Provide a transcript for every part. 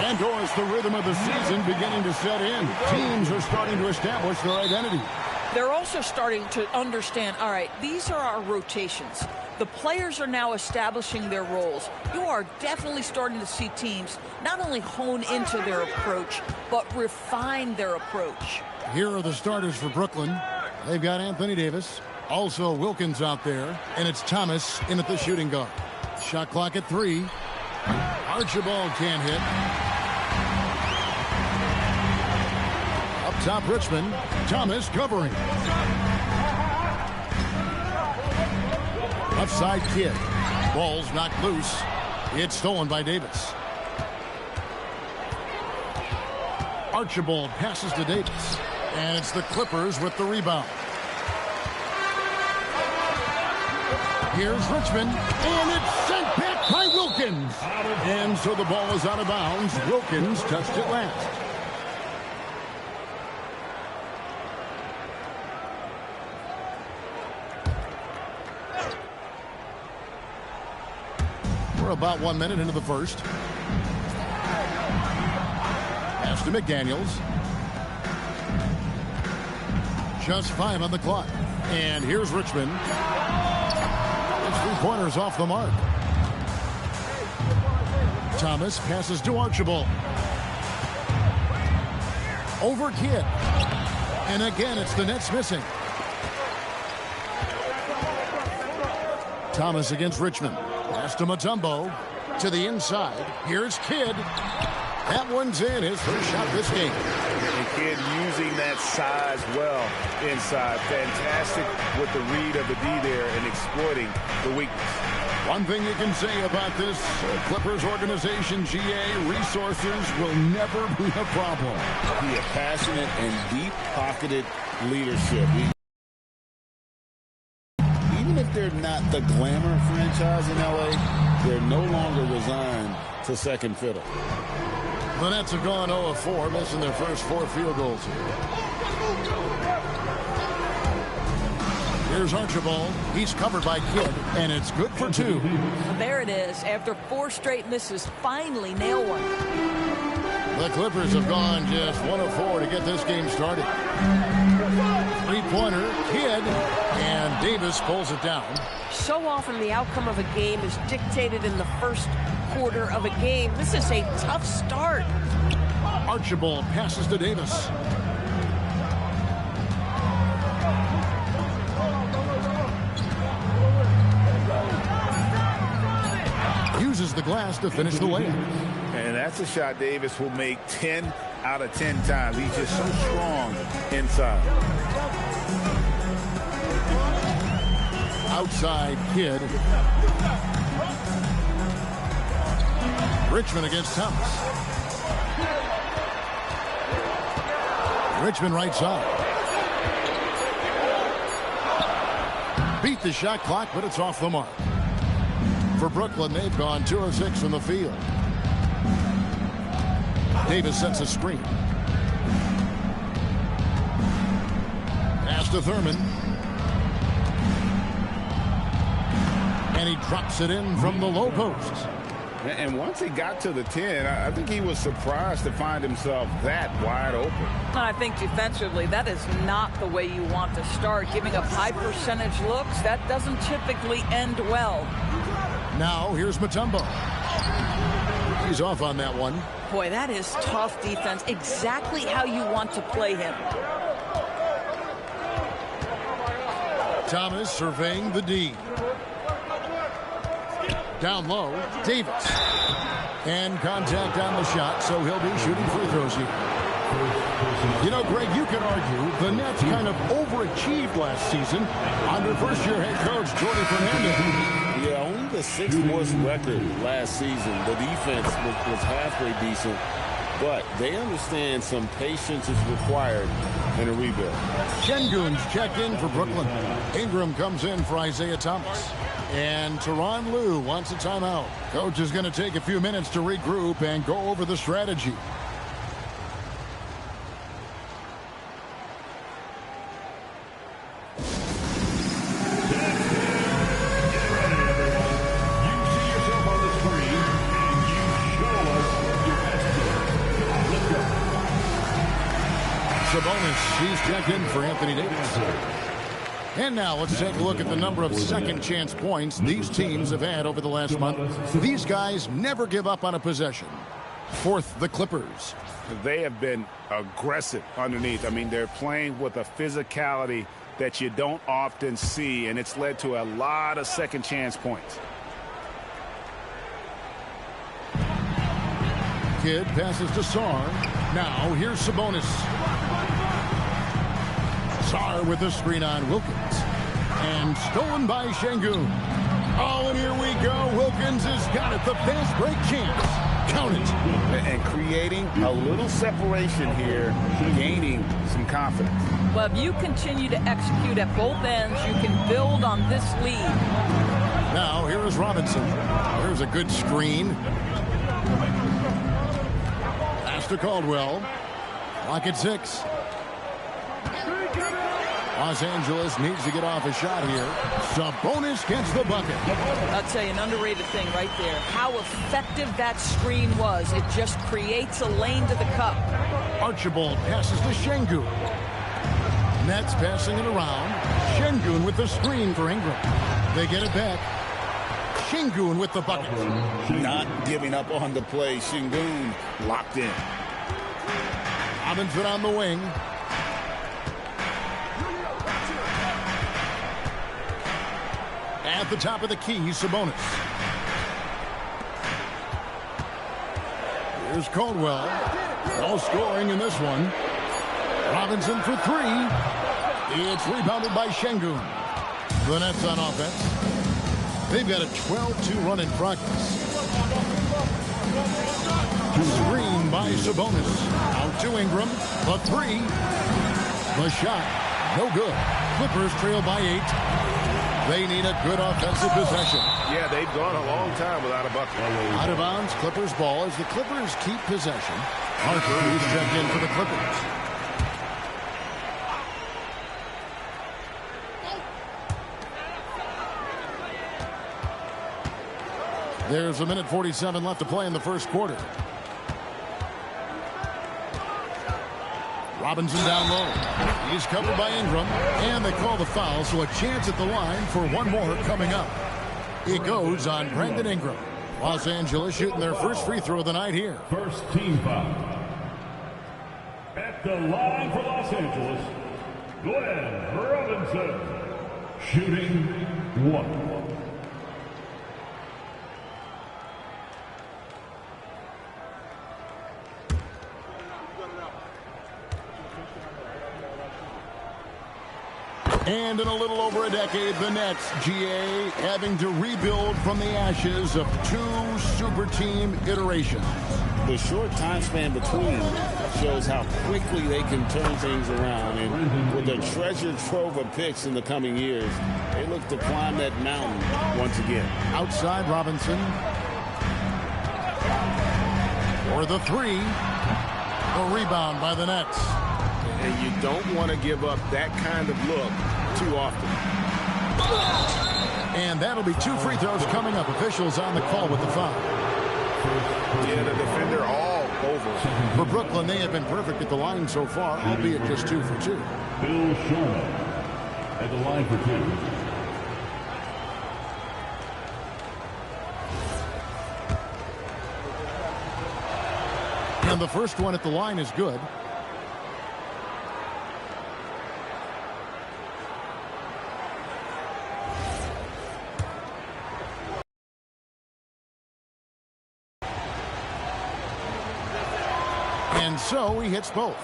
And Doris, the rhythm of the season beginning to set in. Teams are starting to establish their identity. They're also starting to understand, all right, these are our rotations. The players are now establishing their roles. You are definitely starting to see teams not only hone into their approach, but refine their approach. Here are the starters for Brooklyn. They've got Anthony Davis, also Wilkins out there, and it's Thomas in at the shooting guard. Shot clock at 3. Archibald can't hit. Up top, Richmond. Thomas covering. Left side, Kidd. Ball's knocked loose. It's stolen by Davis. Archibald passes to Davis. And it's the Clippers with the rebound. Here's Richmond. And it's sent back by Wilkins. And so the ball is out of bounds. Wilkins touched it last. We're about 1 minute into the first. Pass to McDaniels. Just 5 on the clock. And here's Richmond. It's 3-pointers off the mark. Thomas passes to Archibald. Over Kidd. And again, it's the Nets missing. Thomas against Richmond. Pass to Mutombo. To the inside. Here's Kidd. That one's in. His first shot this game. And Kidd using that size well inside. Fantastic with the read of the D there and exploiting the weakness. One thing you can say about this Clippers organization, GA, resources will never be a problem. He has passionate and deep-pocketed leadership. Even if they're not the glamour franchise in LA, they're no longer resigned to second fiddle. The Nets have gone 0 of 4, missing their first 4 field goals here. Here's Archibald. He's covered by Kidd, and it's good for 2. There it is. After 4 straight misses, finally nail one. The Clippers have gone just 1 of 4 to get this game started. 3-pointer, Kidd, and Davis pulls it down. So often the outcome of a game is dictated in the first quarter of a game. This is a tough start. Archibald passes to Davis. Uses the glass to finish the layup. And that's a shot Davis will make 10 out of 10 times. He's just so strong inside. Outside, Kidd. Richmond against Thomas. Richmond right side. Beat the shot clock, but it's off the mark. For Brooklyn, they've gone 2 of 6 from the field. Davis sets a screen. Pass to Thurman. And he drops it in from the low post. And once he got to the 10, I think he was surprised to find himself that wide open. I think defensively, that is not the way you want to start. Giving up high percentage looks, that doesn't typically end well. Now, here's Mutombo. He's off on that one. Boy, that is tough defense. Exactly how you want to play him. Thomas surveying the D. Down low, Davis. And contact on the shot, so he'll be shooting free throws here. You know, Greg, you could argue the Nets kind of overachieved last season under first-year head coach Jordy Fernandez. Yeah, only the 6th worst record last season. The defense was halfway decent, but they understand some patience is required in a rebuild. Şengün's checked in for Brooklyn. Ingram comes in for Isaiah Thomas. And Tyronn Lue wants a timeout. Coach is going to take a few minutes to regroup and go over the strategy. Sabonis. He's checked in for Anthony Davis. And now let's take a look at the number of second chance points these teams have had over the last month. These guys never give up on a possession. Fourth, the Clippers. They have been aggressive underneath. I mean, they're playing with a physicality that you don't often see, and it's led to a lot of second chance points. Kidd passes to Sarr. Now here's Sabonis. Sarr with the screen on Wilkins. And stolen by Şengün. Oh, and here we go. Wilkins has got it. The fast break chance. Count it. And creating a little separation here, gaining some confidence. Well, if you continue to execute at both ends, you can build on this lead. Now here is Robinson. There's a good screen. Pass to Caldwell. Clock at 6. Los Angeles needs to get off a shot here. Sabonis gets the bucket. I'll tell you an underrated thing right there. How effective that screen was. It just creates a lane to the cup. Archibald passes to Şengün. Nets passing it around. Şengün with the screen for Ingram. They get it back. Şengün with the bucket. Not giving up on the play. Şengün locked in. Robinson on the wing. At the top of the key, Sabonis. Here's Caldwell. No scoring in this one. Robinson for 3. It's rebounded by Şengün. The Nets on offense. They've got a 12-2 run in progress. Screen by Sabonis. Out to Ingram. The 3. The shot. No good. Clippers trail by 8. They need a good offensive possession. Yeah, they've gone a long time without a bucket. Out of bounds, Clippers ball as the Clippers keep possession. Harper is checked in for the Clippers. There's a minute 47 left to play in the first quarter. Robinson down low. He's covered by Ingram. And they call the foul, so a chance at the line for one more coming up. It goes on Brandon Ingram. Los Angeles shooting their first free throw of the night here. First team foul. At the line for Los Angeles, Glenn Robinson. Shooting 1. And in a little over a decade, the Nets, GA, having to rebuild from the ashes of 2 super team iterations. The short time span between shows how quickly they can turn things around. And with a treasure trove of picks in the coming years, they look to climb that mountain once again. Outside Robinson. For the 3. A rebound by the Nets. And you don't want to give up that kind of look too often. And that'll be 2 free throws coming up. Officials on the call with the foul. Yeah, the defender all over. For Brooklyn, they have been perfect at the line so far, albeit just 2 for 2. Bill Sharma at the line for 2. And the first one at the line is good. And so he hits both.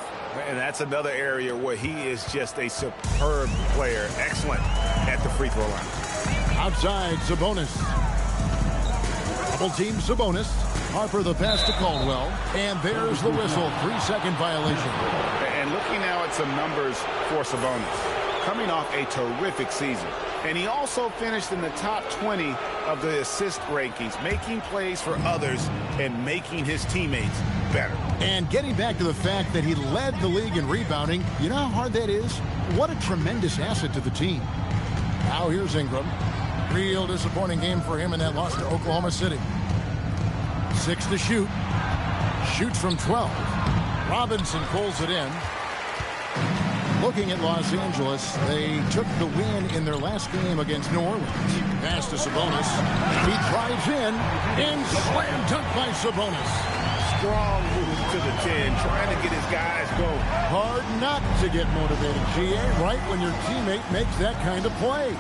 And that's another area where he is just a superb player. Excellent at the free throw line. Outside, Sabonis. Double team Sabonis. Harper the pass to Caldwell. And there's the whistle. 3-second violation. And looking now at some numbers for Sabonis. Coming off a terrific season. And he also finished in the top 20 of the assist rankings, making plays for others and making his teammates better. And getting back to the fact that he led the league in rebounding, you know how hard that is? What a tremendous asset to the team. Now here's Ingram. Real disappointing game for him in that loss to Oklahoma City. 6 to shoot. Shoots from 12. Robinson pulls it in. Looking at Los Angeles, they took the win in their last game against New Orleans. Pass to Sabonis. He drives in and slam dunk by Sabonis. Strong move to the 10, trying to get his guys going. Hard not to get motivated, GA, right when your teammate makes that kind of play.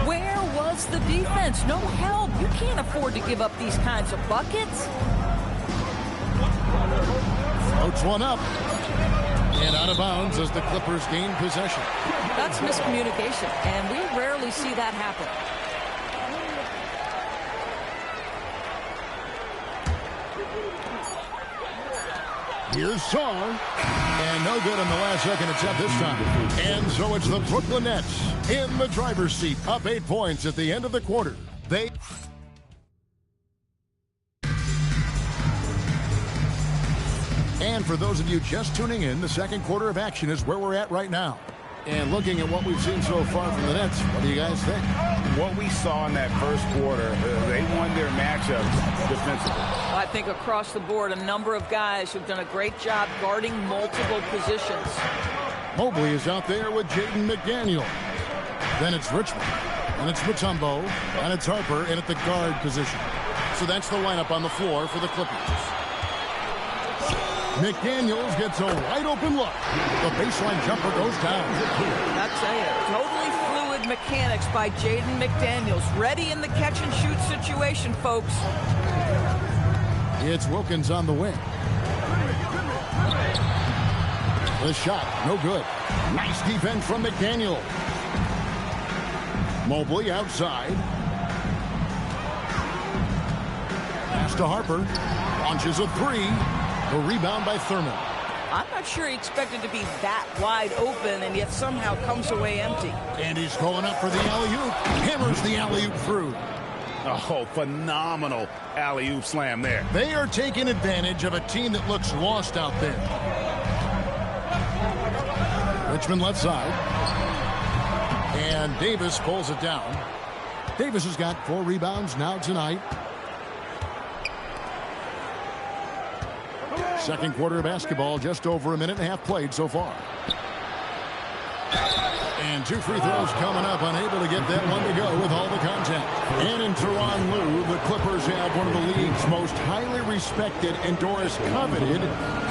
Where was the defense? No help. You can't afford to give up these kinds of buckets. Floats one up. And out of bounds as the Clippers gain possession. That's miscommunication, and we rarely see that happen. Here's Song. And no good on the last second attempt this time. And so it's the Brooklyn Nets in the driver's seat, up 8 points at the end of the quarter. And for those of you just tuning in, the second quarter of action is where we're at right now. And looking at what we've seen so far from the Nets, what do you guys think? What we saw in that first quarter, they won their matchups defensively. I think across the board, a number of guys who've done a great job guarding multiple positions. Mobley is out there with Jaden McDaniel. Then it's Richmond. And it's Mutombo. And it's Harper in at the guard position. So that's the lineup on the floor for the Clippers. McDaniels gets a wide-open look. The baseline jumper goes down. I'll tell you, totally fluid mechanics by Jaden McDaniels. Ready in the catch-and-shoot situation, folks. It's Wilkins on the wing. The shot, no good. Nice defense from McDaniel. Mobley outside. Pass to Harper. Launches a three. The rebound by Thurman. I'm not sure he expected to be that wide open and yet somehow comes away empty. And he's going up for the alley-oop. Hammers the alley-oop through. Oh, phenomenal alley-oop slam there. They are taking advantage of a team that looks lost out there. Richmond left side. And Davis pulls it down. Davis has got 4 rebounds now tonight. Second quarter of basketball, just over a minute and a half played so far. And 2 free throws coming up, unable to get that one to go with all the contact. And in Tyronn Lue, the Clippers have one of the league's most highly respected and Doris coveted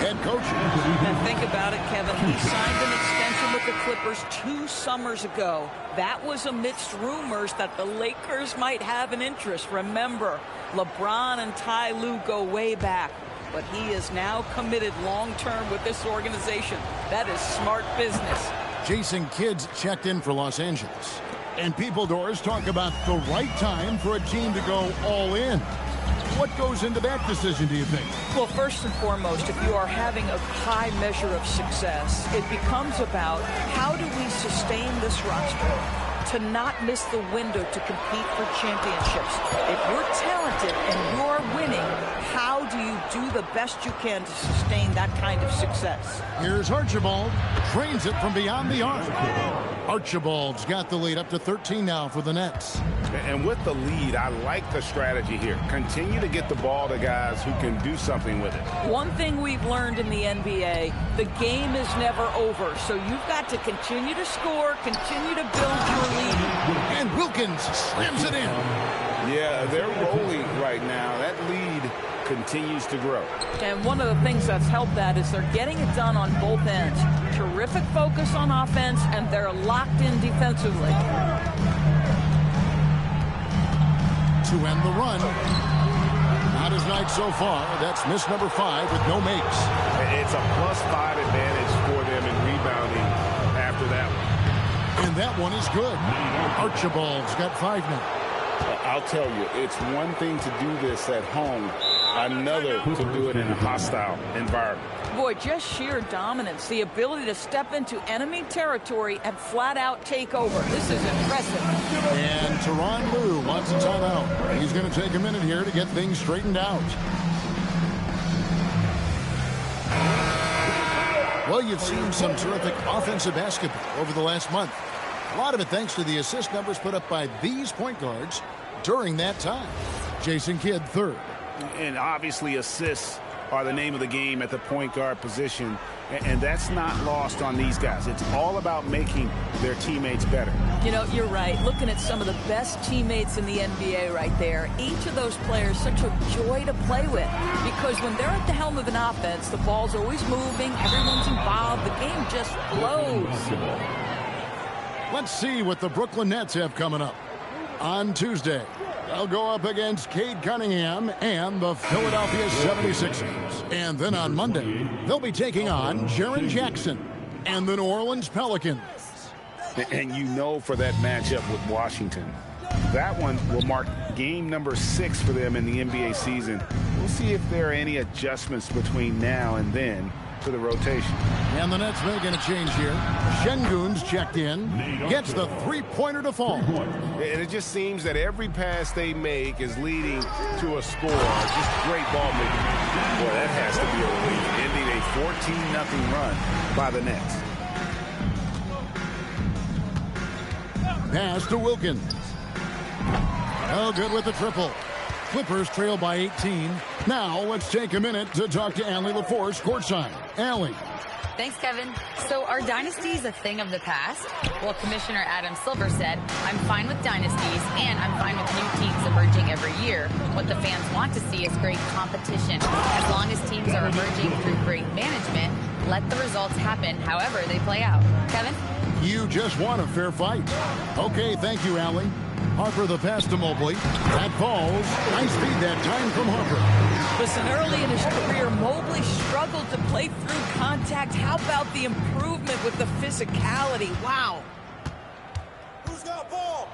head coaches. And think about it, Kevin. He signed an extension with the Clippers 2 summers ago. That was amidst rumors that the Lakers might have an interest. Remember, LeBron and Ty Lue go way back. But he is now committed long-term with this organization. That is smart business. Jason Kidd's checked in for Los Angeles. And people, Doris, talk about the right time for a team to go all in. What goes into that decision, do you think? Well, first and foremost, if you are having a high measure of success, it becomes about how do we sustain this roster to not miss the window to compete for championships. If you're talented and you're winning, how do you do the best you can to sustain that kind of success? Here's Archibald. Trains it from beyond the arc. Archibald's got the lead up to 13 now for the Nets. And with the lead, I like the strategy here. Continue to get the ball to guys who can do something with it. One thing we've learned in the NBA, the game is never over. So you've got to continue to score, continue to build your lead. And Wilkins slams it in. Yeah, they're rolling right now. That lead continues to grow. And one of the things that's helped that is they're getting it done on both ends. Terrific focus on offense, and they're locked in defensively. To end the run. Not his night so far. That's miss number 5 with no makes. It's a +5 advantage for them in rebounding after that one. And that one is good. Archibald's got 5 now. I'll tell you, it's one thing to do this at home, another to do it in a hostile environment. Boy, just sheer dominance, the ability to step into enemy territory and flat out take over. This is impressive. And Tyronn Lue wants a timeout. He's going to take a minute here to get things straightened out. Well, you've seen some terrific offensive basketball over the last month. A lot of it thanks to the assist numbers put up by these point guards during that time. Jason Kidd, third. And obviously assists are the name of the game at the point guard position, and that's not lost on these guys. It's all about making their teammates better. You know, you're right. Looking at some of the best teammates in the NBA right there, each of those players such a joy to play with, because when they're at the helm of an offense, the ball's always moving, everyone's involved, the game just flows. Let's see what the Brooklyn Nets have coming up. On Tuesday, they'll go up against Cade Cunningham and the Philadelphia 76ers. And then on Monday, they'll be taking on Jaren Jackson and the New Orleans Pelicans. And you know, for that matchup with Washington, that one will mark game number 6 for them in the NBA season. We'll see if there are any adjustments between now and then to the rotation. And the Nets making a change here. Şengün's checked in, gets the three-pointer to fall. And it just seems that every pass they make is leading to a score. Just great ball making. Boy, that has to be a relief, ending a 14-0 run by the Nets. Pass to Wilkins. Oh, good with the triple. Clippers trail by 18. Now let's take a minute to talk to Allie LaForce courtside. Allie. Thanks, Kevin. So are dynasties a thing of the past? Well, Commissioner Adam Silver said, I'm fine with dynasties and I'm fine with new teams emerging every year. What the fans want to see is great competition. As long as teams are emerging through great management, let the results happen however they play out. Kevin? You just want a fair fight. Okay, thank you, Allie. Harper the pass to Mobley. That falls. Nice feed that time from Harper. Listen, early in his career, Mobley struggled to play through contact. How about the improvement with the physicality? Wow. Who's got ball?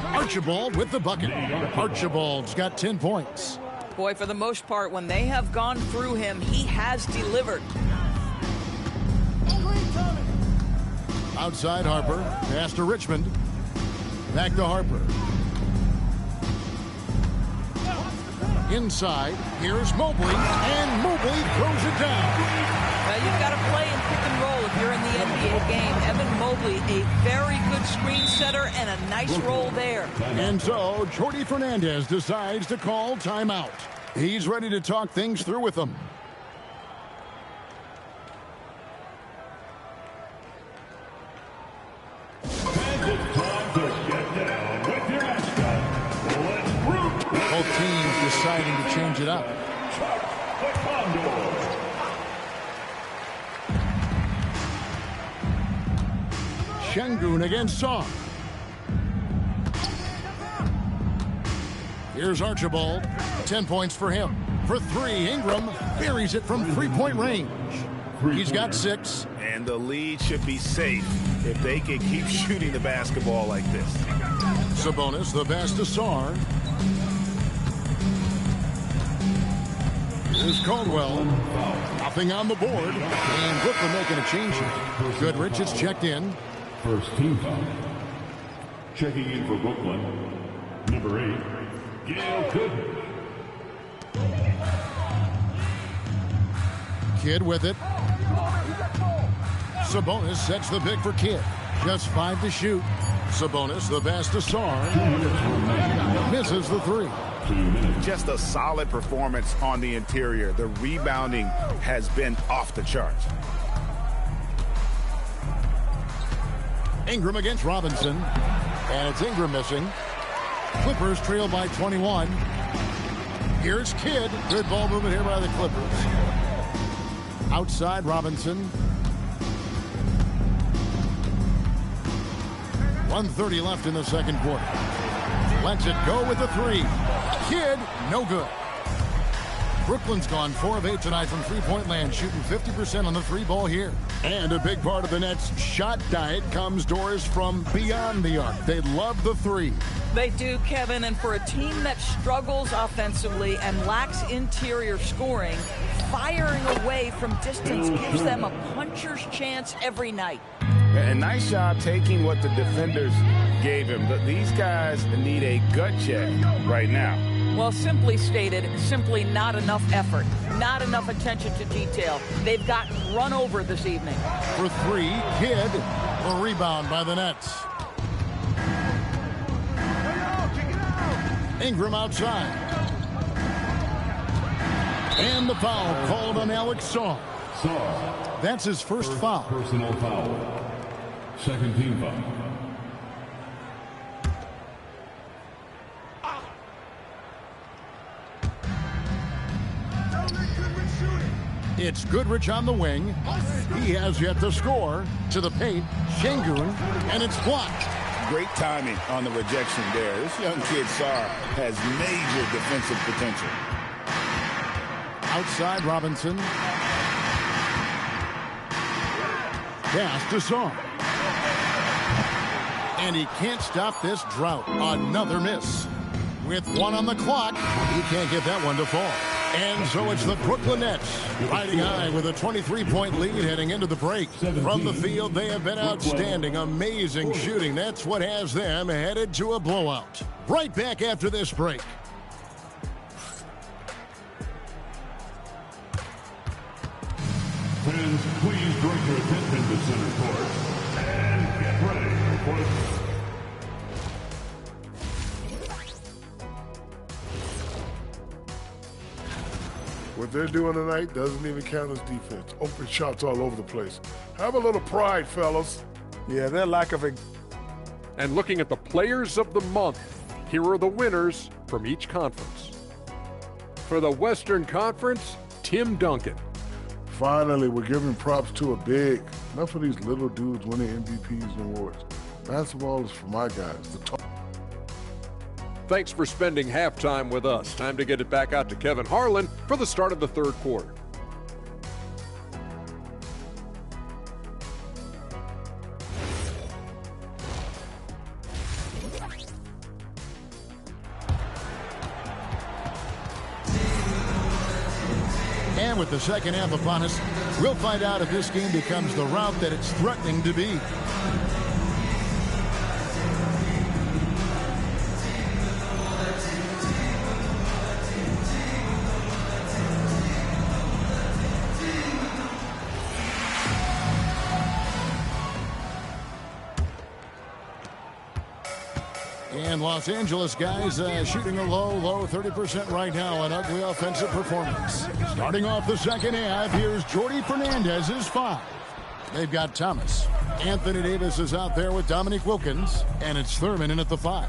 Archibald with the bucket. Archibald's got 10 points. Boy, for the most part, when they have gone through him, he has delivered. Outside Harper. Pass to Richmond. Back to Harper. Inside, here's Mobley, and Mobley throws it down. Well, you've got to play in pick and roll if you're in the NBA game. Evan Mobley, a very good screen setter and a nice roll there. And so, Jordi Fernandez decides to call timeout. He's ready to talk things through with them. Both teams deciding to change it up. Şengün against Song. Here's Archibald. 10 points for him. For 3, Ingram buries it from three-point range. He's got 6. And the lead should be safe if they can keep shooting the basketball like this. Sabonis, the pass to Sarr. Here's Caldwell. Nothing on the board. And Brooklyn making a change here. Goodrich is checked in. First team foul. Checking in for Brooklyn, number 8, Gail Goodrich. Kidd with it. Sabonis sets the pick for Kidd. Just 5 to shoot. Sabonis, the pass to Sarr. Misses the 3. Just a solid performance on the interior. The rebounding has been off the charts. Ingram against Robinson. And it's Ingram missing. Clippers trail by 21. Here's Kidd. Good ball movement here by the Clippers. Outside Robinson. 1:30 left in the second quarter. Lets it go with the 3. Kidd, no good. Brooklyn's gone 4 of 8 tonight from three-point land, shooting 50% on the 3 ball here. And a big part of the Nets' shot diet comes, Doris, from beyond the arc. They love the 3. They do, Kevin, and for a team that struggles offensively and lacks interior scoring, firing away from distance gives them a puncher's chance every night. And nice job taking what the defenders gave him. But these guys need a gut check right now. Well, simply stated, simply not enough effort, not enough attention to detail. They've gotten run over this evening. For 3, Kidd, a rebound by the Nets. Ingram outside. And the foul called on Alex Saw. That's his first foul. Personal foul. Second team foul. It's Goodrich on the wing. He has yet to score. To the paint, Şengün, and it's blocked. Great timing on the rejection there. This young kid, Sarr, has major defensive potential. Outside Robinson. Pass to Sarr. And he can't stop this drought. Another miss. With 1 on the clock, he can't get that one to fall. And so it's the Brooklyn Nets riding high with a 23-point lead heading into the break. From the field, they have been outstanding. Amazing shooting. That's what has them headed to a blowout. Right back after this break. Fans, please direct your attention to center court and get ready for the... What they're doing tonight doesn't even count as defense. Open shots all over the place. Have a little pride, fellas. Yeah, their lack of... And looking at the players of the month, here are the winners from each conference. For the Western Conference, Tim Duncan. Finally, we're giving props to a big. Enough of these little dudes winning MVPs and awards. Basketball is for my guys. Thanks for spending halftime with us. Time to get it back out to Kevin Harlan for the start of the third quarter. And with the second half upon us, we'll find out if this game becomes the route that it's threatening to be. And Los Angeles guys shooting a low 30% right now. An ugly offensive performance. Starting off the second half, here's Jordi Fernandez's 5. They've got Thomas. Anthony Davis is out there with Dominique Wilkins. And it's Thurman in at the 5.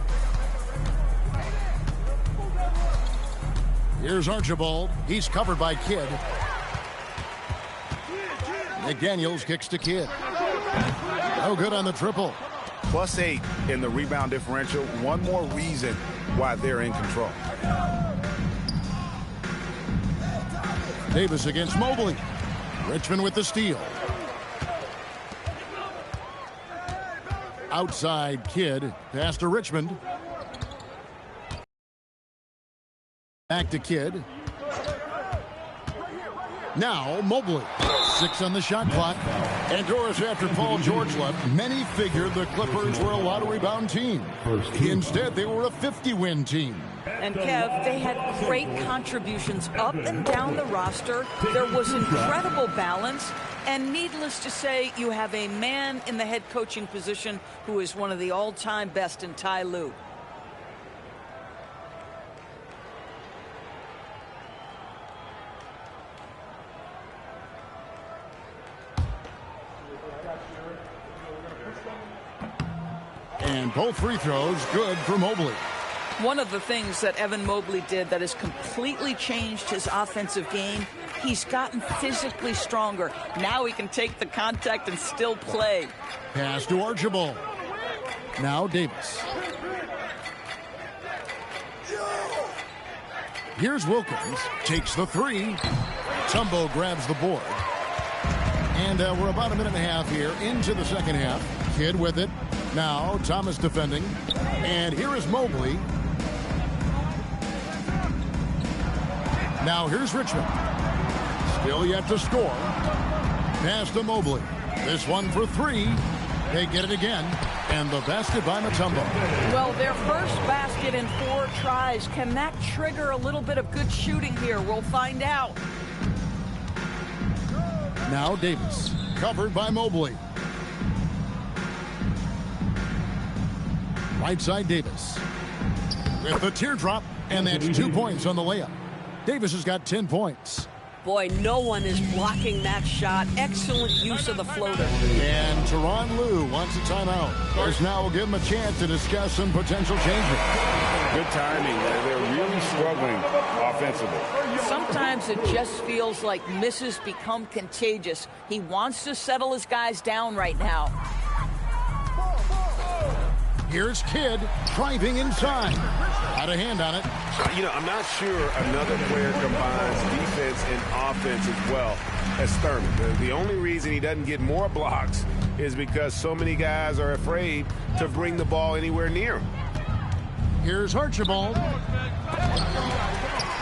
Here's Archibald. He's covered by Kidd. McDaniels kicks to Kidd. No good on the triple. +8 in the rebound differential. One more reason why they're in control. Davis against Mobley. Richmond with the steal. Outside Kidd. Pass to Richmond. Back to Kidd. Now Mobley. 6 on the shot clock. And Doris, after Paul George left, many figured the Clippers were a lottery-bound team. Instead, they were a 50-win team. And Kev, they had great contributions up and down the roster. There was incredible balance. And needless to say, you have a man in the head coaching position who is one of the all-time best in Ty Lue. And both free throws good for Mobley. One of the things that Evan Mobley did that has completely changed his offensive game, he's gotten physically stronger. Now he can take the contact and still play. Pass to Archibald. Now Davis. Here's Wilkins. Takes the 3. Tumbo grabs the board. And we're about a minute and a half here into the second half. Kidd with it. Now Thomas defending. And here is Mobley. Now here's Richmond. Still yet to score. Pass to Mobley. This one for 3. They get it again. And the basket by Mutombo. Well, their first basket in 4 tries. Can that trigger a little bit of good shooting here? We'll find out. Now Davis. Covered by Mobley. Right side Davis. With the teardrop. And that's 2 points on the layup. Davis has got 10 points. Boy, no one is blocking that shot. Excellent use of the floater. And Tyronn Lue wants a timeout. Coach now will give him a chance to discuss some potential changes. Good timing. They're really struggling offensively. Sometimes it just feels like misses become contagious. He wants to settle his guys down right now. Here's Kidd driving inside. Had a hand on it. You know, I'm not sure another player combines defense and offense as well as Thurman. The only reason he doesn't get more blocks is because so many guys are afraid to bring the ball anywhere near him. Here's Archibald.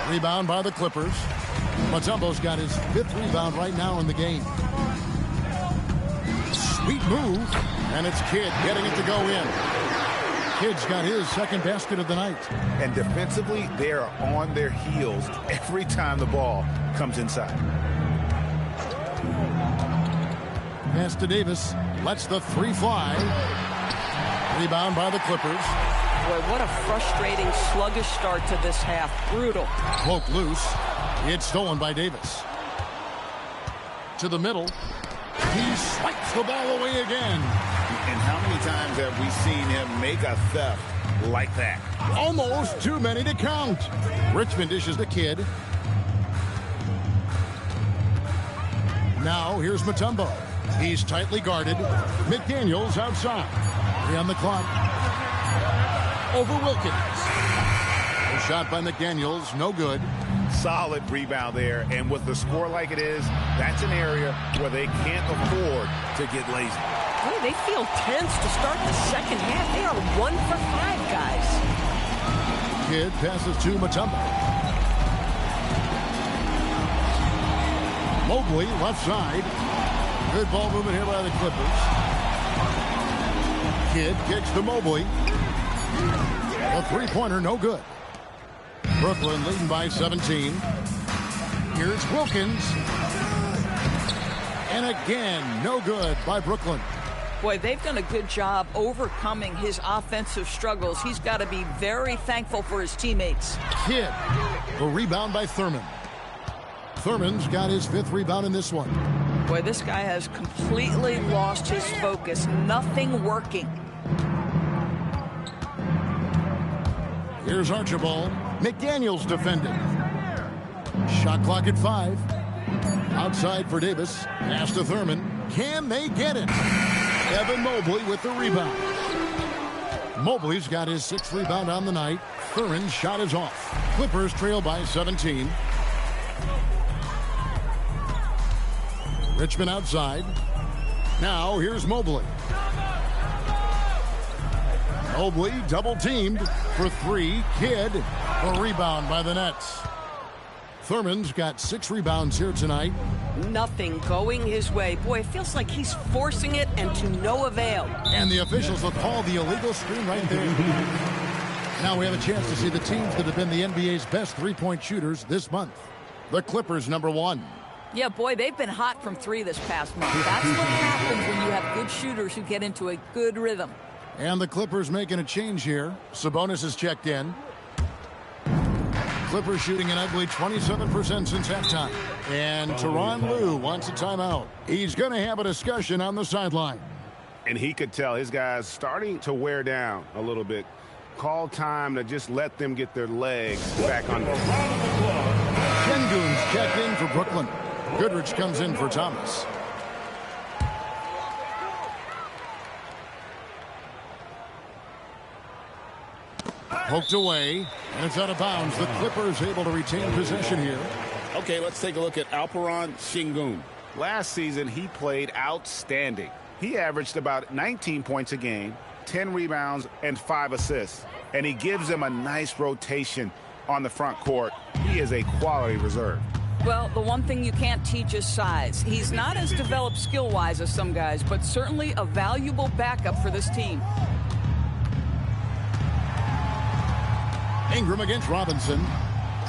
Rebound by the Clippers. Mutombo's got his 5th rebound right now in the game. Sweet move. And it's Kidd getting it to go in. Kidd's got his 2nd basket of the night. And defensively, they are on their heels every time the ball comes inside. Pass to Davis. Lets the 3 fly. Rebound by the Clippers. Boy, what a frustrating, sluggish start to this half. Brutal. Poke loose. It's stolen by Davis. To the middle. He swipes the ball away again. And how many times have we seen him make a theft like that? Almost too many to count. Richmond dishes the Kidd. Now here's Mutombo. He's tightly guarded. McDaniels outside. 3 on the clock. Over Wilkins. A shot by McDaniels, no good. Solid rebound there, and with the score like it is, that's an area where they can't afford to get lazy. Boy, they feel tense to start the second half. They are 1 for 5, guys. Kidd passes to Mutombo. Mobley left side. Good ball movement here by the Clippers. Kidd kicks to Mobley. A 3-pointer, no good. Brooklyn leading by 17. Here's Wilkins. And again, no good by Brooklyn. Boy, they've done a good job overcoming his offensive struggles. He's got to be very thankful for his teammates. Kidd, the rebound by Thurman. Thurman's got his 5th rebound in this one. Boy, this guy has completely lost his focus. Nothing working. Here's Archibald. McDaniels defending. Shot clock at 5. Outside for Davis. Pass to Thurman. Can they get it? Evan Mobley with the rebound. Mobley's got his 6th rebound on the night. Thurman's shot is off. Clippers trail by 17. Richmond outside. Now here's Mobley. Mobley double teamed for 3. Kidd, a rebound by the Nets. Thurman's got 6 rebounds here tonight. Nothing going his way. Boy, it feels like he's forcing it and to no avail. And the officials will call the illegal screen right there. Now we have a chance to see the teams that have been the NBA's best 3-point shooters this month. The Clippers, number 1. Yeah, boy, they've been hot from 3 this past month. That's what happens when you have good shooters who get into a good rhythm. And the Clippers making a change here. Sabonis is checked in. Clippers shooting an ugly 27% since halftime. And Tyronn Lue wants a timeout. He's going to have a discussion on the sideline. And he could tell his guys starting to wear down a little bit. Call time to just let them get their legs back under. Şengün's checked in for Brooklyn. Goodrich comes in for Thomas. Poked away, and it's out of bounds. The Clippers able to retain possession here. Okay, let's take a look at Alperen Şengün. Last season, he played outstanding. He averaged about 19 points a game, 10 rebounds, and 5 assists. And he gives them a nice rotation on the front court. He is a quality reserve. Well, the one thing you can't teach is size. He's not as developed skill-wise as some guys, but certainly a valuable backup for this team. Ingram against Robinson.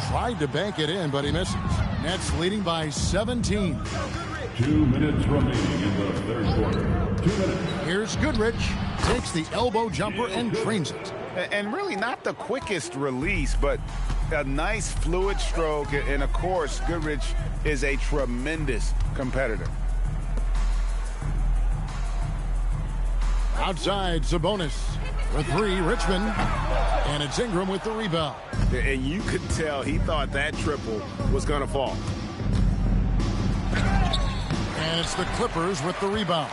Tried to bank it in, but he misses. Nets leading by 17. 2 minutes remaining in the 3rd quarter. 2 minutes. Here's Goodrich. Takes the elbow jumper and drains it. And really not the quickest release, but A nice fluid stroke, and of course, Goodrich is a tremendous competitor. Outside, Sabonis for three, Richmond. And it's Ingram with the rebound. And you could tell he thought that triple was going to fall. And it's the Clippers with the rebound.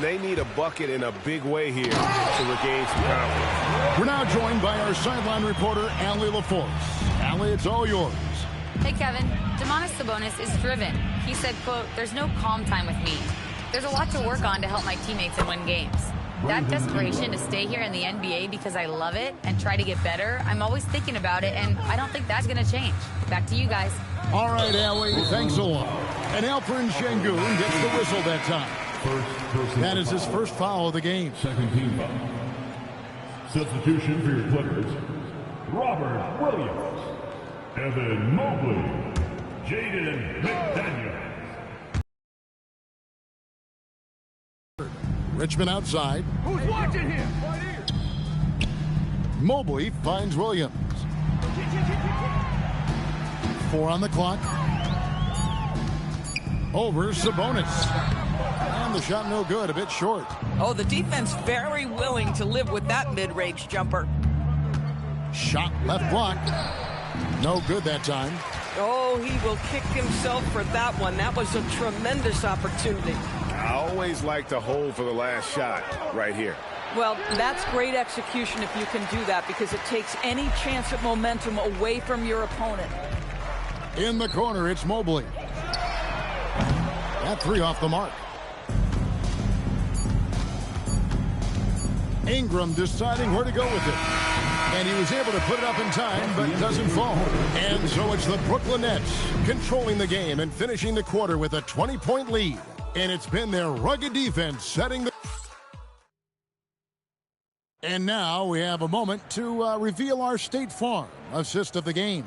They need a bucket in a big way here to regain some confidence. We're now joined by our sideline reporter, Allie LaForce. Allie, it's all yours. Hey, Kevin. Domantas Sabonis is driven. He said, quote, "There's no calm time with me. There's a lot to work on to help my teammates and win games. That desperation to stay here in the NBA because I love it and try to get better, I'm always thinking about it, and I don't think that's going to change. Back to you guys." All right, Allie, thanks a lot. And Alperen Şengün gets the whistle that time. That is his first foul of the game. Second team foul. Substitution for your Clippers: Robert Williams, Evan Mobley, Jaden McDaniels. Richmond outside. Who's watching here? Right here. Mobley finds Williams. 4 on the clock. Over Sabonis. And the shot no good, a bit short. Oh, the defense very willing to live with that mid-range jumper. Shot left block. No good that time. Oh, he will kick himself for that one. That was a tremendous opportunity. I always like to hold for the last shot right here. Well, that's great execution if you can do that, because it takes any chance at momentum away from your opponent. In the corner, it's Mobley. That 3 off the mark. Ingram deciding where to go with it. And he was able to put it up in time, but doesn't fall. And so it's the Brooklyn Nets controlling the game and finishing the quarter with a 20-point lead. And it's been their rugged defense setting the... And now we have a moment to reveal our State Farm assist of the game.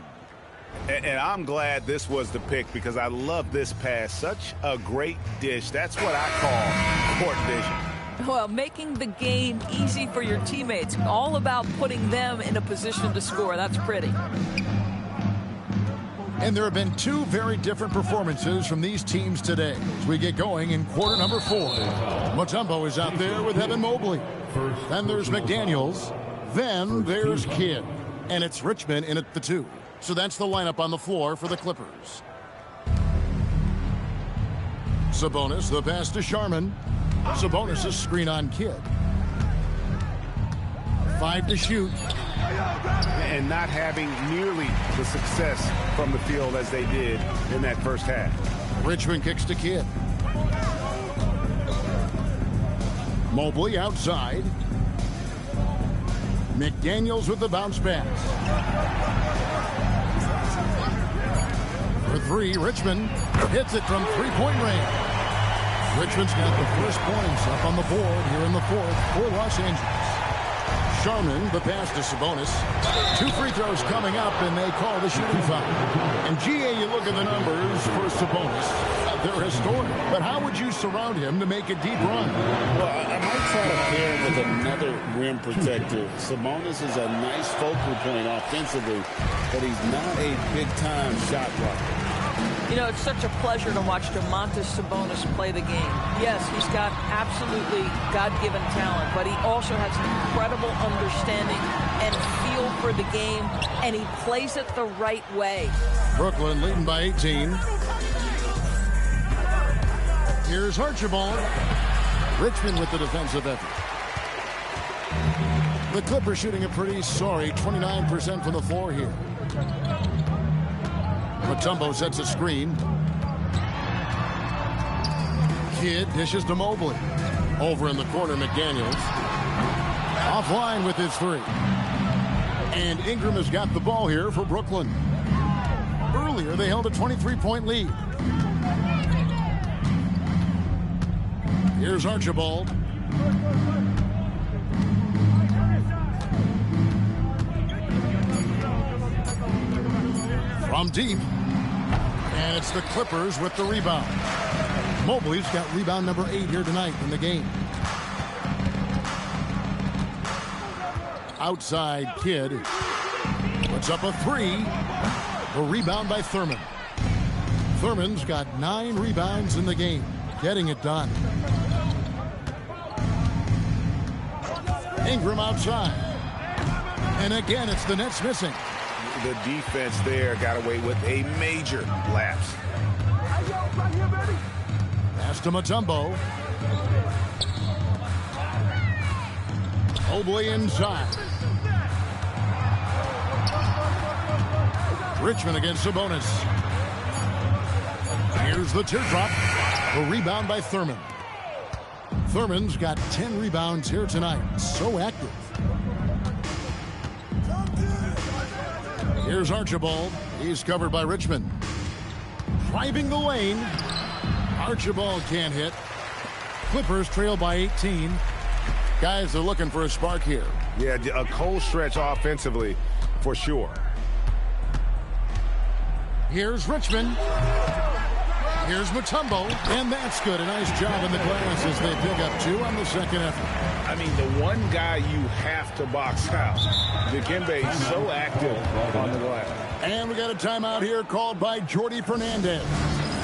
And I'm glad this was the pick, because I love this pass. Such a great dish. That's what I call court vision. Well, making the game easy for your teammates. All about putting them in a position to score. That's pretty. And there have been 2 very different performances from these teams today as we get going in quarter number 4. Mutombo is out there with Evan Mobley. Then there's McDaniels. Then there's Kidd. And it's Richmond in at the 2. So that's the lineup on the floor for the Clippers. Sabonis, the pass to Sharman. Sabonis, a screen on Kidd. 5 to shoot. And not having nearly the success from the field as they did in that first half. Richmond kicks to Kidd. Mobley outside. McDaniels with the bounce pass. For 3, Richmond hits it from 3-point range. Richmond's got the first points up on the board here in the 4th for Los Angeles. Sharman, the pass to Sabonis. 2 free throws coming up, and they call the shooting foul. And GA, you look at the numbers for Sabonis. They're historic. But how would you surround him to make a deep run? Well, I might try to pair him with another rim protector. Sabonis is a nice focal point offensively, but he's not a big-time shot blocker. You know, it's such a pleasure to watch Domantas Sabonis play the game. Yes, he's got absolutely God-given talent, but he also has an incredible understanding and feel for the game, and he plays it the right way. Brooklyn leading by 18. Here's Archibald. Richmond with the defensive effort. The Clippers shooting a pretty sorry 29% from the floor here. Mutombo sets a screen. Kidd dishes to Mobley. Over in the corner, McDaniels. Offline with his 3. And Ingram has got the ball here for Brooklyn. Earlier, they held a 23-point lead. Here's Archibald. From deep. And it's the Clippers with the rebound. Mobley's got rebound number 8 here tonight in the game. Outside Kidd. But puts up a three. A rebound by Thurman. Thurman's got 9 rebounds in the game, getting it done. Ingram outside. And again, it's the Nets missing. The defense there got away with a major lapse. Pass to Mutombo. Mobley inside. Richmond against Sabonis. Here's the teardrop. A rebound by Thurman. Thurman's got 10 rebounds here tonight. So active. Here's Archibald. He's covered by Richmond. Driving the lane. Archibald can't hit. Clippers trail by 18. Guys are looking for a spark here. Yeah, a cold stretch offensively for sure. Here's Richmond. Here's Mutombo. And that's good. A nice job in the glass as they pick up 2 on the second effort. I mean, the one guy you have to box out. Dikembe is so active on the glass. And we got a timeout here called by Jordi Fernandez.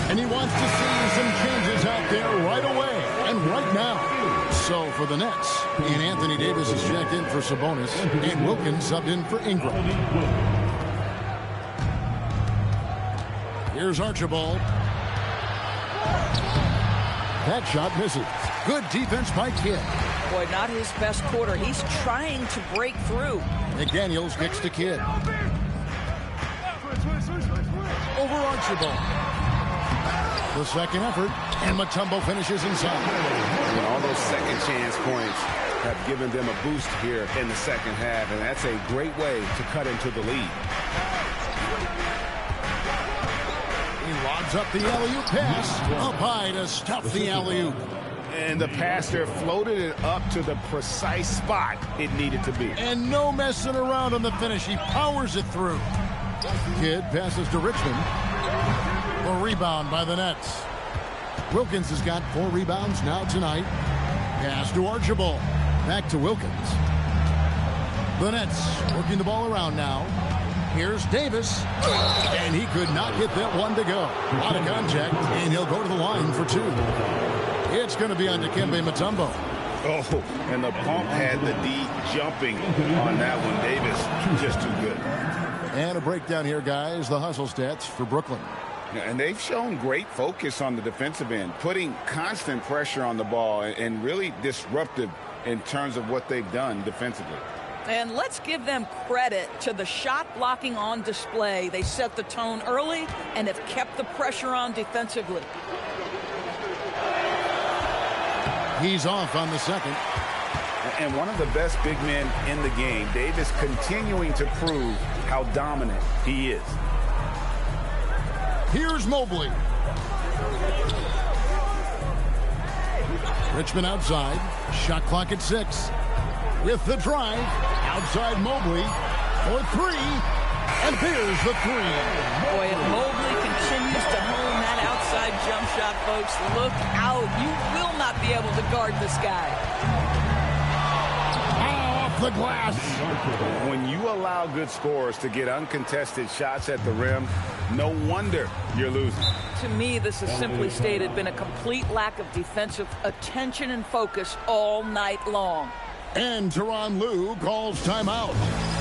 And he wants to see some changes out there right away and right now. So for the Nets, and Anthony Davis is checked in for Sabonis, and Wilkins subbed in for Ingram. Here's Archibald. That shot misses. Good defense by Kidd. Boy, not his best quarter. He's trying to break through. McDaniels kicks to Kidd. Over Archibald. The second effort, and Mutombo finishes inside. And all those second chance points have given them a boost here in the second half, and that's a great way to cut into the lead. He lobs up the alley-oop pass. Up high to stuff the alley-oop. And the pass there floated it up to the precise spot it needed to be. And no messing around on the finish. He powers it through. Kidd passes to Richmond. A rebound by the Nets. Wilkins has got 4 rebounds now tonight. Pass to Archibald. Back to Wilkins. The Nets working the ball around now. Here's Davis. And he could not get that one to go. A lot of contact, and he'll go to the line for 2. It's going to be on Dikembe Mutombo. Oh, and the pump had the D jumping on that one. Davis, just too good. And a breakdown here, guys. The hustle stats for Brooklyn. And they've shown great focus on the defensive end, putting constant pressure on the ball and really disruptive in terms of what they've done defensively. And let's give them credit to the shot blocking on display. They set the tone early and have kept the pressure on defensively. He's off on the second. And one of the best big men in the game, Davis, continuing to prove how dominant he is. Here's Mobley. Richmond outside. Shot clock at 6. With the drive. Outside Mobley for 3. And here's the 3. Boy, if Mobley continues to hone that outside jump shot, folks, look out. You will not be able to guard this guy. Off the glass. When you allow good scorers to get uncontested shots at the rim, no wonder you're losing. To me, this has simply stated been a complete lack of defensive attention and focus all night long. And Tyronn Lue calls timeout.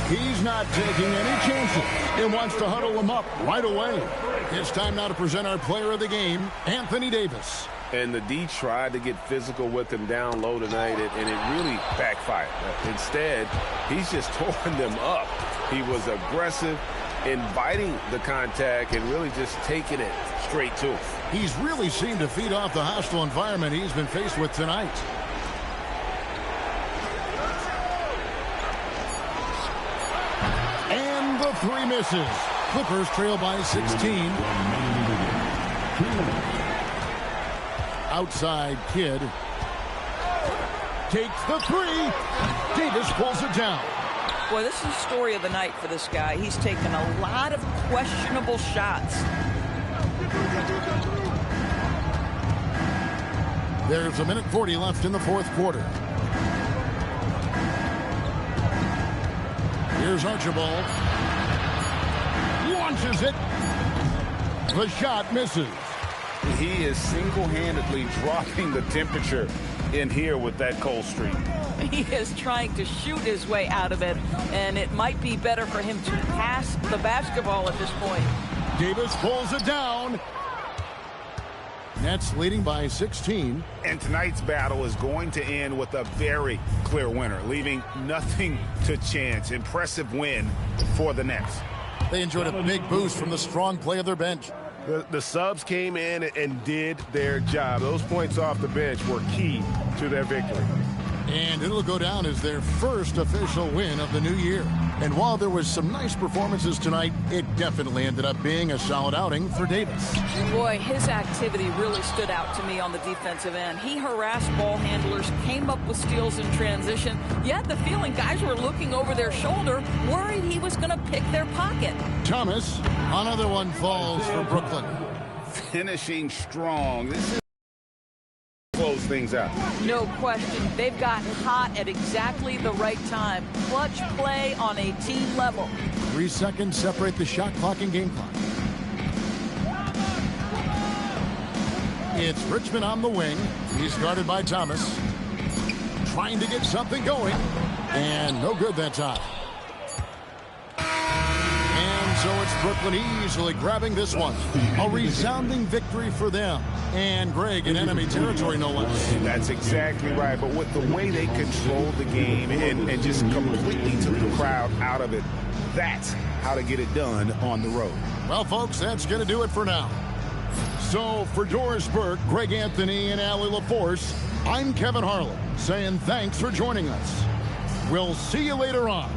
He's not taking any chances and wants to huddle them up right away. It's time now to present our player of the game, Anthony Davis. And the D tried to get physical with him down low tonight, and it really backfired. Instead, he's just tore them up. He was aggressive, inviting the contact, and really just taking it straight to him. He's really seemed to feed off the hostile environment he's been faced with tonight. And the 3 misses. Clippers trail by 16. Outside Kidd. Takes the 3. Davis pulls it down. Boy, this is the story of the night for this guy. He's taken a lot of questionable shots. There's 1:40 left in the 4th quarter. Here's Archibald. launches it. The shot misses. He is single-handedly dropping the temperature in here with that cold streak. He is trying to shoot his way out of it, and it might be better for him to pass the basketball at this point. Davis pulls it down. Nets leading by 16. And tonight's battle is going to end with a very clear winner, leaving nothing to chance. Impressive win for the Nets. They enjoyed a big boost from the strong play of their bench. The subs came in and did their job. Those points off the bench were key to their victory. And it'll go down as their first official win of the new year. And while there was some nice performances tonight, it definitely ended up being a solid outing for Davis. Boy, his activity really stood out to me on the defensive end. He harassed ball handlers, came up with steals in transition. You had the feeling guys were looking over their shoulder, worried he was going to pick their pocket. Thomas, another one falls for Brooklyn. Finishing strong. This is close things out. No question. They've gotten hot at exactly the right time. Clutch play on a team level. 3 seconds separate the shot clock and game clock. It's Richmond on the wing. He's guarded by Thomas. Trying to get something going. And no good that time. And so it's Brooklyn easily grabbing this one. A resounding victory for them. And Greg in enemy territory, no less. That's exactly right. But with the way they controlled the game and just completely took the crowd out of it, that's how to get it done on the road. Well, folks, that's going to do it for now. So for Doris Burke, Greg Anthony, and Allie LaForce, I'm Kevin Harlan saying thanks for joining us. We'll see you later on.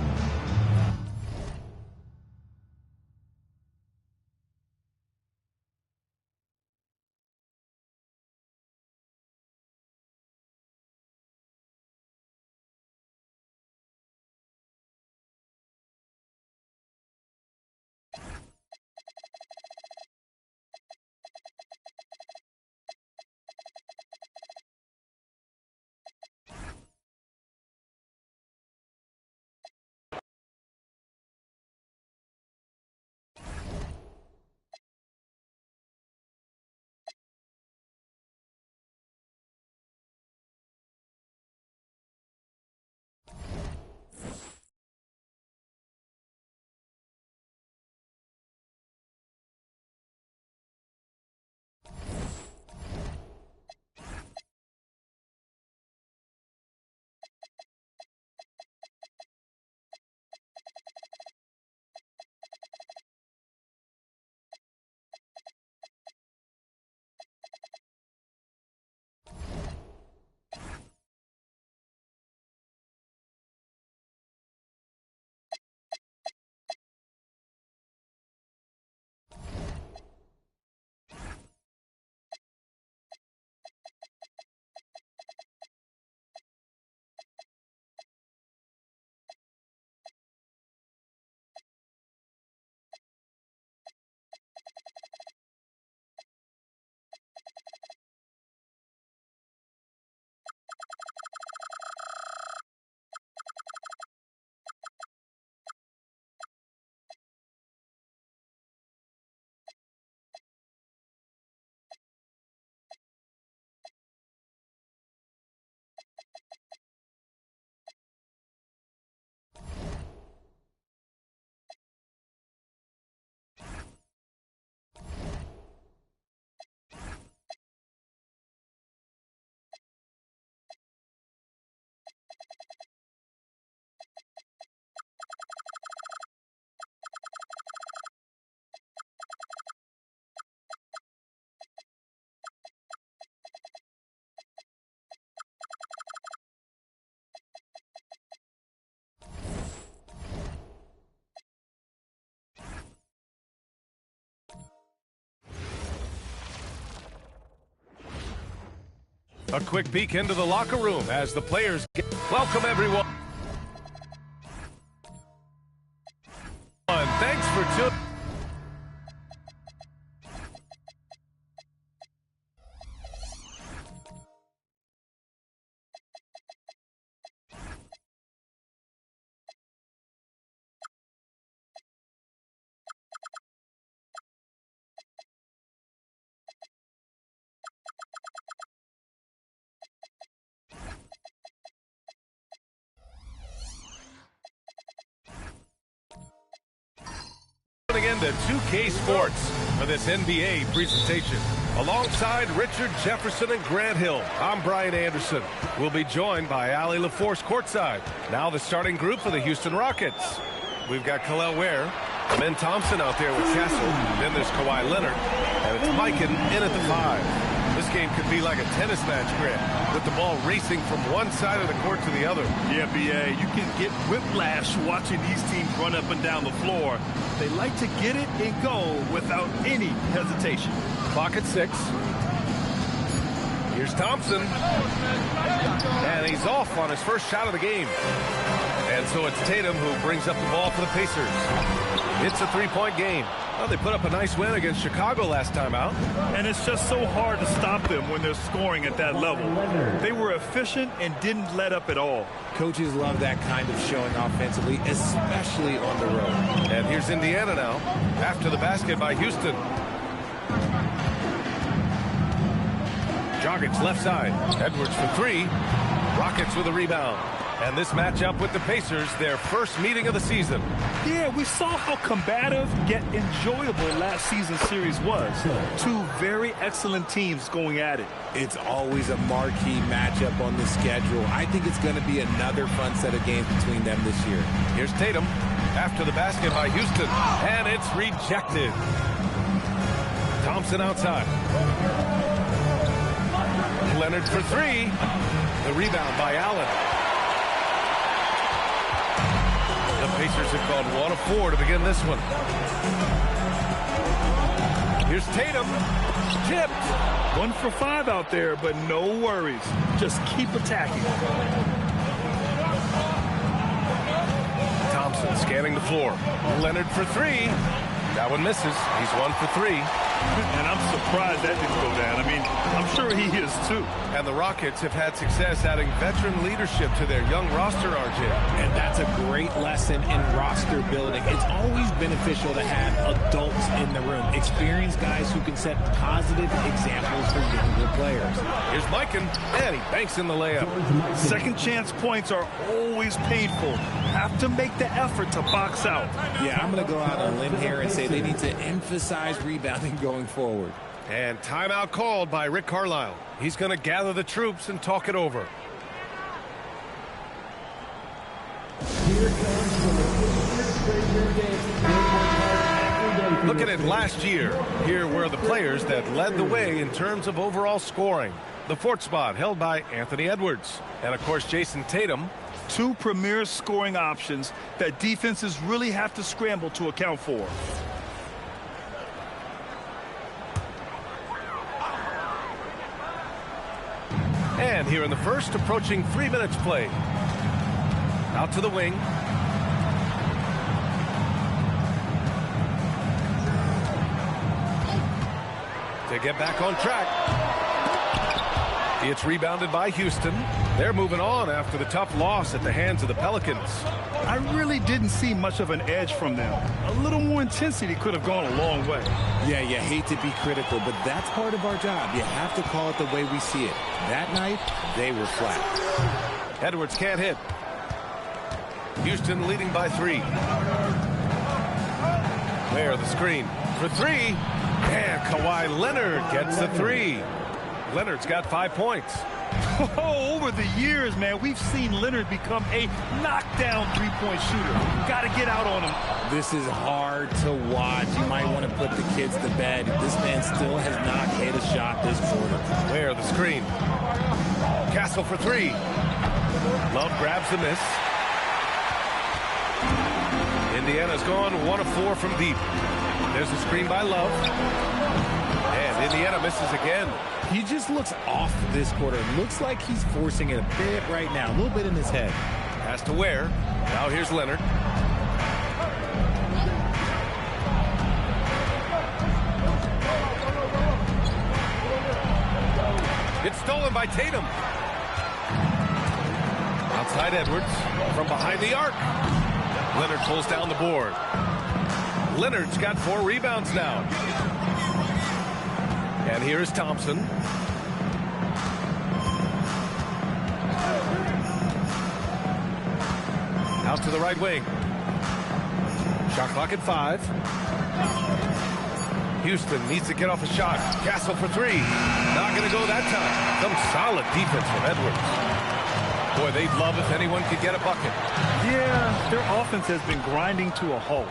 A quick peek into the locker room as the players welcome everyone. Thanks for tuning. into 2K Sports for this NBA presentation. Alongside Richard Jefferson and Grant Hill, I'm Brian Anderson. We'll be joined by Allie LaForce courtside. Now the starting group for the Houston Rockets. We've got Khalil Ware, Ben Thompson out there with Castle. Then there's Kawhi Leonard, and it's Mikan in at the 5. This game could be like a tennis match, Grant, with the ball racing from one side of the court to the other. Yeah, B.A., you can get whiplash watching these teams run up and down the floor. They like to get it and go without any hesitation. Clock at 6. Here's Thompson. And he's off on his first shot of the game. And so it's Tatum who brings up the ball for the Pacers. It's a 3-point game. Well, they put up a nice win against Chicago last time out. And it's just so hard to stop them when they're scoring at that level. They were efficient and didn't let up at all. Coaches love that kind of showing offensively, especially on the road. And here's Indiana now, after the basket by Houston. Dragic left side. Edwards for 3. Rockets with a rebound. And this matchup with the Pacers, their first meeting of the season. Yeah, we saw how combative yet enjoyable last season's series was. Two very excellent teams going at it. It's always a marquee matchup on the schedule. I think it's going to be another fun set of games between them this year. Here's Tatum after the basket by Houston, and it's rejected. Thompson outside. Leonard for 3. The rebound by Allen. The Pacers have gone 1 of 4 to begin this one. Here's Tatum. Tipped. 1 for 5 out there, but no worries. Just keep attacking. Thompson scanning the floor. Leonard for 3. That one misses. He's 1 for 3. And I'm surprised that didn't go down. I mean, I'm sure he is too. And the Rockets have had success adding veteran leadership to their young roster, RJ. And that's a great lesson in roster building. It's always beneficial to have adults in the room, experienced guys who can set positive examples for younger players. Here's Mikan, and he banks in the layup. Second chance points are always painful. Have to make the effort to box out. Yeah, I'm going to go out on a limb here and say they need to emphasize rebounding going forward. And timeout called by Rick Carlisle. He's going to gather the troops and talk it over. Looking at last year, here were the players that led the way in terms of overall scoring. The 4th spot held by Anthony Edwards. And, of course, Jason Tatum. 2 premier scoring options that defenses really have to scramble to account for. And here in the first, approaching 3 minutes played. Out to the wing. To get back on track. It's rebounded by Houston. They're moving on after the tough loss at the hands of the Pelicans. I really didn't see much of an edge from them. A little more intensity could have gone a long way. Yeah, you hate to be critical, but that's part of our job. You have to call it the way we see it. That night, they were flat. Edwards can't hit. Houston leading by 3. There, the screen for 3. And Kawhi Leonard gets the 3. Leonard's got 5 points. Oh, over the years, man, we've seen Leonard become a knockdown three-point shooter. Got to get out on him. This is hard to watch. You might want to put the kids to bed. This man still has not hit a shot this quarter. There, the screen. Castle for 3. Love grabs the miss. Indiana's gone 1 of 4 from deep. There's the screen by Love. And Indiana misses again. He just looks off this quarter. Looks like he's forcing it a bit right now. A little bit in his head. Has to Ware. Now here's Leonard. It's stolen by Tatum. Outside Edwards. From behind the arc. Leonard pulls down the board. Leonard's got 4 rebounds now. And here is Thompson. Out to the right wing. Shot clock at 5. Houston needs to get off a shot. Castle for three. Not going to go that time. Some solid defense from Edwards. Boy, they'd love if anyone could get a bucket. Yeah, their offense has been grinding to a halt.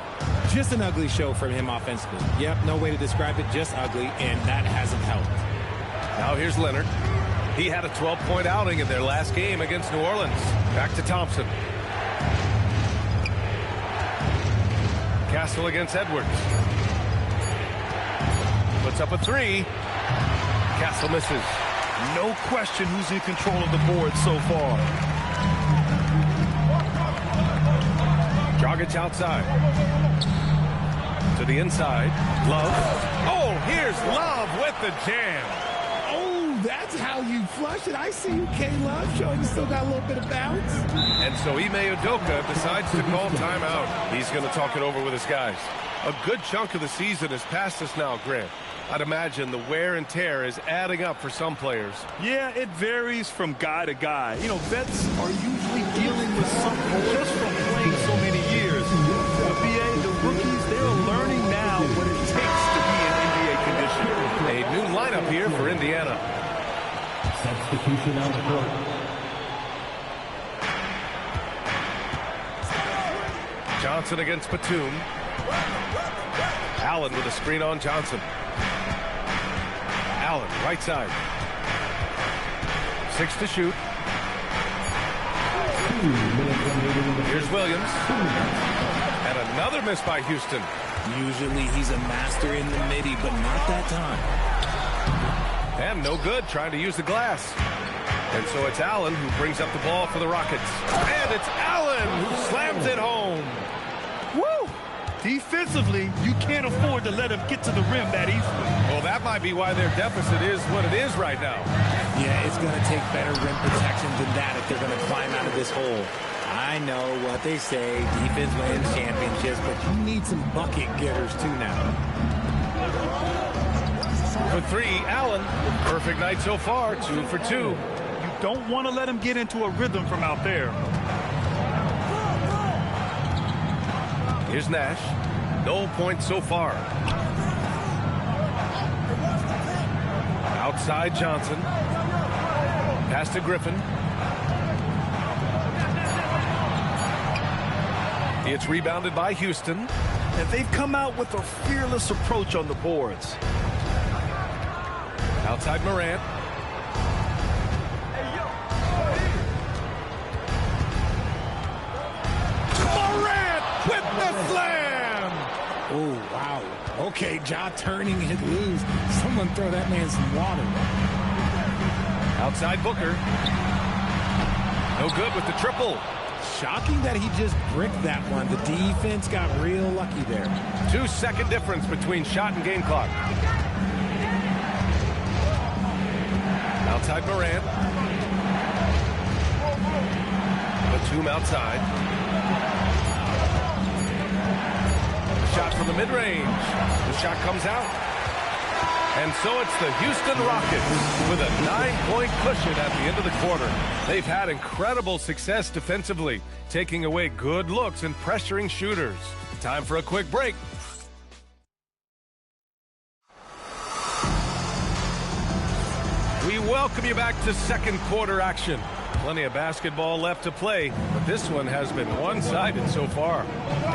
Just an ugly show from him offensively. Yep, no way to describe it, just ugly, and that hasn't helped. Now here's Leonard. He had a 12-point outing in their last game against New Orleans. Back to Thompson. Castle against Edwards. Puts up a three. Castle misses. No question who's in control of the board so far. Dragic outside. To the inside. Love. Oh, here's Love with the jam. Oh, that's how you flush it. I see you, K-Love, showing you still got a little bit of bounce. And so Ime Udoka decides to call timeout. He's going to talk it over with his guys. A good chunk of the season has passed us now, Grant. I'd imagine the wear and tear is adding up for some players. Yeah, it varies from guy to guy. You know, vets are usually dealing with something just from playing so many years. BA, the rookies, they're learning now what it takes to be in NBA condition. A new lineup here for Indiana. Substitution on the court. Johnson against Batum. Allen with a screen on Johnson. Allen, right side. 6 to shoot. Here's Williams. And another miss by Houston. Usually he's a master in the midi, but not that time. And no good, trying to use the glass. And so it's Allen who brings up the ball for the Rockets. And it's Allen who slams it home. Woo! Defensively, you can't afford to let him get to the rim that easily. Well, that might be why their deficit is what it is right now. Yeah, it's going to take better rim protection than that if they're going to climb out of this hole. I know what they say, defense wins championships, but you need some bucket getters too now. For three, Allen. Perfect night so far, 2 for 2. You don't want to let him get into a rhythm from out there. Here's Nash. No points so far. Outside Johnson. Pass to Griffin. It's rebounded by Houston. And they've come out with a fearless approach on the boards. Outside Morant. With the slam! Oh, wow. Okay, Ja turning it loose. Someone throw that man some water. Outside Booker. No good with the triple. Shocking that he just bricked that one. The defense got real lucky there. 2-second difference between shot and game clock. Outside Morant. Batum outside. Shot from the mid-range. The shot comes out. And so it's the Houston Rockets with a 9-point cushion at the end of the quarter. They've had incredible success defensively, taking away good looks and pressuring shooters. Time for a quick break. We welcome you back to second quarter action. Plenty of basketball left to play, but this one has been one-sided so far.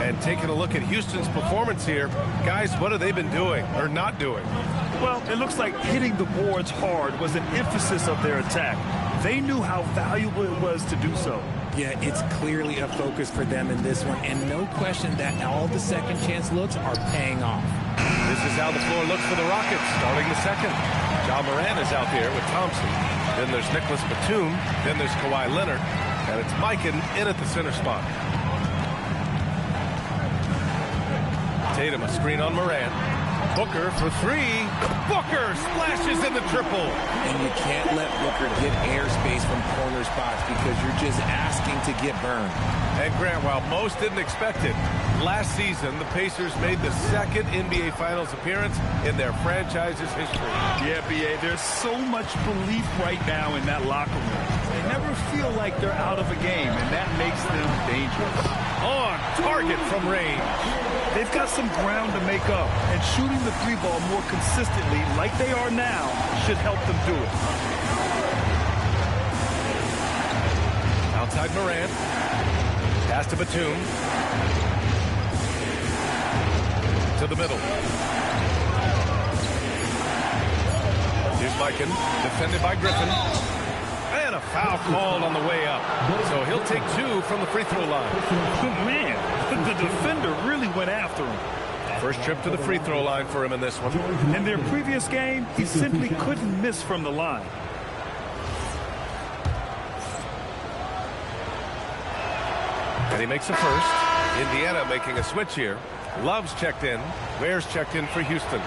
And taking a look at Houston's performance here, guys, what have they been doing or not doing? Well, it looks like hitting the boards hard was an emphasis of their attack. They knew how valuable it was to do so. Yeah, it's clearly a focus for them in this one, and no question that all the second chance looks are paying off. This is how the floor looks for the Rockets starting the second. Ja Morant is out there with Thompson. Then there's Nicholas Batum. Then there's Kawhi Leonard. And it's Mikan in at the center spot. Tatum a screen on Morant. Booker for three. Booker splashes in the triple. And you can't let Booker get airspace from corner spots because you're just asking to get burned. And Grant, while most didn't expect it, last season the Pacers made the second NBA Finals appearance in their franchise's history. Yeah, BA, there's so much belief right now in that locker room. They never feel like they're out of a game, and that makes them dangerous. On target from range. They've got some ground to make up, and shooting the three ball more consistently like they are now should help them do it. Outside Morant. Pass to Batum. To the middle. Here's Mikan, defended by Griffin. And a foul called on the way up. So he'll take 2 from the free throw line. Man, the defender really went after him. First trip to the free throw line for him in this one. In their previous game, he simply couldn't miss from the line. And he makes a first. Indiana making a switch here. Love's checked in. Ware's checked in for Houston.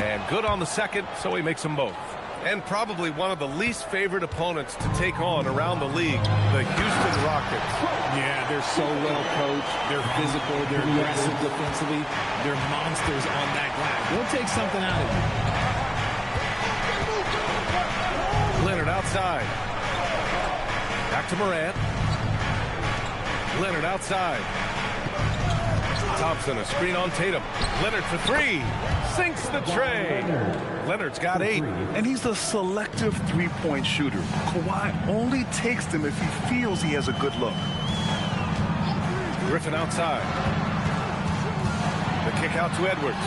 And good on the second, so he makes them both. And probably one of the least favorite opponents to take on around the league, the Houston Rockets. Yeah, they're so well coached. They're physical. They're aggressive defensively. They're monsters on that glass. They'll take something out of you. Leonard outside. Back to Morant. Leonard outside. Thompson, a screen on Tatum. Leonard for 3. Sinks the tray. Leonard's got 8. And he's a selective three-point shooter. Kawhi only takes them if he feels he has a good look. Griffin outside. The kick out to Edwards.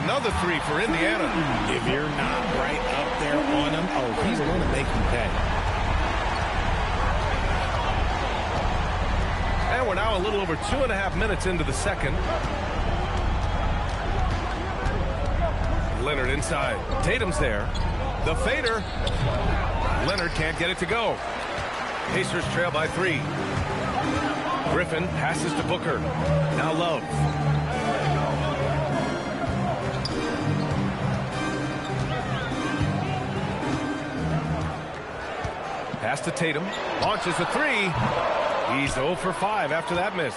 Another 3 for Indiana. If you're not right up there on him, oh, he's going to make you pay. And we're now a little over 2.5 minutes into the second. Leonard inside. Tatum's there. The fader. Leonard can't get it to go. Pacers trail by 3. Griffin passes to Booker. Now Love. Pass to Tatum. Launches a 3. He's 0 for 5 after that miss.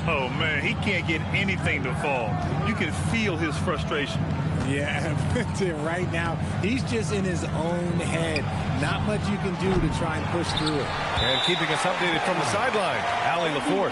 Oh, man, he can't get anything to fall. You can feel his frustration. Yeah, right now, he's just in his own head. Not much you can do to try and push through it. And keeping us updated from the sideline, Allie LaForce.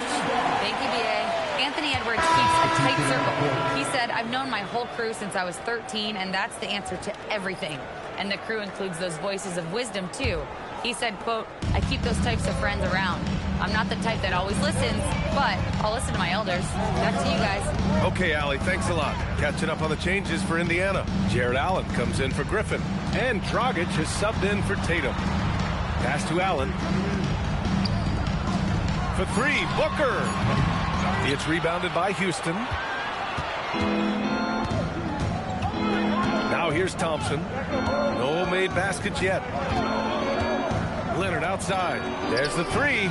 Thank you, B.A. Anthony Edwards keeps a tight circle. He said, I've known my whole crew since I was 13, and that's the answer to everything. And the crew includes those voices of wisdom, too. He said, quote, I keep those types of friends around. I'm not the type that always listens, but I'll listen to my elders. Back to you guys. Okay, Allie, thanks a lot. Catching up on the changes for Indiana. Jared Allen comes in for Griffin. And Dragic is subbed in for Tatum. Pass to Allen. For 3, Booker. It's rebounded by Houston. Now here's Thompson. No made baskets yet. Leonard outside. There's the 3.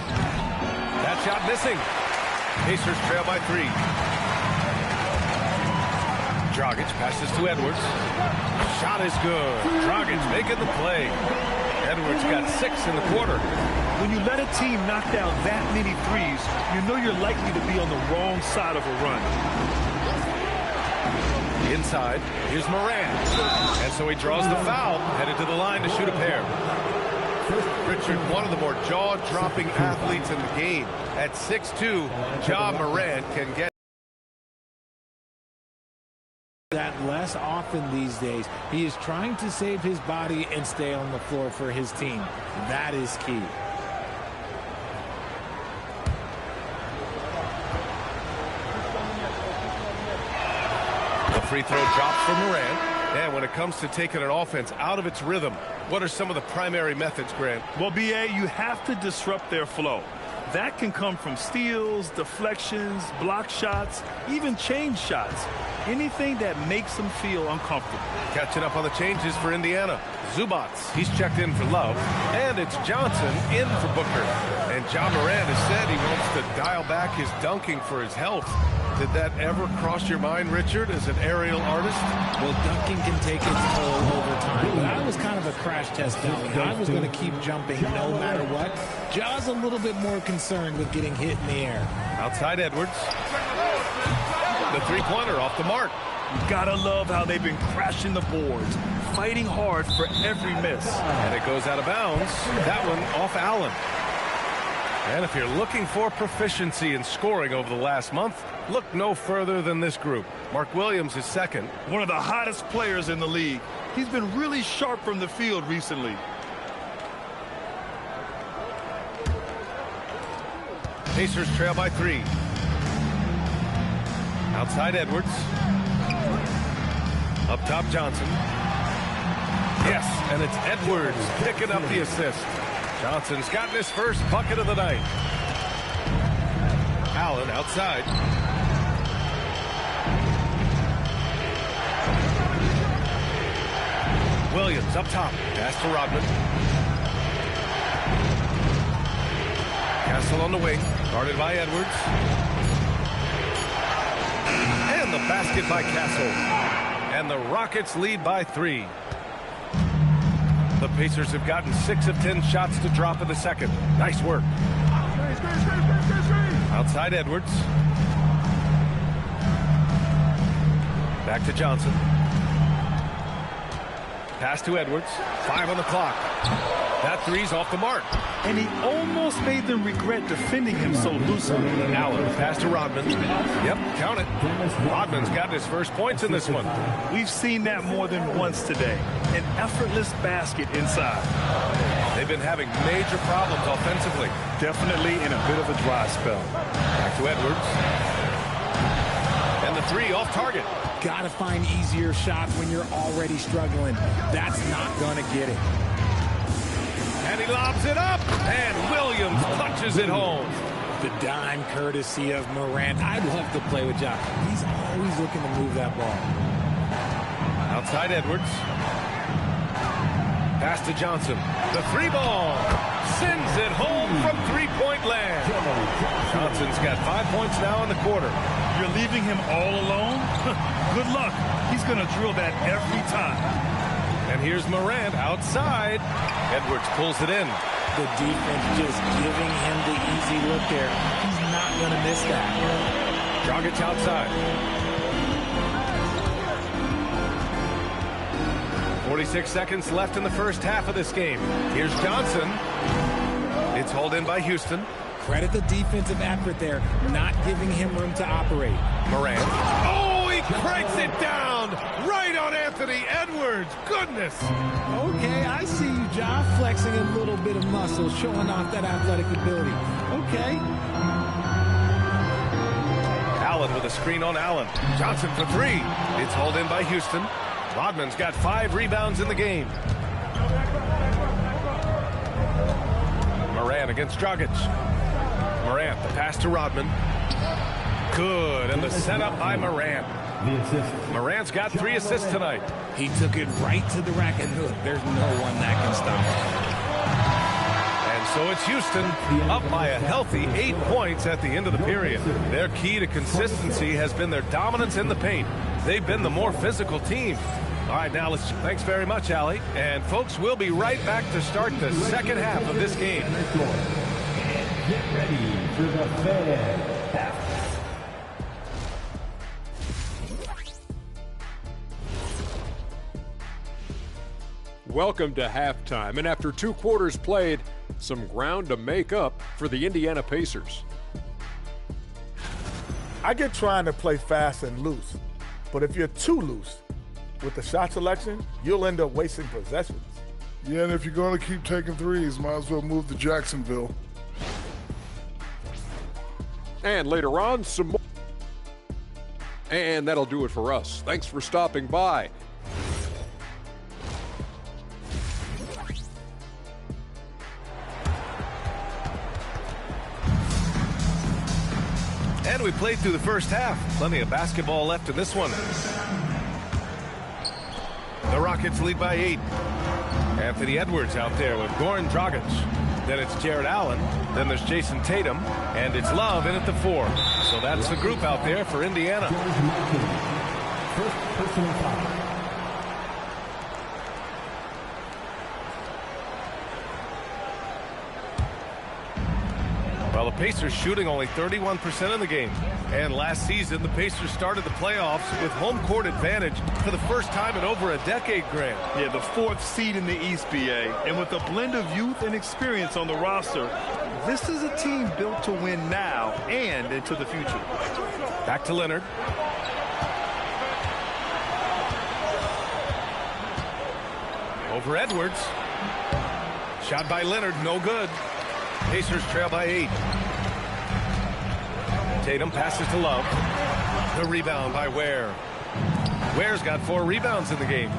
That shot missing. Pacers trail by 3. Dragic passes to Edwards. Shot is good. Dragic making the play. Edwards got 6 in the quarter. When you let a team knock down that many threes, you know you're likely to be on the wrong side of a run. Inside, here's Morant. And so he draws the foul, headed to the line to shoot a pair. Richard, one of the more jaw-dropping athletes in the game. At 6'2", Ja Morant can get that less often these days. He is trying to save his body and stay on the floor for his team. That is key. The free throw drops for Morant. And when it comes to taking an offense out of its rhythm, what are some of the primary methods, Grant? Well, B.A., you have to disrupt their flow. That can come from steals, deflections, block shots, even change shots. Anything that makes them feel uncomfortable. Catching up on the changes for Indiana. Zubac, he's checked in for Love. And it's Johnson in for Booker. And Ja Morant has said he wants to dial back his dunking for his health. Did that ever cross your mind, Richard, as an aerial artist? Well, dunking can take its toll over time, but I was kind of a crash test dummy. I was going to keep jumping no matter what. Ja's a little bit more concerned with getting hit in the air. Outside Edwards. The three-pointer off the mark. You gotta love how they've been crashing the boards, fighting hard for every miss. And it goes out of bounds. That one off Allen. And if you're looking for proficiency in scoring over the last month, look no further than this group. Mark Williams is second. One of the hottest players in the league. He's been really sharp from the field recently. Pacers trail by 3. Outside Edwards. Up top Johnson. Yes, and it's Edwards picking up the assist. Johnson's gotten his first bucket of the night. Allen outside. Williams up top. Pass to Rodman. Castle on the wing. Guarded by Edwards. And the basket by Castle. And the Rockets lead by 3. The Pacers have gotten 6 of 10 shots to drop in the second. Nice work. Outside Edwards. Back to Johnson. Pass to Edwards. 5 on the clock. That three's off the mark. And he almost made them regret defending him so loosely. Allen, pass to Rodman. Yep, count it. Rodman's got his first points in this one. We've seen that more than once today. An effortless basket inside. They've been having major problems offensively. Definitely in a bit of a dry spell. Back to Edwards. And the three off target. Got to find easier shots when you're already struggling. That's not going to get it. And he lobs it up, and Williams punches it home. The dime courtesy of Morant. I'd love to play with Josh. He's always looking to move that ball. Outside Edwards. Pass to Johnson. The three ball. Sends it home from three-point land. Johnson's got 5 points now in the quarter. You're leaving him all alone? Good luck. He's going to drill that every time. And here's Morant outside. Edwards pulls it in. The defense just giving him the easy look there. He's not going to miss that. Dragic outside. 46 seconds left in the first half of this game. Here's Johnson. It's hauled in by Houston. Credit the defensive effort there, not giving him room to operate. Morant. Oh, he cranks it down right on Anthony Edwards. Goodness. Okay, I see you, John, flexing a little bit of muscle, showing off that athletic ability. Okay. Allen with a screen on Allen. Johnson for three. It's hauled in by Houston. Rodman's got 5 rebounds in the game. Morant against Dragic. Morant, the pass to Rodman. Good, and the setup by Morant. Morant's got 3 assists tonight. He took it right to the rack and hook. There's no one that can stop him. And so it's Houston up by a healthy 8 points at the end of the period. Their key to consistency has been their dominance in the paint. They've been the more physical team. All right, now thanks very much, Allie. And folks, we'll be right back to start the second half of this game. Get ready for the fed half. Welcome to halftime, and after 2 quarters played, some ground to make up for the Indiana Pacers. I get trying to play fast and loose, but if you're too loose with the shot selection, you'll end up wasting possessions. Yeah, and if you're going to keep taking threes, might as well move to Jacksonville. And later on, some more. And that'll do it for us. Thanks for stopping by. And we played through the first half. Plenty of basketball left in this one. The Rockets lead by 8. Anthony Edwards out there with Goran Dragic. Then it's Jared Allen. Then there's Jason Tatum. And it's Love in at the 4. So that's the group out there for Indiana. First personal foul. Well, the Pacers shooting only 31% in the game. And last season, the Pacers started the playoffs with home court advantage for the first time in over a decade, Grant. Yeah, the 4th seed in the East, BA. And with a blend of youth and experience on the roster, This is a team built to win now and into the future. Back to Leonard. Over Edwards. Shot by Leonard, no good. Pacers trail by 8. Tatum passes to Love. The rebound by Ware. Ware's got 4 rebounds in the game.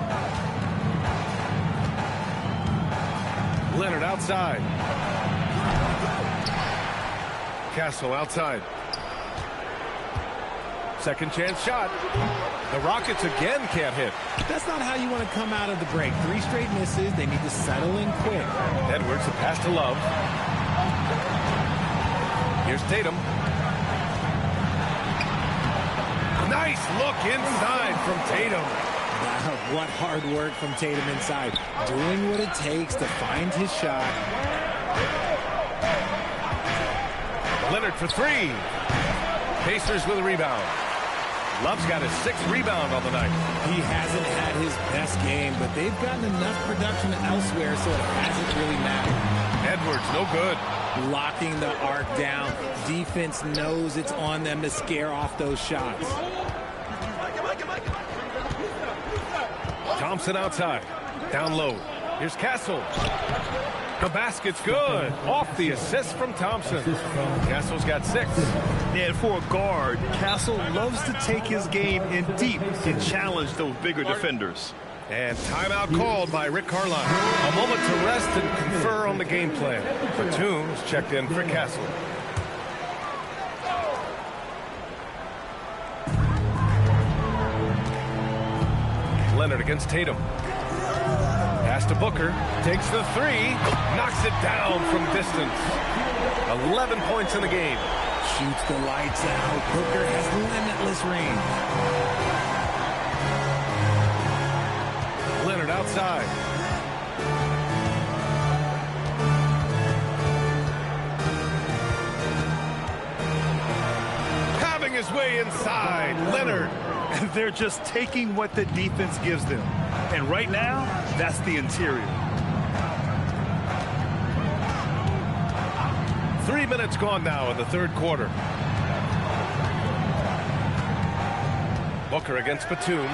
Leonard outside. Castle outside. Second chance shot. The Rockets again can't hit. That's not how you want to come out of the break. 3 straight misses. They need to settle in quick. Edwards, the pass to Love. Here's Tatum. Nice look inside from Tatum. Wow, what hard work from Tatum inside. Doing what it takes to find his shot. Leonard for 3. Pacers with a rebound. Love's got his 6th rebound on the night. He hasn't had his best game, but they've gotten enough production elsewhere, so it hasn't really mattered. Edwards, no good. Locking the arc down. Defense knows it's on them to scare off those shots. Thompson outside. Down low. Here's Castle. The basket's good. Off the assist from Thompson. Castle's got 6. And for a guard, Castle loves to take his game in deep and challenge those bigger defenders. And timeout called by Rick Carlisle. A moment to rest and confer on the game plan. Batum's checked in for Castle. Leonard against Tatum. Pass to Booker. Takes the 3. Knocks it down from distance. 11 points in the game. Shoots the lights out. Booker has limitless range. Leonard outside. Having his way inside. Leonard. They're just taking what the defense gives them. And right now, that's the interior. 3 minutes gone now in the 3rd quarter. Booker against Batum.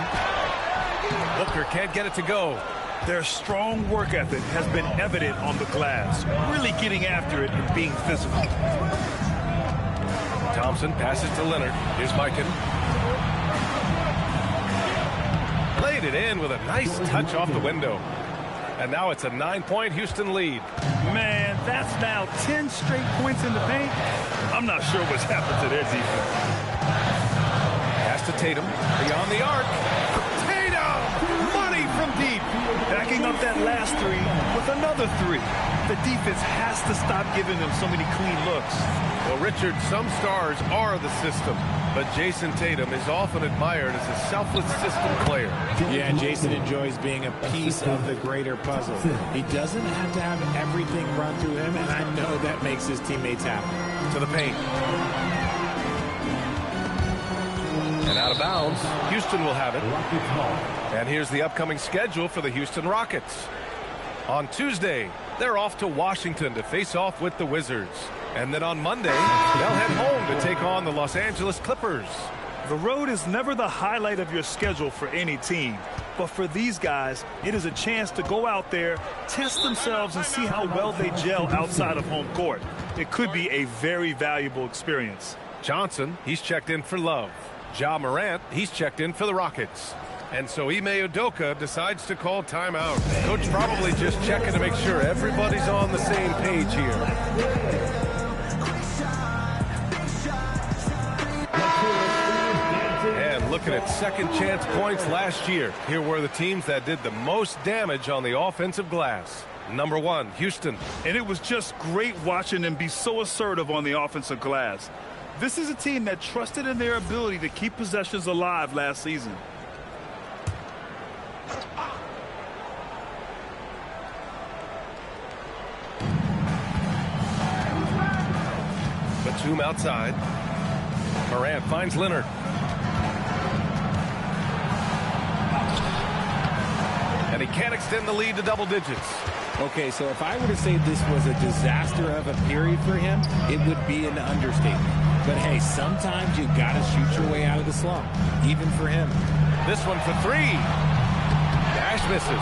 Booker can't get it to go. Their strong work ethic has been evident on the glass, really getting after it and being physical. Thompson passes to Leonard. Here's Mikan. Laid it in with a nice touch off the window. And now it's a 9-point Houston lead. Man, that's now 10 straight points in the paint. I'm not sure what's happened to their defense. Pass to Tatum. Beyond the arc. Tatum! Money from deep. Backing up that last 3 with another 3. The defense has to stop giving them so many clean looks. Well, Richard, some stars are the system, but Jason Tatum is often admired as a selfless system player. Yeah, Jason enjoys being a piece of the greater puzzle. He doesn't have to have everything run through him, and I know that makes his teammates happy. To the paint. And out of bounds. Houston will have it. And here's the upcoming schedule for the Houston Rockets. On Tuesday, they're off to Washington to face off with the Wizards. And then on Monday, they'll head home to take on the Los Angeles Clippers. The road is never the highlight of your schedule for any team. But for these guys, it is a chance to go out there, test themselves, and see how well they gel outside of home court. It could be a very valuable experience. Johnson, he's checked in for Love. Ja Morant, he's checked in for the Rockets. And so Ime Udoka decides to call timeout. Coach probably just checking to make sure everybody's on the same page here. And looking at second chance points last year, here were the teams that did the most damage on the offensive glass. Number 1, Houston. And it was just great watching them be so assertive on the offensive glass. This is a team that trusted in their ability to keep possessions alive last season. Batum outside. Morant finds Leonard. And he can't extend the lead to double digits. Okay, so if I were to say this was a disaster of a period for him, it would be an understatement. But hey, sometimes you got to shoot your way out of the slump, even for him. This one for three. Nash misses.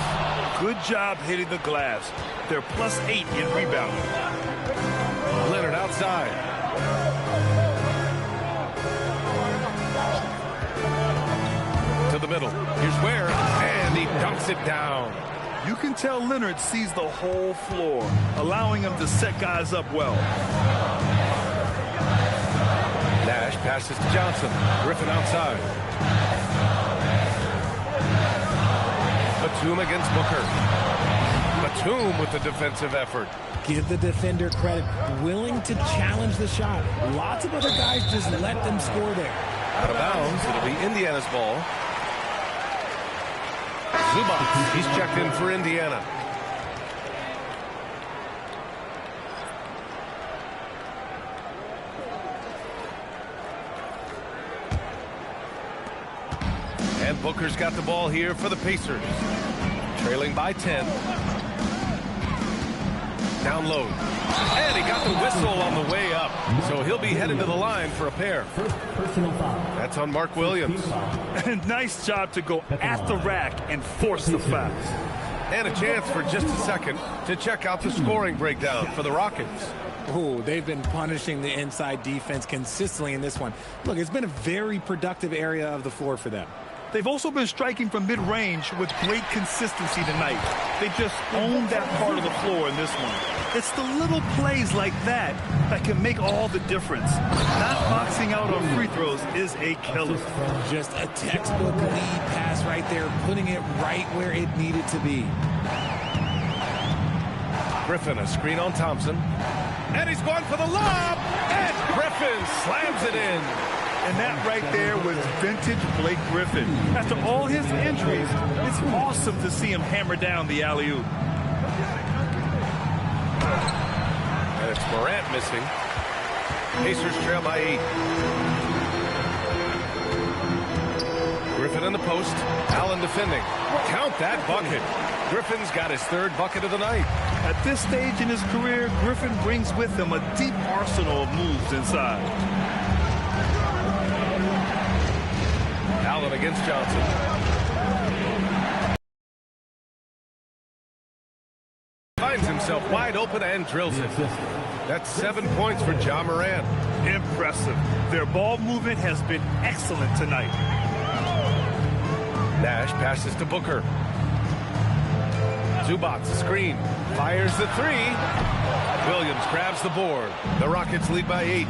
Good job hitting the glass. They're +8 in rebounding. Leonard outside. To the middle. Here's Ware, and he dunks it down. You can tell Leonard sees the whole floor, allowing him to set guys up well. Nash passes to Johnson. Griffin outside. Batum against Booker. Batum with the defensive effort. Give the defender credit. Willing to challenge the shot. Lots of other guys just let them score there. Out of bounds. It'll be Indiana's ball. Zubac, he's checked in for Indiana. And Booker's got the ball here for the Pacers. Trailing by 10. Down low. And he got the whistle on the way up. So he'll be headed to the line for a pair. That's on Mark Williams. Nice job to go at the rack and force the foul. And a chance for just a second to check out the scoring breakdown for the Rockets. Oh, they've been punishing the inside defense consistently in this one. Look, it's been a very productive area of the floor for them. They've also been striking from mid-range with great consistency tonight. They just owned that part of the floor in this one. It's the little plays like that that can make all the difference. Not boxing out on free throws is a killer. Just a textbook lead pass right there, putting it right where it needed to be. Griffin, a screen on Thompson. And he's going for the lob. And Griffin slams it in. And that right there was vintage Blake Griffin. After all his injuries, it's awesome to see him hammer down the alley-oop. And it's Morant missing. Pacers trail by 8. Griffin in the post. Allen defending. Count that bucket. Griffin's got his third bucket of the night. At this stage in his career, Griffin brings with him a deep arsenal of moves inside. Allen against Johnson. Finds himself wide open and drills it. That's 7 points for Ja Morant. Impressive. Their ball movement has been excellent tonight. Nash passes to Booker. Zubac screen. Fires the three. Williams grabs the board. The Rockets lead by 8.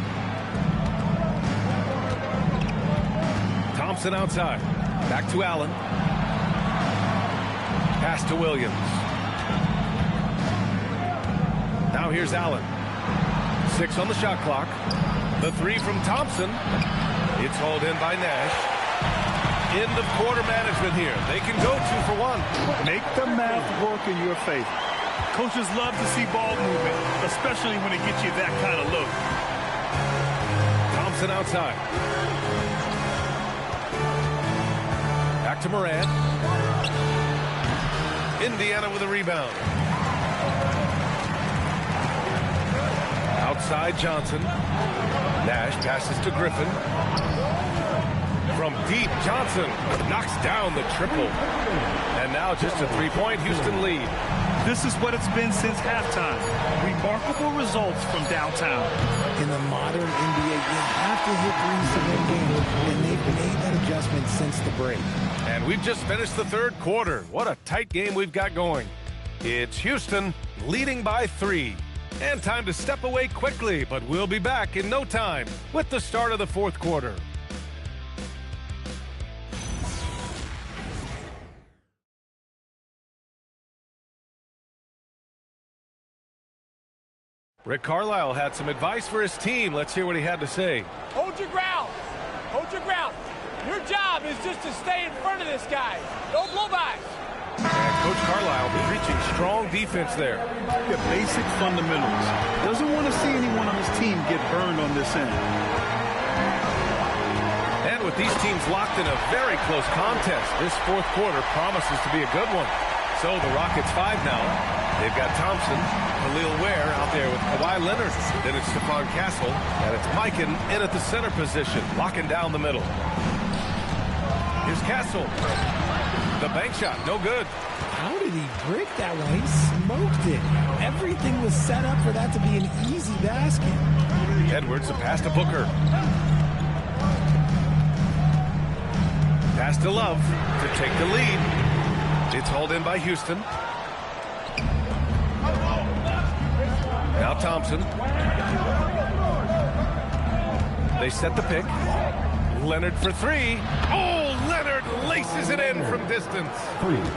Thompson outside. Back to Allen. Pass to Williams. Now here's Allen. 6 on the shot clock. The three from Thompson. It's hauled in by Nash. End of quarter management here. They can go 2 for 1. Make the math work in your favor. Coaches love to see ball movement, especially when it gets you that kind of look. Thompson outside. Back to Morant. Indiana with a rebound. Outside Johnson. Nash passes to Griffin. From deep, Johnson knocks down the triple. And now just a 3-point Houston lead. This is what it's been since halftime. Remarkable results from downtown. In the modern NBA, you have to hit threes to win games, and they've made that adjustment since the break. And we've just finished the third quarter. What a tight game we've got going. It's Houston leading by 3. And time to step away quickly, but we'll be back in no time with the start of the fourth quarter. Rick Carlisle had some advice for his team. Let's hear what he had to say. Hold your ground. Hold your ground. Your job is just to stay in front of this guy. Don't blow by. And Coach Carlisle preaching strong defense there. The basic fundamentals. Doesn't want to see anyone on his team get burned on this end. And with these teams locked in a very close contest, this fourth quarter promises to be a good one. So the Rockets 5 now. They've got Thompson, Khalil Ware out there with Kawhi Leonard. Then it's Stephon Castle, and it's Mikan in at the center position, locking down the middle. Here's Castle. The bank shot, no good. How did he break that one? He smoked it. Everything was set up for that to be an easy basket. Edwards, a pass to Booker. Pass to Love to take the lead. It's hauled in by Houston. Now Thompson. They set the pick. Leonard for three. Oh, Leonard laces it in from distance.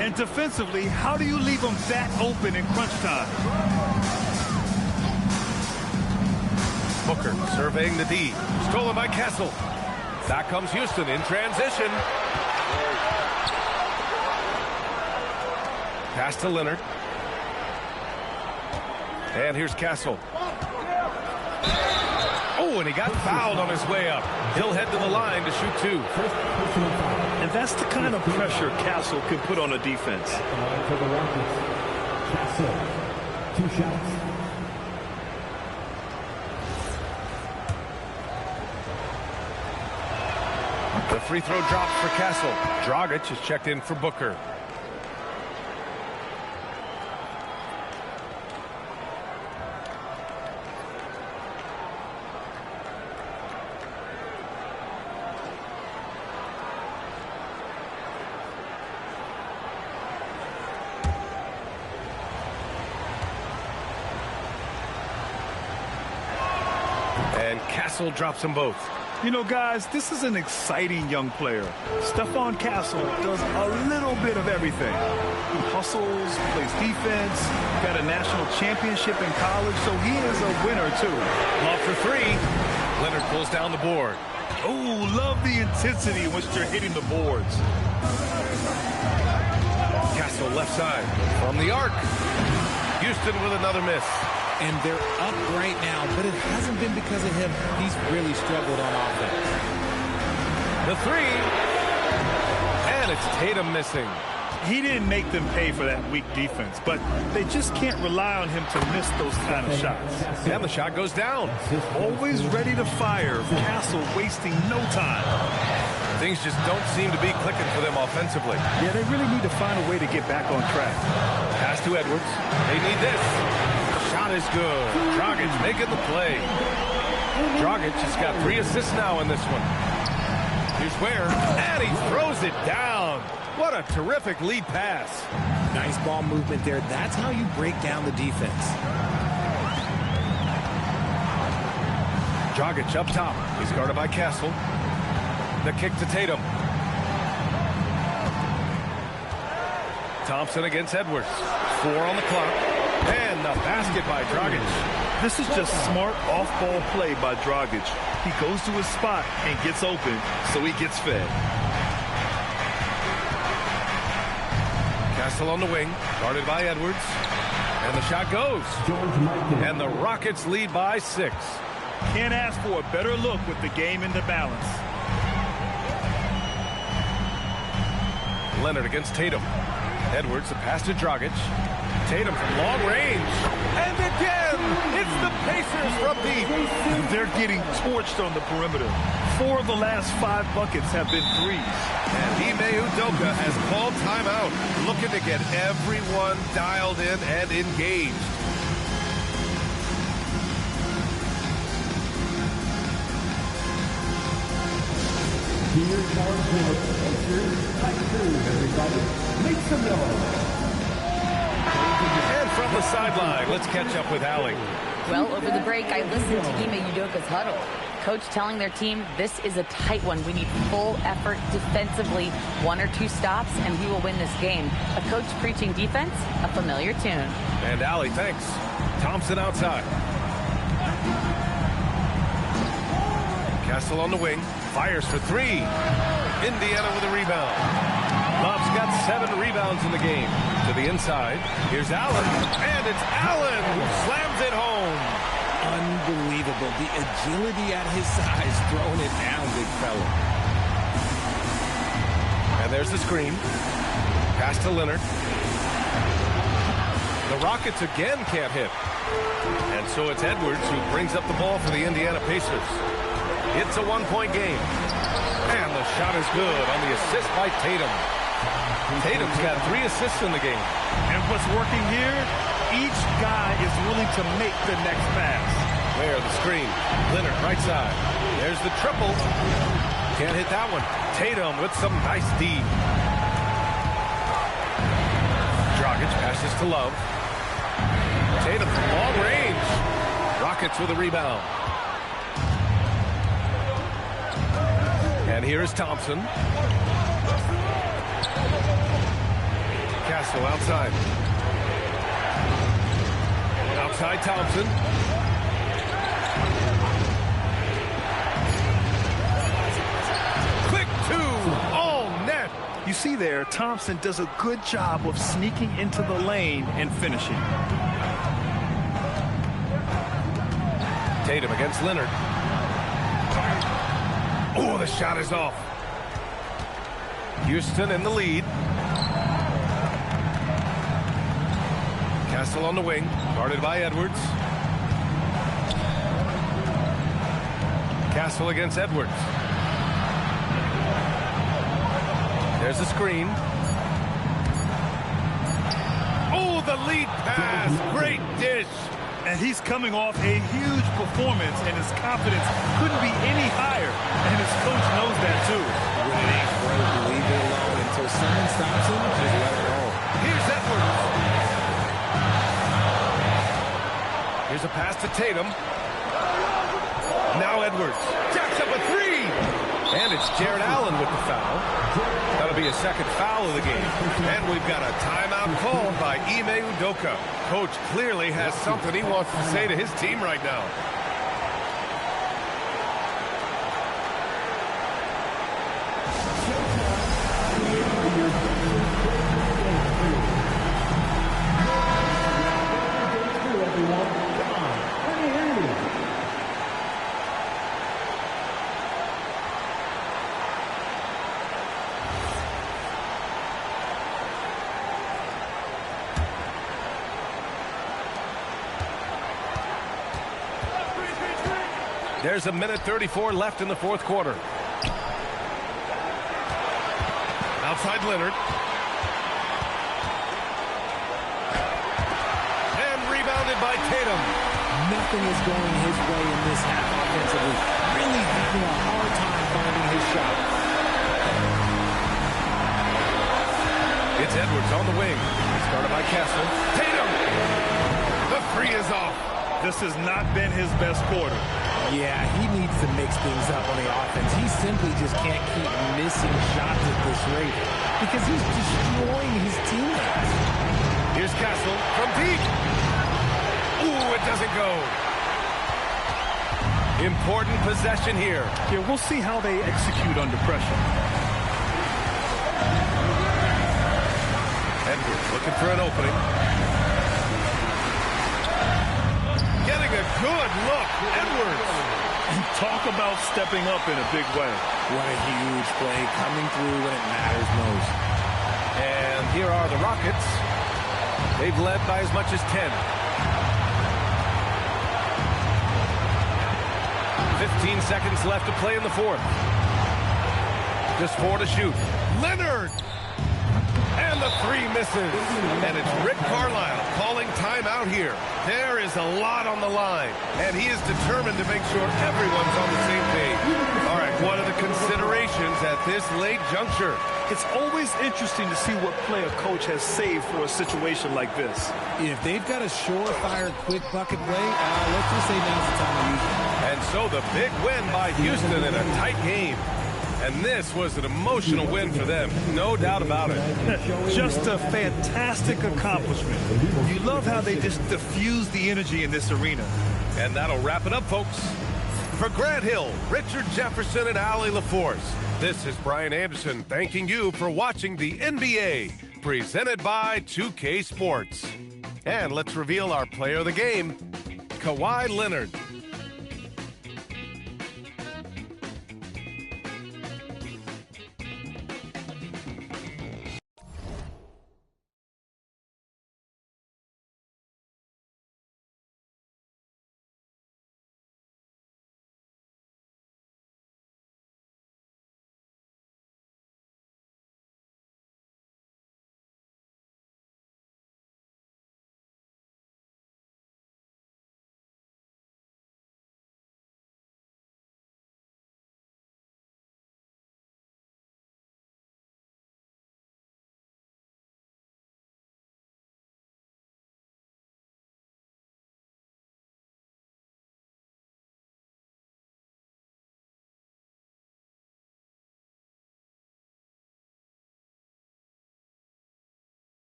And defensively, how do you leave them that open in crunch time? Booker surveying the D. Stolen by Castle. Back comes Houston in transition. Pass to Leonard. And here's Castle. Oh, and he got fouled on his way up. He'll head to the line to shoot two. And that's the kind of pressure Castle can put on a defense. For the Rockets, Castle, 2 shots. The free throw drops for Castle. Dragic is checked in for Booker. And Castle drops them both. You know, guys, this is an exciting young player. Stephon Castle does a little bit of everything. He hustles, plays defense, got a national championship in college, so he is a winner, too. Love for three. Leonard pulls down the board. Oh, love the intensity in which they're hitting the boards. Castle left side from the arc. Houston with another miss. And they're up right now, but it hasn't been because of him. He's really struggled on offense. The three. And it's Tatum missing. He didn't make them pay for that weak defense, but they just can't rely on him to miss those kind of shots. And the shot goes down. Always ready to fire. Castle wasting no time. Things just don't seem to be clicking for them offensively. Yeah, they really need to find a way to get back on track. Pass to Edwards. They need this. Shot is good. Dragic making the play. Dragic has got 3 assists now in this one. Here's Ware, and he throws it down. What a terrific lead pass. Nice ball movement there. That's how you break down the defense. Dragic up top. He's guarded by Castle. The kick to Tatum. Thompson against Edwards. 4 on the clock. And the basket by Dragic. This is just smart off-ball play by Dragic. He goes to his spot and gets open, so he gets fed. Castle on the wing, guarded by Edwards. And the shot goes. And the Rockets lead by 6. Can't ask for a better look with the game in the balance. Leonard against Tatum. Edwards, the pass to Dragic. Tatum from long range. And again, it's the Pacers from deep. They're getting torched on the perimeter. 4 of the last 5 buckets have been threes. And Ime Udoka has called timeout, looking to get everyone dialed in and engaged. Here comes your Pacers tight crew, everybody. Make some noise. And from the sideline, let's catch up with Allie. Well, over the break, I listened to Ime Udoka's huddle. Coach telling their team, this is a tight one. We need full effort defensively. 1 or 2 stops, and we will win this game. A coach preaching defense, a familiar tune. And Allie, thanks. Thompson outside. Castle on the wing. Fires for 3. Indiana with a rebound. Love's got 7 rebounds in the game. To the inside. Here's Allen. And it's Allen who slams it home. Unbelievable. The agility at his size, throwing it down, big fella. And there's the screen. Pass to Leonard. The Rockets again can't hit. And so it's Edwards who brings up the ball for the Indiana Pacers. It's a one-point game. And the shot is good on the assist by Tatum. Tatum's got 3 assists in the game. And what's working here, each guy is willing to make the next pass. There, the screen. Leonard, right side. There's the triple. Can't hit that one. Tatum with some nice D. Dragic passes to Love. Tatum from long range. Rockets with a rebound. And here is Thompson. Castle outside. Outside Thompson. Quick 2. All net. You see there, Thompson does a good job of sneaking into the lane and finishing. Tatum against Leonard. Oh, the shot is off. Houston in the lead. Castle on the wing, guarded by Edwards. Castle against Edwards. There's the screen. Oh, the lead pass. Great dish. And he's coming off a huge performance, and his confidence couldn't be any higher. And his coach knows that, too. When it ain't broke, leave it alone. Until someone stops him, just let it roll. Here's Edwards. Here's a pass to Tatum. Now Edwards. Jacks up a 3. And it's Jared Allen with the foul. That'll be a second foul of the game. And we've got a timeout called by Ime Udoka. Coach clearly has something he wants to say to his team right now. There's a minute 34 left in the fourth quarter. Outside Leonard. And rebounded by Tatum. Nothing is going his way in this half offensively. Really having a hard time finding his shot. It's Edwards on the wing. Started by Castle. Tatum! The 3 is off. This has not been his best quarter. Yeah, he needs to mix things up on the offense. He simply just can't keep missing shots at this rate because he's destroying his teammates. Here's Castle from deep. Ooh, it doesn't go. Important possession here. Yeah, we'll see how they execute under pressure. Edwards looking for an opening. Getting a good look. Edwards. And talk about stepping up in a big way. What a huge play coming through when it matters most. And here are the Rockets. They've led by as much as 10. 15 seconds left to play in the fourth. Just 4 to shoot. Leonard! And the 3 misses. And it's Rick Carlisle calling timeout here. There is a lot on the line. And he is determined to make sure everyone's on the same page. All right, what are the considerations at this late juncture? It's always interesting to see what play a coach has saved for a situation like this. If they've got a surefire quick bucket play, let's just say now's the time to use it. And so the big win by Houston in a tight game. And this was an emotional win for them, no doubt about it. Just a fantastic accomplishment. You love how they just diffuse the energy in this arena. And that'll wrap it up, folks. For Grant Hill, Richard Jefferson, and Allie LaForce, this is Brian Anderson thanking you for watching the NBA, presented by 2K Sports. And let's reveal our player of the game, Kawhi Leonard.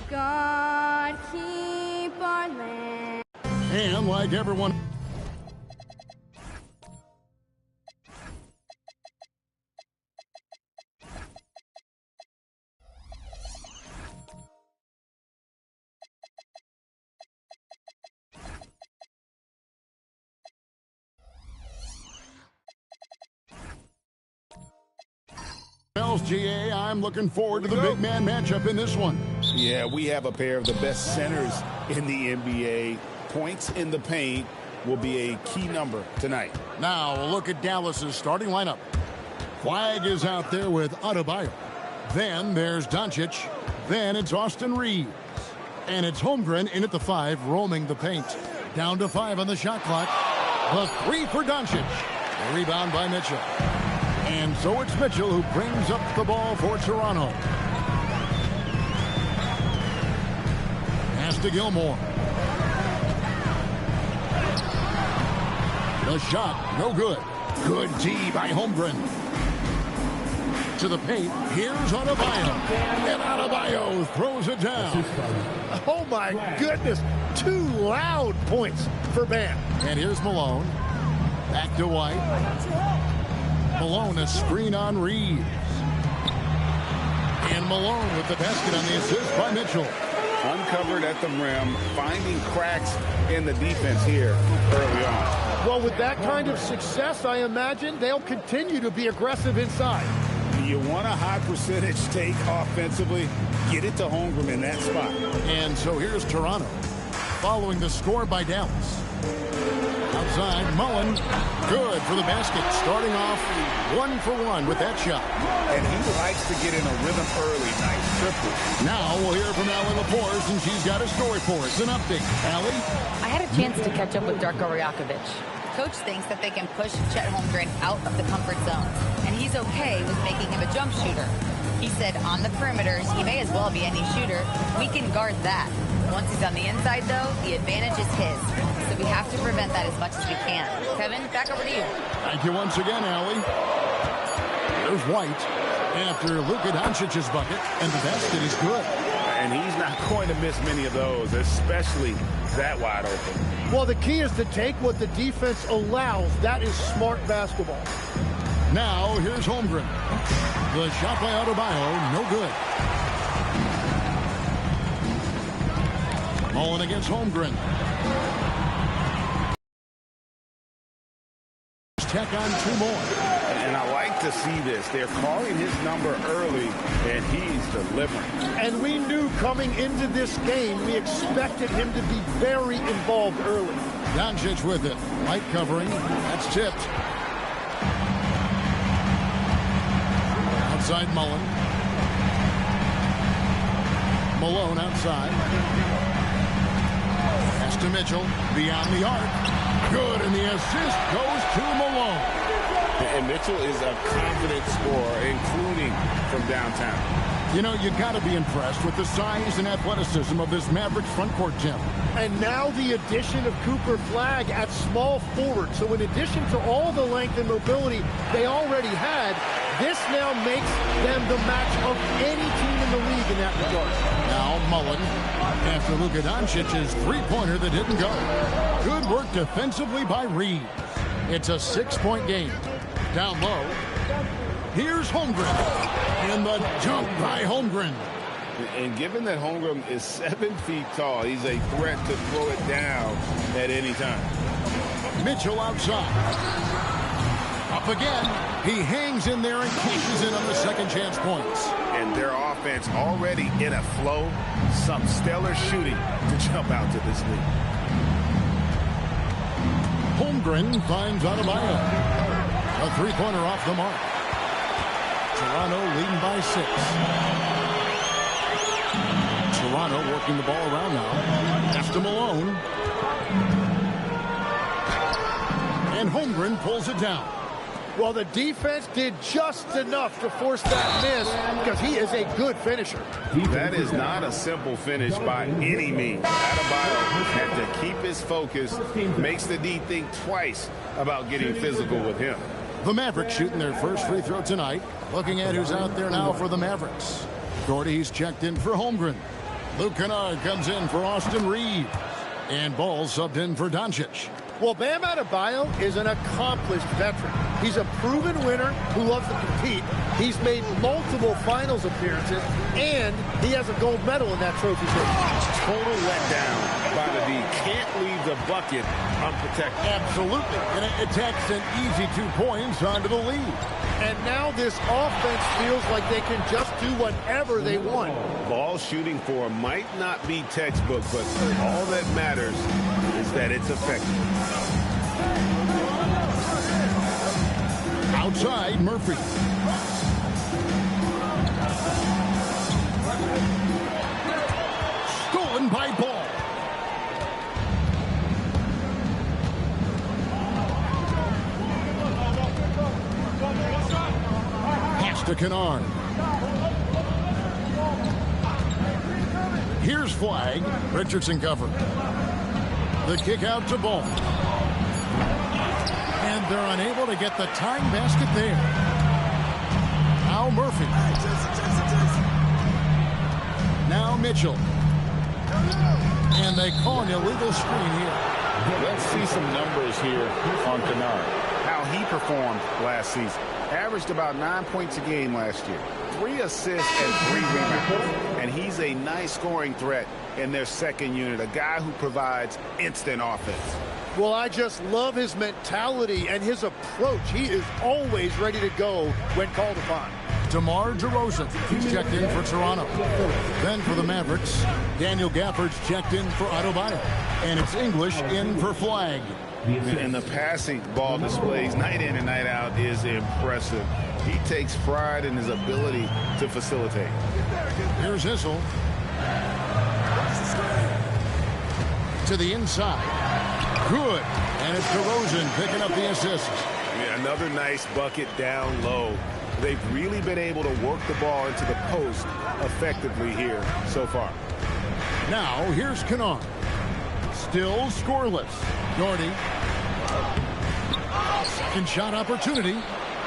God keep our land. And like everyone... GA, I'm looking forward to the big man matchup in this one. Yeah, we have a pair of the best centers in the NBA. Points in the paint will be a key number tonight. Now, a look at Dallas's starting lineup. Flagg is out there with Adebayo. Then there's Doncic. Then it's Austin Reeves. And it's Holmgren in at the 5, roaming the paint. Down to 5 on the shot clock. The 3 for Doncic. The rebound by Mitchell. And so it's Mitchell who brings up the ball for Toronto. Pass to Gilmore. The shot, no good. Good D by Holmgren. To the paint, here's Adebayo. And Adebayo throws it down. Oh my goodness, 2 loud points for Bam. And here's Malone. Back to White. Malone, a screen on Reeves. And Malone with the basket on the assist by Mitchell. Uncovered at the rim, finding cracks in the defense here early on. Well, with that kind of success, I imagine they'll continue to be aggressive inside. You want a high percentage take offensively, get it to Holmgren in that spot. And so here's Toronto, following the score by Dallas. Outside, Mullen, good for the basket, starting off 1 for 1 with that shot. And he likes to get in a rhythm early. Nice triple. Now we'll hear from Allie LaForce, and she's got a story for us. An update. Allie? I had a chance to catch up with Darko Rajakovic. Coach thinks that they can push Chet Holmgren out of the comfort zone, and he's okay with making him a jump shooter. He said on the perimeters, he may as well be any shooter. We can guard that. Once he's on the inside, though, the advantage is his. So we have to prevent that as much as we can. Kevin, back over to you. Thank you once again, Allie. There's White after Luka Doncic's bucket, and the basket is good. And he's not going to miss many of those, especially that wide open. Well, the key is to take what the defense allows. That is smart basketball. Now, here's Holmgren. The shot by Adebayo, no good. Mullen against Holmgren. Tech on 2 more. And I like to see this. They're calling his number early, and he's delivering. And we knew coming into this game, we expected him to be very involved early. Doncic with it. Light covering. That's tipped. Outside Mullen. Malone outside. Pass to Mitchell. Beyond the arc. Good, and the assist goes to Malone. And Mitchell is a confident scorer, including from downtown. You know, you got to be impressed with the size and athleticism of this Mavericks front court, Tim. And now the addition of Cooper Flagg at small forward. So in addition to all the length and mobility they already had, this now makes them the match of any team in the league in that regard. Now Mullen, after Luka Doncic's three-pointer that didn't go. Good work defensively by Reeves. It's a 6-point game. Down low, here's Holmgren. And the dunk by Holmgren. And given that Holmgren is 7 feet tall, he's a threat to throw it down at any time. Mitchell outside. Up again. He hangs in there and cashes in on the second chance points. And their offense already in a flow. Some stellar shooting to jump out to this lead. Holmgren finds Adebayo. A three-pointer off the mark. Toronto leading by 6. Toronto working the ball around now. Pass to Malone. And Holmgren pulls it down. Well, the defense did just enough to force that miss because he is a good finisher. That is not a simple finish by any means. Adebayo had to keep his focus, makes the D think twice about getting physical with him. The Mavericks shooting their first free throw tonight. Looking at who's out there now for the Mavericks. Gordy's checked in for Holmgren. Luke Kennard comes in for Austin Reed. And Ball subbed in for Doncic. Well, Bam Adebayo is an accomplished veteran. He's a proven winner who loves to compete. He's made multiple finals appearances, and he has a gold medal in that trophy case. Total letdown by the D. Can't leave the bucket unprotected. Absolutely. And it takes an easy 2 points onto the lead. And now this offense feels like they can just do whatever they want. Ball shooting for him might not be textbook, but all that matters is that it's effective. Outside, Murphy. Stolen by Ball. Pass to Kennard. Here's Flag. Richardson covered. The kick out to Ball. And they're unable to get the tying basket there. Now Murphy. Now Mitchell. And they call an illegal screen here. Let's see some numbers here on Kennard. How he performed last season. Averaged about 9 points a game last year. 3 assists and 3 rebounds. And he's a nice scoring threat in their second unit. A guy who provides instant offense. Well, I just love his mentality and his approach. He is always ready to go when called upon. DeMar DeRozan, he's checked in for Toronto. Then for the Mavericks, Daniel Gafford's checked in for Adebayo. And it's English in for Flag. And the passing Ball displays night in and night out is impressive. He takes pride in his ability to facilitate. Here's Issel. To the inside. Good. And it's DeRozan picking up the assist. Yeah, another nice bucket down low. They've really been able to work the ball into the post effectively here so far. Now, here's Kennard. Still scoreless. Doherty. Second shot opportunity.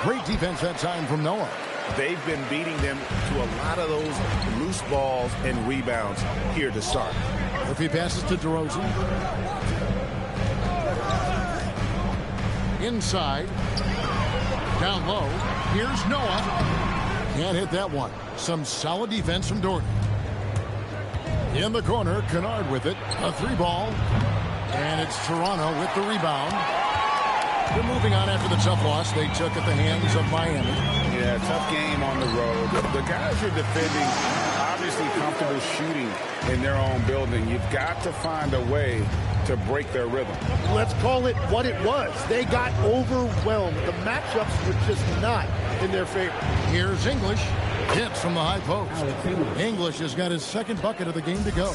Great defense that time from Noah. They've been beating them to a lot of those loose balls and rebounds here to start. If he passes to DeRozan. Inside. Down low. Here's Noah. Can't hit that one. Some solid defense from Doherty. In the corner, Kennard with it. A 3-ball. And it's Toronto with the rebound. They're moving on after the tough loss they took at the hands of Miami. Yeah, tough game on the road. The guys you're defending obviously comfortable shooting in their own building. You've got to find a way to break their rhythm. Let's call it what it was. They got overwhelmed. The matchups were just not in their favor. Here's English. Hits from the high post. English has got his second bucket of the game to go.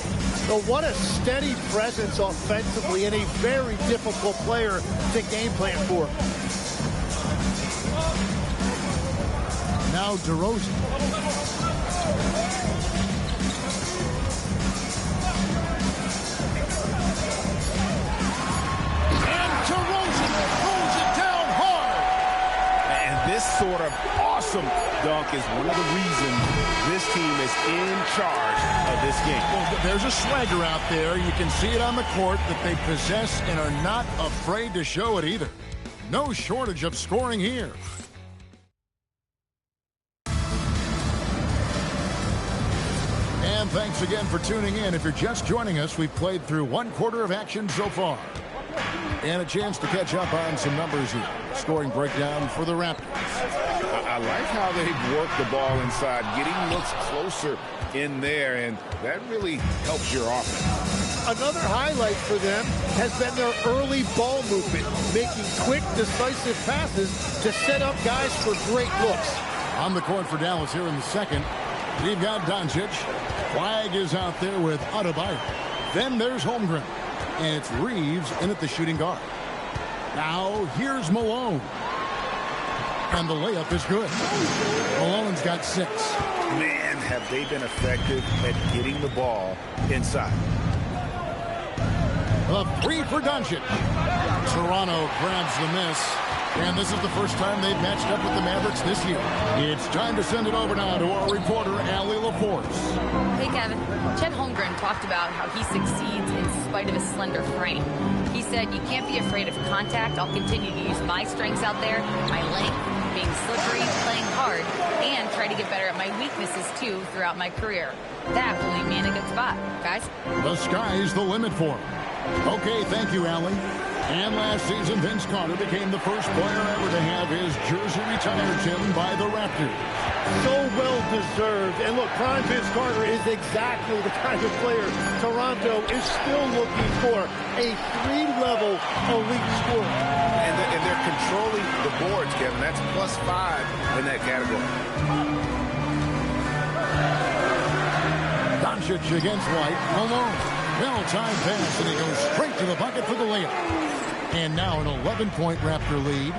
So what a steady presence offensively and a very difficult player to game plan for. Now DeRozan. And DeRozan throws it down hard. And this sort of awesome dunk is one of the reasons this team is in charge of this game. Well, there's a swagger out there. You can see it on the court that they possess and are not afraid to show it either. No shortage of scoring here. And thanks again for tuning in. If you're just joining us, we've played through 1 quarter of action so far. And a chance to catch up on some numbers here. Scoring breakdown for the Raptors. I like how they've worked the ball inside, getting looks closer in there, and that really helps your offense. Another highlight for them has been their early ball movement, making quick, decisive passes to set up guys for great looks. On the court for Dallas here in the second, we've got Doncic. Flag is out there with Adebayo. Then there's Holmgren. And it's Reeves in at the shooting guard. Now here's Malone. And the layup is good. Malone's got 6. Man, have they been effective at getting the ball inside. A 3 for Doncic. Toronto grabs the miss. And this is the first time they've matched up with the Mavericks this year. It's time to send it over now to our reporter, Allie LaForce. Hey, Kevin. Chet Holmgren talked about how he succeeds in spite of his slender frame. He said, "You can't be afraid of contact. I'll continue to use my strengths out there, my length, being slippery, playing hard, and try to get better at my weaknesses, too, throughout my career. That will leave me in a good spot." Guys? The sky's the limit for him. Okay, thank you, Allie. And last season, Vince Carter became the first player ever to have his jersey retired, Tim, by the Raptors. So well deserved. And look, prime Vince Carter is exactly the kind of player Toronto is still looking for. A three-level elite scorer. And they're controlling the boards, Kevin. That's +5 in that category. Doncic against White, alone. Well-timed pass, and he goes straight to the bucket for the layup. And now an 11-point Raptor lead.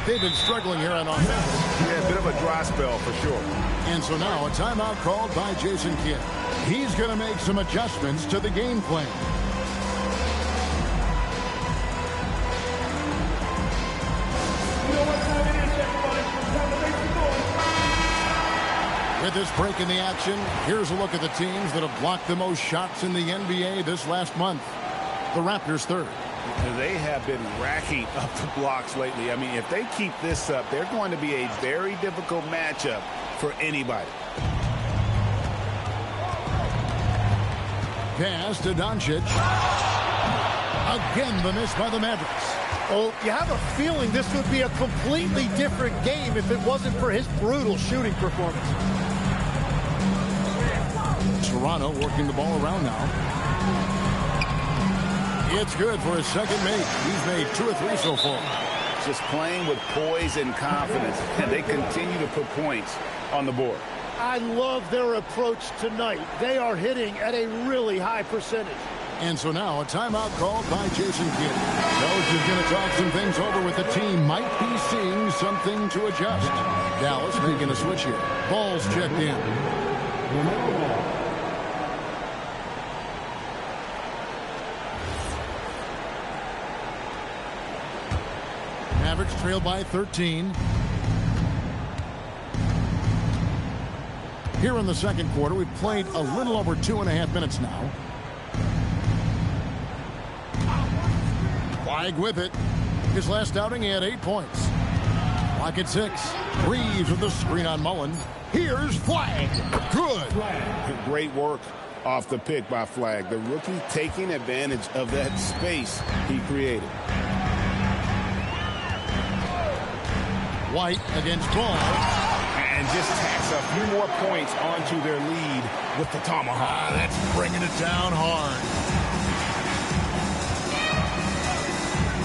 They've been struggling here on offense. Yeah, a bit of a dry spell for sure. And so now a timeout called by Jason Kidd. He's going to make some adjustments to the game plan. With this break in the action, here's a look at the teams that have blocked the most shots in the NBA this last month. The Raptors third. They have been racking up the blocks lately. I mean, if they keep this up, they're going to be a very difficult matchup for anybody. Pass to Doncic. Again, the miss by the Mavericks. Oh, you have a feeling this would be a completely different game if it wasn't for his brutal shooting performance. Toronto working the ball around now. It's good for his second make. He's made 2 or 3 so far. Just playing with poise and confidence, and they continue to put points on the board. I love their approach tonight. They are hitting at a really high percentage. And so now a timeout called by Jason Kidd. Coach is going to talk some things over with the team. Might be seeing something to adjust. Dallas making a switch here. Ball's checked in. Mavericks trail by 13. Here in the second quarter, we've played a little over 2.5 minutes now. Flag with it. His last outing, he had 8 points. Clock at 6. Reeves with the screen on Mullen. Here's Flag. Good. Great work off the pick by Flag. The rookie taking advantage of that space he created. White against Ball. And just tacks a few more points onto their lead with the tomahawk. That's bringing it down hard.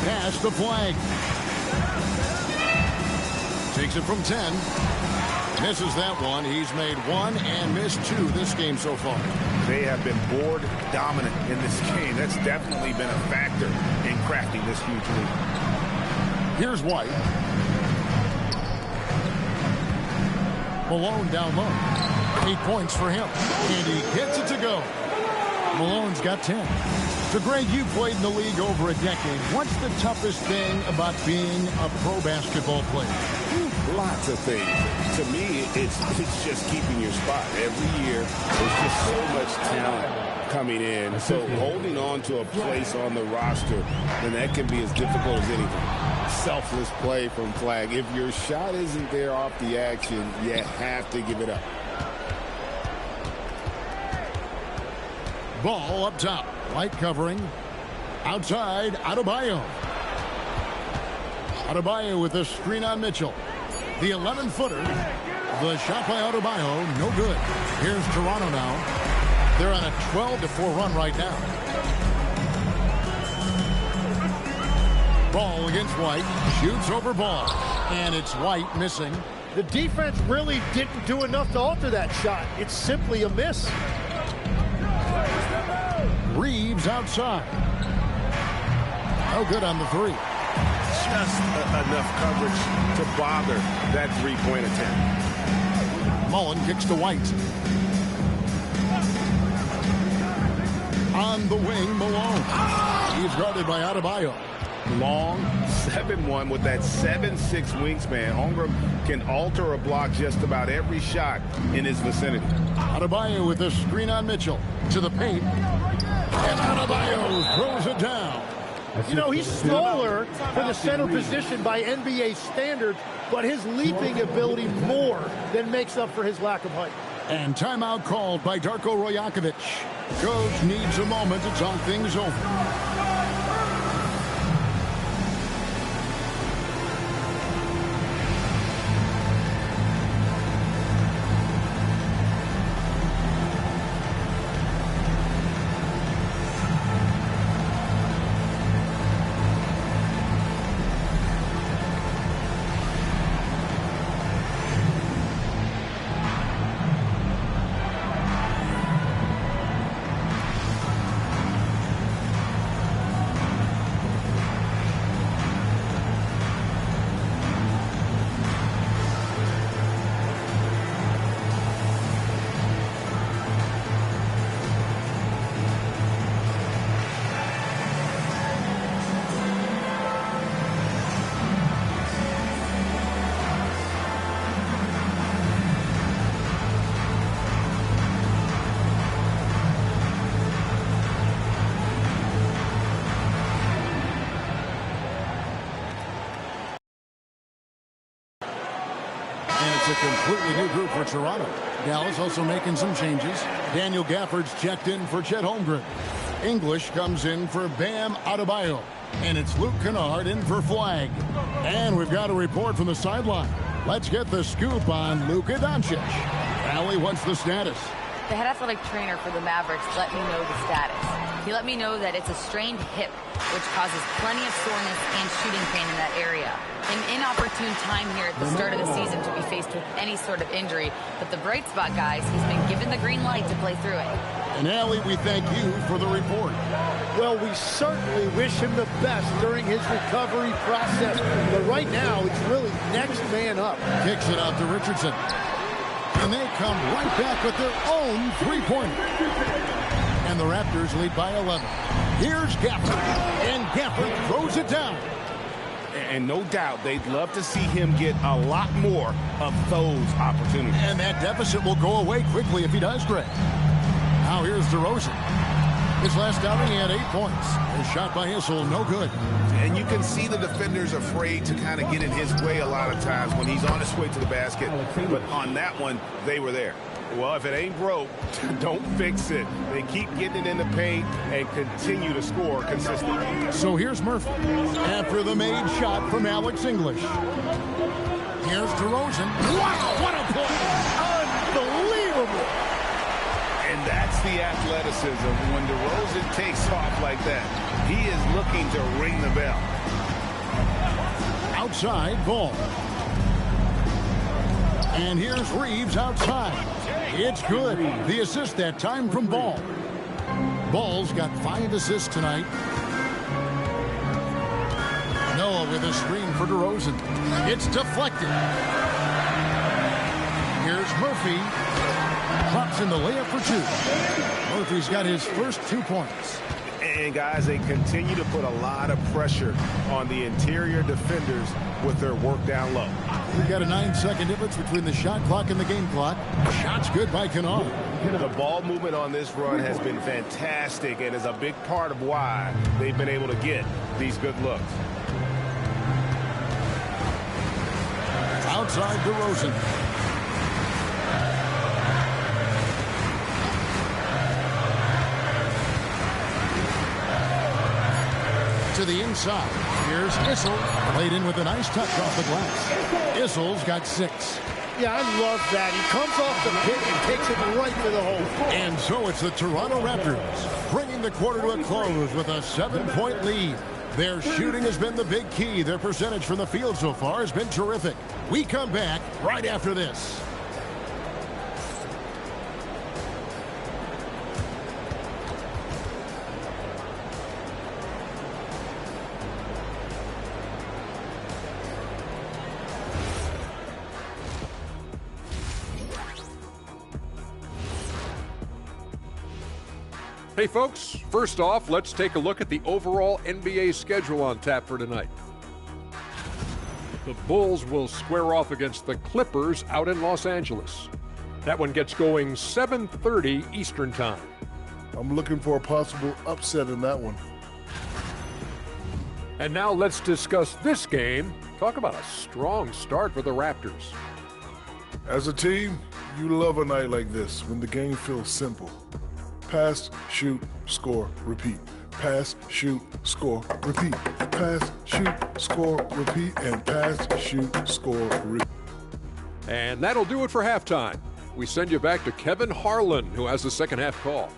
Pass to Flag. Takes it from 10. Misses that one. He's made 1 and missed 2 this game so far. They have been board dominant in this game. That's definitely been a factor in crafting this huge lead. Here's White. Malone down low. 8 points for him. And he gets it to go. Malone's got 10. So, Greg, you played in the league over a decade. What's the toughest thing about being a pro basketball player? Lots of things. To me, it's just keeping your spot. Every year, there's just so much talent coming in. So holding on to a place on the roster, then that can be as difficult as anything. Selfless play from Flag. If your shot isn't there off the action, you have to give it up. Ball up top. White covering. Outside, Adebayo. Adebayo with the screen on Mitchell. The 11-footer. The shot by Adebayo, no good. Here's Toronto now. They're on a 12-4 run right now. Ball against White. Shoots over Ball. And it's White missing. The defense really didn't do enough to alter that shot. It's simply a miss. Reeves outside. No good on the 3. Just enough coverage to bother that three-point attempt. Mullen kicks to White. On the wing, Malone. He's guarded by Adebayo. Long, 7'1" with that 7'6" wingspan. Holmgren can alter a block just about every shot in his vicinity. Adebayo with a screen on Mitchell. To the paint. And Adebayo throws it down. You know, he's smaller for the center position by NBA standards, but his leaping ability more than makes up for his lack of height. And timeout called by Darko Rajakovic. Coach needs a moment to talk things over. A completely new group for Toronto. Dallas also making some changes. Daniel Gafford's checked in for Chet Holmgren. English comes in for Bam Adebayo. And it's Luke Kennard in for Flag. And we've got a report from the sideline. Let's get the scoop on Luka Doncic. Allie, what's the status? The head athletic trainer for the Mavericks let me know the status. He let me know that it's a strained hip, which causes plenty of soreness and shooting pain in that area. An inopportune time here at the start of the season to be faced with any sort of injury, but the bright spot, guys, he's been given the green light to play through it. And Allie, we thank you for the report. Well, we certainly wish him the best during his recovery process, but right now it's really next man up. Kicks it out to Richardson. And they come right back with their own three-pointer. And the Raptors lead by 11. Here's Gafford. And Gafford throws it down. And no doubt they'd love to see him get a lot more of those opportunities. And that deficit will go away quickly if he does, Greg. Now here's DeRozan. His last outing, he had 8 points. His shot by Issel, no good. And you can see the defenders afraid to kind of get in his way a lot of times when he's on his way to the basket. But on that one, they were there. Well, if it ain't broke, don't fix it. They keep getting it in the paint and continue to score consistently. So here's Murphy after the made shot from Alex English. Here's DeRozan. Wow, what a play! Unbelievable! And that's the athleticism. When DeRozan takes off like that, he is looking to ring the bell. Outside, Ball. And here's Reeves outside. It's good. The assist that time from Ball. Ball's got 5 assists tonight. Noah with a screen for DeRozan. It's deflected. Here's Murphy. Drops in the layup for 2. Murphy's got his first 2 points. And guys, they continue to put a lot of pressure on the interior defenders with their work down low. We've got a 9-second difference between the shot clock and the game clock. Shot's good by Kennard. The ball movement on this run has been fantastic and is a big part of why they've been able to get these good looks. Outside DeRozan. To the inside. Here's Issel. Played in with a nice touch off the glass. Issel's got 6. Yeah, I love that. He comes off the pick and takes it right to the hole. And so it's the Toronto Raptors bringing the quarter to a close with a 7-point lead. Their shooting has been the big key. Their percentage from the field so far has been terrific. We come back right after this. Hey folks, first off, let's take a look at the overall NBA schedule on tap for tonight. The Bulls will square off against the Clippers out in Los Angeles. That one gets going 7:30 Eastern Time. I'm looking for a possible upset in that one. And now let's discuss this game. Talk about a strong start for the Raptors. As a team, you love a night like this when the game feels simple. Pass, shoot, score, repeat. Pass, shoot, score, repeat. Pass, shoot, score, repeat. And pass, shoot, score, repeat. And that'll do it for halftime. We send you back to Kevin Harlan, who has the second half call.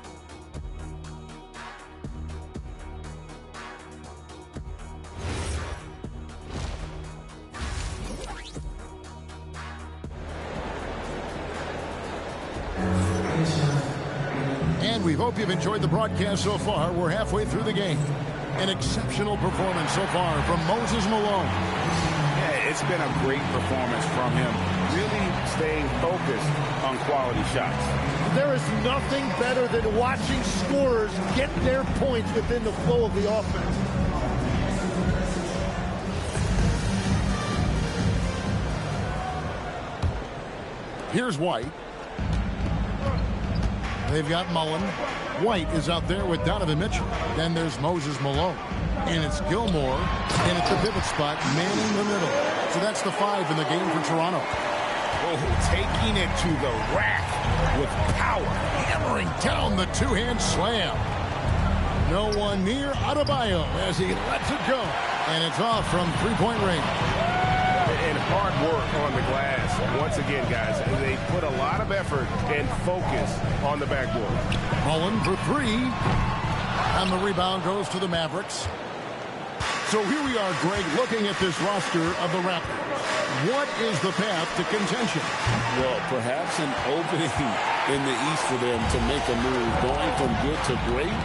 And we hope you've enjoyed the broadcast so far. We're halfway through the game. An exceptional performance so far from Moses Malone. Yeah, it's been a great performance from him. Really staying focused on quality shots. There is nothing better than watching scorers get their points within the flow of the offense. Here's White. They've got Mullen. White is out there with Donovan Mitchell. Then there's Moses Malone. And it's Gilmore. And at the pivot spot, manning the middle. So that's the 5 in the game for Toronto. Oh, taking it to the rack with power. Hammering down the two-hand slam. No one near Adebayo as he lets it go. And it's off from three-point range. And hard work on the glass. Once again, guys, they put a lot of effort and focus on the backboard. Mullen for 3. And the rebound goes to the Mavericks. So here we are, Greg, looking at this roster of the Raptors. What is the path to contention? Well, perhaps an opening in the East for them to make a move. Going from good to great,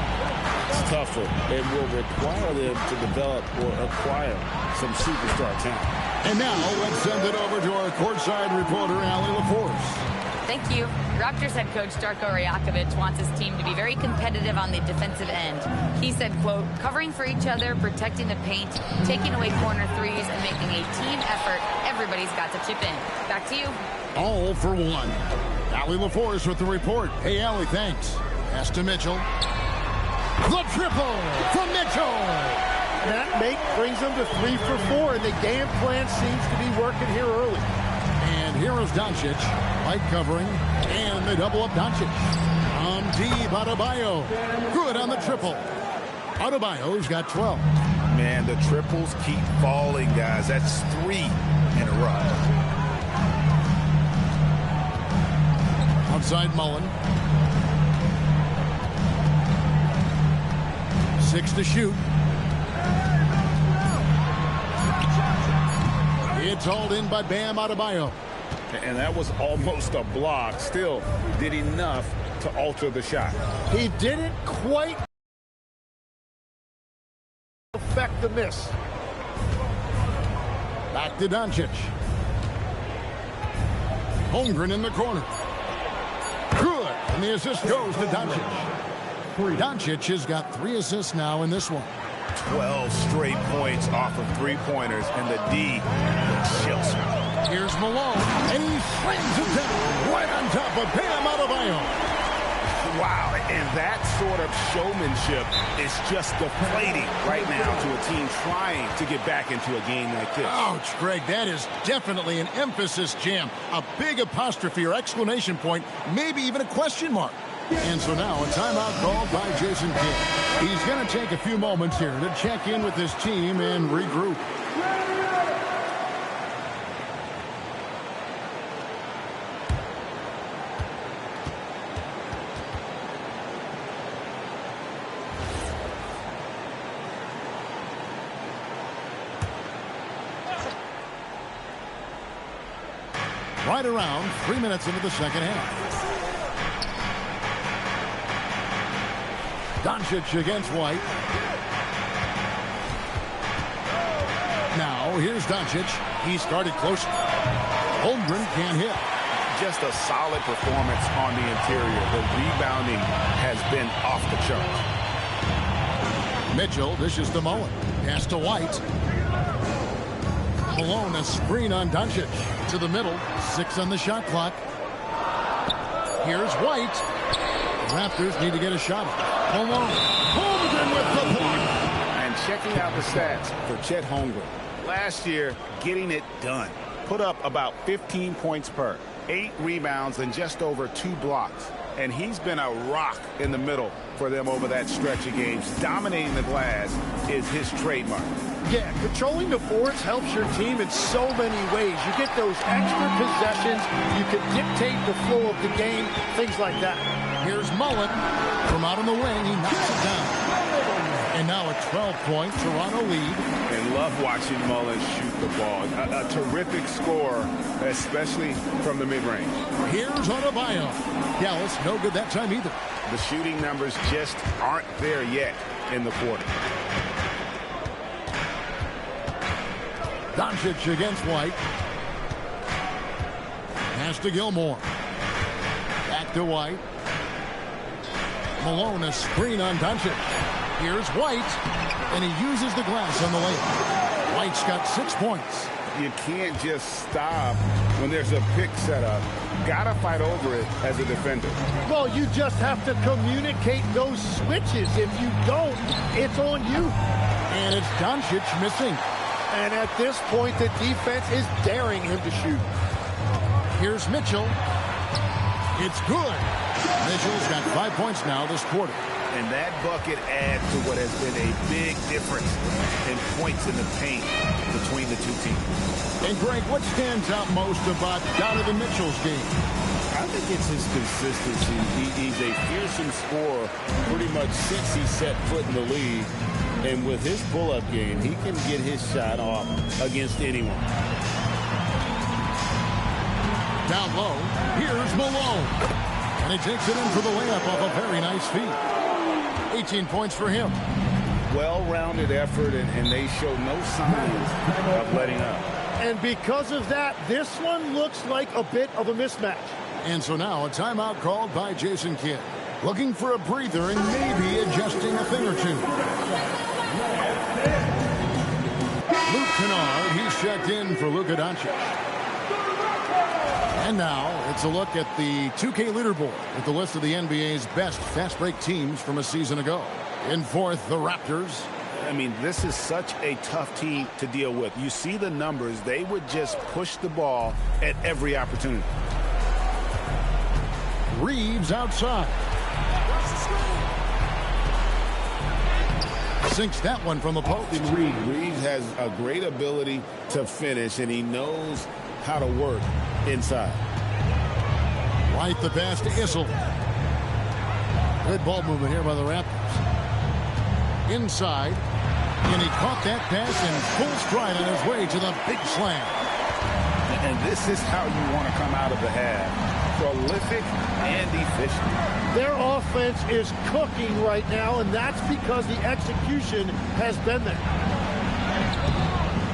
it's tougher and will require them to develop or acquire some superstar talent. And now let's send it over to our courtside reporter, Allie LaForce. Thank you. Raptors head coach Darko Rajakovic wants his team to be very competitive on the defensive end. He said, quote, covering for each other, protecting the paint, taking away corner threes, and making a team effort. Everybody's got to chip in. Back to you. All for one. Allie LaForce with the report. Hey, Allie, thanks. Pass to Mitchell. The triple from Mitchell. That make brings them to 3 for 4, and the game plan seems to be working here early. And here is Doncic. Light covering, and they double up Doncic. On deep, Adebayo. Good on the triple. Adebayo's got 12. Man, the triples keep falling, guys. That's 3 in a row. Outside Mullen. 6 to shoot. It's hauled in by Bam Adebayo. And that was almost a block. Still did enough to alter the shot. He didn't quite affect the miss. Back to Doncic. Holmgren in the corner. Good. And the assist goes to Doncic. Doncic has got 3 assists now in this one. 12 straight points off of three-pointers, and the D chills. Here's Malone, and he slams it down right on top of Bam Adebayo. Wow, and that sort of showmanship is just deflating right now to a team trying to get back into a game like this. Ouch, Greg, that is definitely an emphasis jam. A big apostrophe or exclamation point, maybe even a question mark. And so now a timeout called by Jason Kidd. He's going to take a few moments here to check in with his team and regroup. Right around 3 minutes into the second half. Doncic against White. Now, here's Doncic. He started close. Holmgren can't hit. just a solid performance on the interior. The rebounding has been off the charts. Mitchell dishes to Mullen. Pass to White. Malone, a screen on Doncic. To the middle. 6 on the shot clock. Here's White. The Raptors need to get a shot. Malone. Holmgren with the block. And checking out the stats for Chet Holmgren. Last year, getting it done. Put up about 15 points per. 8 rebounds and just over 2 blocks. And he's been a rock in the middle for them over that stretch of games. Dominating the glass is his trademark. Yeah, controlling the boards helps your team in so many ways. You get those extra possessions. You can dictate the flow of the game, things like that. Here's Mullen from out on the wing. He knocks it down. And now a 12-point Toronto lead. And love watching Mullen shoot the ball. A terrific scorer, especially from the mid-range. Here's Adebayo. Dallas, no good that time either. The shooting numbers just aren't there yet in the quarter. Doncic against White. Pass to Gilmore. Back to White. Malone, a screen on Doncic. Here's White, and he uses the glass on the layup. White's got 6 points. You can't just stop when there's a pick set up. Gotta fight over it as a defender. Well, you just have to communicate those switches. If you don't, it's on you. And it's Doncic missing. And at this point, the defense is daring him to shoot. Here's Mitchell. It's good. Mitchell's got 5 points now this quarter. And that bucket adds to what has been a big difference in points in the paint between the two teams. And Greg, what stands out most about Donovan Mitchell's game? I think it's his consistency. He's a fearsome scorer pretty much since he set foot in the league. And with his pull-up game, he can get his shot off against anyone. Down low, here's Malone. And he takes it in for the layup off a very nice feed. 18 points for him. Well-rounded effort, and they show no signs of letting up. And because of that, this one looks like a bit of a mismatch. And so now a timeout called by Jason Kidd. Looking for a breather and maybe adjusting a thing or two. Luke Kennard, he's checked in for Luka Doncic. And now it's a look at the 2K leaderboard with the list of the NBA's best fast break teams from a season ago. In fourth, the Raptors. I mean, this is such a tough team to deal with. You see the numbers. They would just push the ball at every opportunity. Reeves outside. Sinks that one from the post. Reeves has a great ability to finish, and he knows how to work inside. Right the pass to Issel. Good ball movement here by the Raptors. Inside. And he caught that pass in full stride on his way to the big slam. And this is how you want to come out of the half. Prolific and efficient. Their offense is cooking right now, and that's because the execution has been there.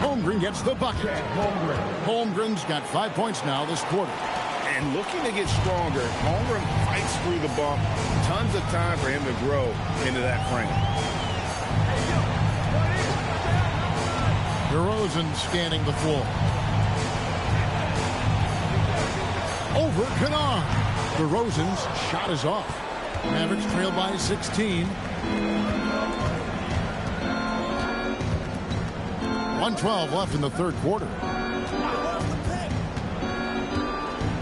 Holmgren gets the bucket. Holmgren's got 5 points now this quarter. And looking to get stronger, Holmgren fights through the bump. Tons of time for him to grow into that frame. DeRozan scanning the floor. Over Kennard. DeRozan's shot is off. Mavericks trail by 16. 1:12 left in the third quarter.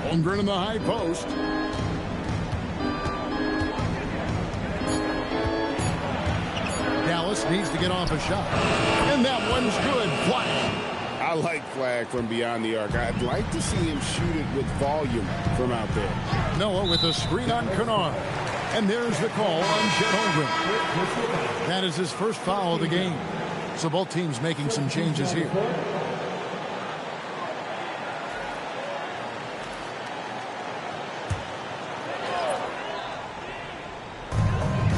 Holmgren in the high post. Dallas needs to get off a shot. And that one's good. Flag. I like Flag from beyond the arc. I'd like to see him shoot it with volume from out there. Noah with a screen on Kennard. And there's the call on Chet Holmgren. That is his first foul of the game. So both teams making some changes here.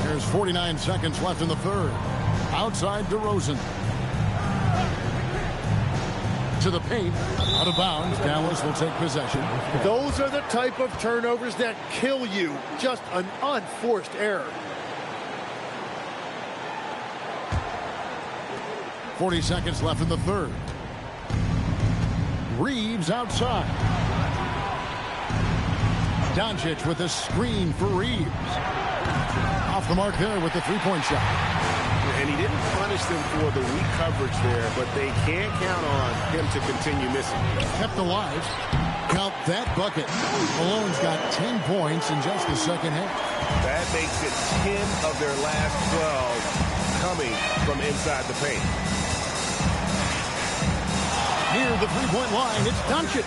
There's 49 seconds left in the third. Outside DeRozan. To the paint, out of bounds. Dallas will take possession. Those are the type of turnovers that kill you. Just an unforced error. 40 seconds left in the third. Reeves outside. Doncic with a screen for Reeves. Off the mark there with the three-point shot. And he didn't punish them for the weak coverage there, but they can't count on him to continue missing. Kept alive. Count that bucket. Malone's got 10 points in just the second half. That makes it 10 of their last 12 coming from inside the paint. Near the three-point line, it's Doncic.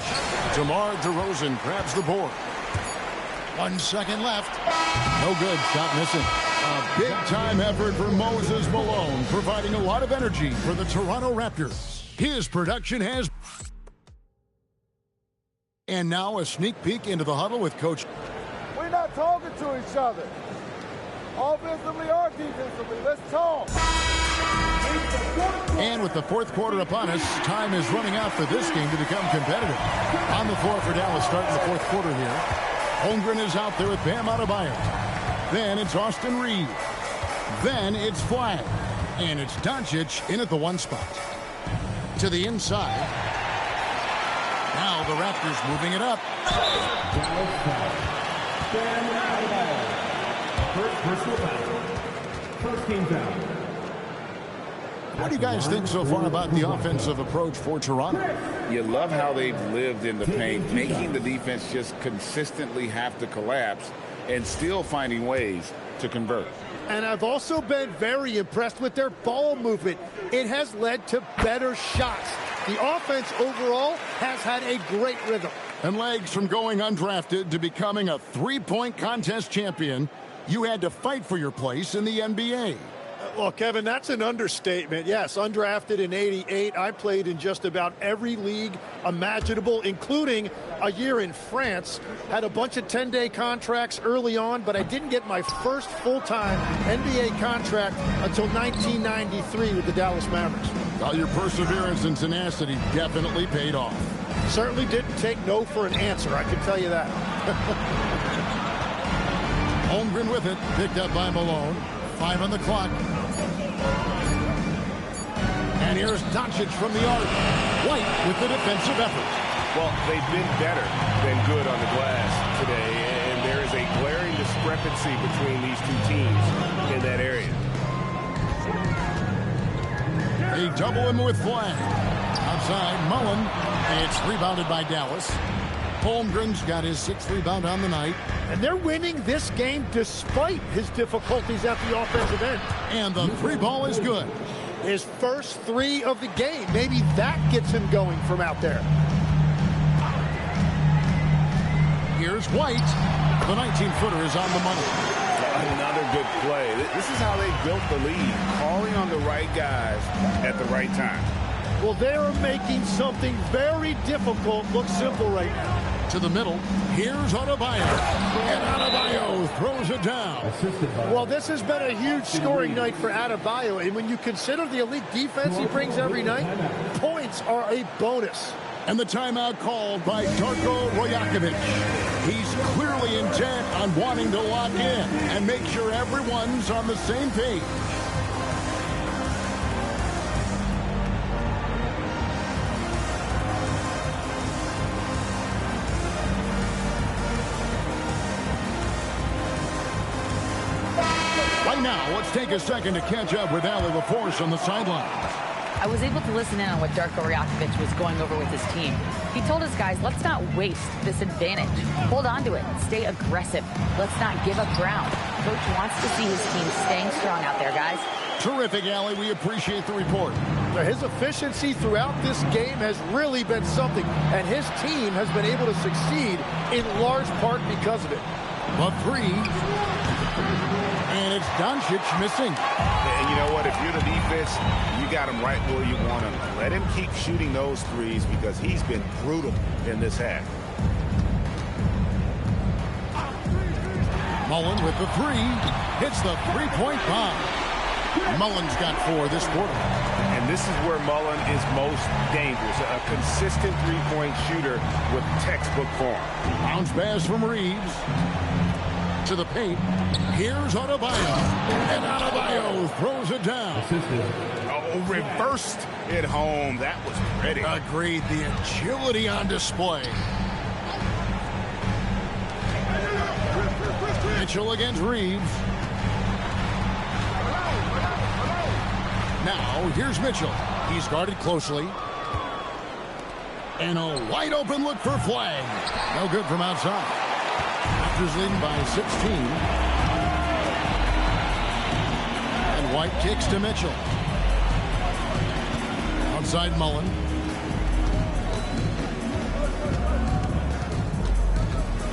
DeMar DeRozan grabs the board. 1 second left. No good. Shot missing. A big-time effort for Moses Malone, providing a lot of energy for the Toronto Raptors. His production has... And now a sneak peek into the huddle with Coach... We're not talking to each other. Offensively or defensively. Let's talk. And with the fourth quarter upon us, time is running out for this game to become competitive. On the floor for Dallas starting the fourth quarter here. Holmgren is out there with Bam Adebayo. Then it's Austin Reeves. Then it's Flag. And it's Doncic in at the one spot. To the inside. Now the Raptors moving it up. Bam Adebayo. First personal foul. First team foul. What do you guys think so far about the offensive approach for Toronto? You love how they've lived in the paint, making the defense just consistently have to collapse and still finding ways to convert. And I've also been very impressed with their ball movement. It has led to better shots. The offense overall has had a great rhythm. And legs from going undrafted to becoming a three-point contest champion, you had to fight for your place in the NBA. Well, Kevin, that's an understatement. Yes, undrafted in '88. I played in just about every league imaginable, including a year in France. Had a bunch of 10-day contracts early on, but I didn't get my first full-time NBA contract until 1993 with the Dallas Mavericks. Well, your perseverance and tenacity definitely paid off. Certainly didn't take no for an answer, I can tell you that. Holmgren with it, picked up by Malone. 5 on the clock. And here's Doncic from the arc. White with the defensive effort. Well, they've been better than good on the glass today, and there is a glaring discrepancy between these two teams in that area. They double him with Flag. Outside, Mullen. It's rebounded by Dallas. Holmgren's got his 6th rebound on the night. And they're winning this game despite his difficulties at the offensive end. And the three ball is good. His first 3 of the game. Maybe that gets him going from out there. Here's White. The 19-footer is on the money. Another good play. This is how they built the lead, calling on the right guys at the right time. Well, they're making something very difficult look simple right now. To the middle. Here's Adebayo. And Adebayo throws it down. Well, this has been a huge scoring night for Adebayo. And when you consider the elite defense he brings every night, points are a bonus. And the timeout called by Darko Rajakovic. He's clearly intent on wanting to lock in and make sure everyone's on the same page. Right now, let's take a second to catch up with Ali LaForce on the sidelines. I was able to listen in on what Darko Rajakovic was going over with his team. He told his guys, let's not waste this advantage. Hold on to it. Stay aggressive. Let's not give up ground. Coach wants to see his team staying strong out there, guys. Terrific, Ali. We appreciate the report. His efficiency throughout this game has really been something, and his team has been able to succeed in large part because of it. The 3. And it's Doncic missing. And you know what? If you're the defense, you got him right where you want him. Let him keep shooting those threes because he's been brutal in this half. Mullen with the 3. Hits the three-point bomb. Mullen's got 4 this quarter. And And this is where Mullen is most dangerous. A consistent three-point shooter with textbook form. Bounce pass from Reeves. To the paint. Here's Adebayo. And Adebayo throws it down. Oh, reversed it home. That was pretty. Agreed. The agility on display. Mitchell against Reeves. Now, here's Mitchell. He's guarded closely. And a wide open look for Flag. No good from outside. Raptors leading by 16. And White kicks to Mitchell. Outside Mullen.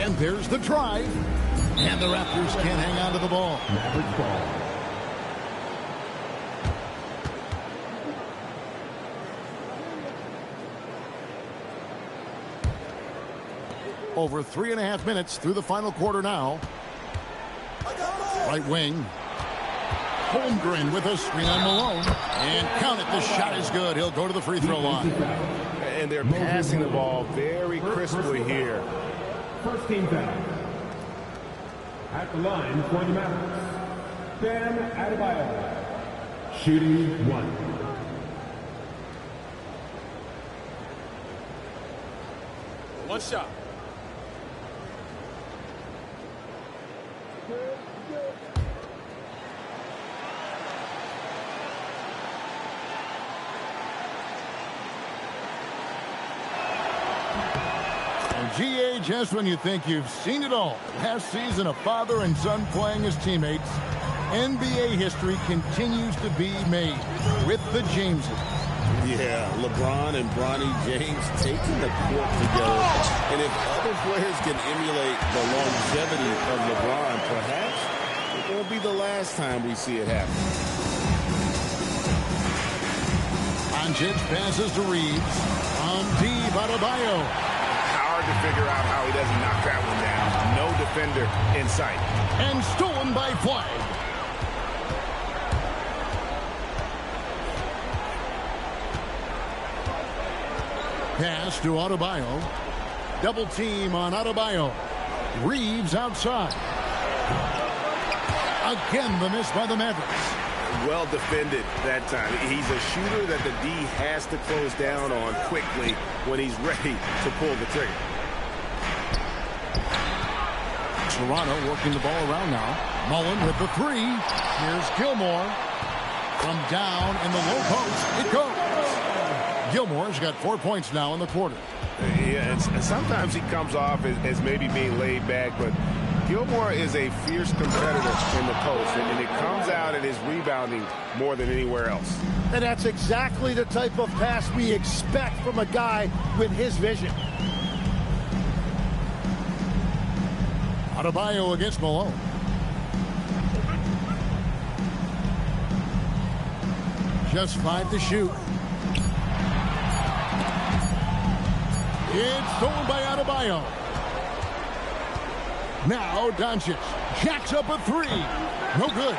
And there's the drive. And the Raptors can't hang on to the ball. Mavericks ball. Over 3.5 minutes through the final quarter now. Right wing. Holmgren with a screen on Malone. And count it. The shot is good. He'll go to the free throw line. And they're passing the ball very crisply here. First team foul. At the line for the Mavericks, Bam Adebayo. Shooting 1. One shot. GA, just when you think you've seen it all. Last season, a father and son playing as teammates. NBA history continues to be made with the Jameses. Yeah, LeBron and Bronny James taking the court together. And if other players can emulate the longevity of LeBron, perhaps it won't be the last time we see it happen. Doncic passes to Reeves. On deep, Adebayo. To figure out how he doesn't knock that one down. No defender in sight. And stolen by Flag. Pass to Adebayo. Double team on Adebayo. Reeves outside. Again, the miss by the Mavericks. Well defended that time. He's a shooter that the D has to close down on quickly when he's ready to pull the trigger. Toronto working the ball around now. Mullen with the three. Here's Gilmore. From down in the low post, it goes. Gilmore's got 4 points now in the quarter. Yeah, and sometimes he comes off as maybe being laid back, but Gilmore is a fierce competitor in the post, and it comes out in his rebounding more than anywhere else. And that's exactly the type of pass we expect from a guy with his vision. Adebayo against Malone. Just 5 to shoot. It's stolen by Adebayo. Now Doncic jacks up a 3. No good.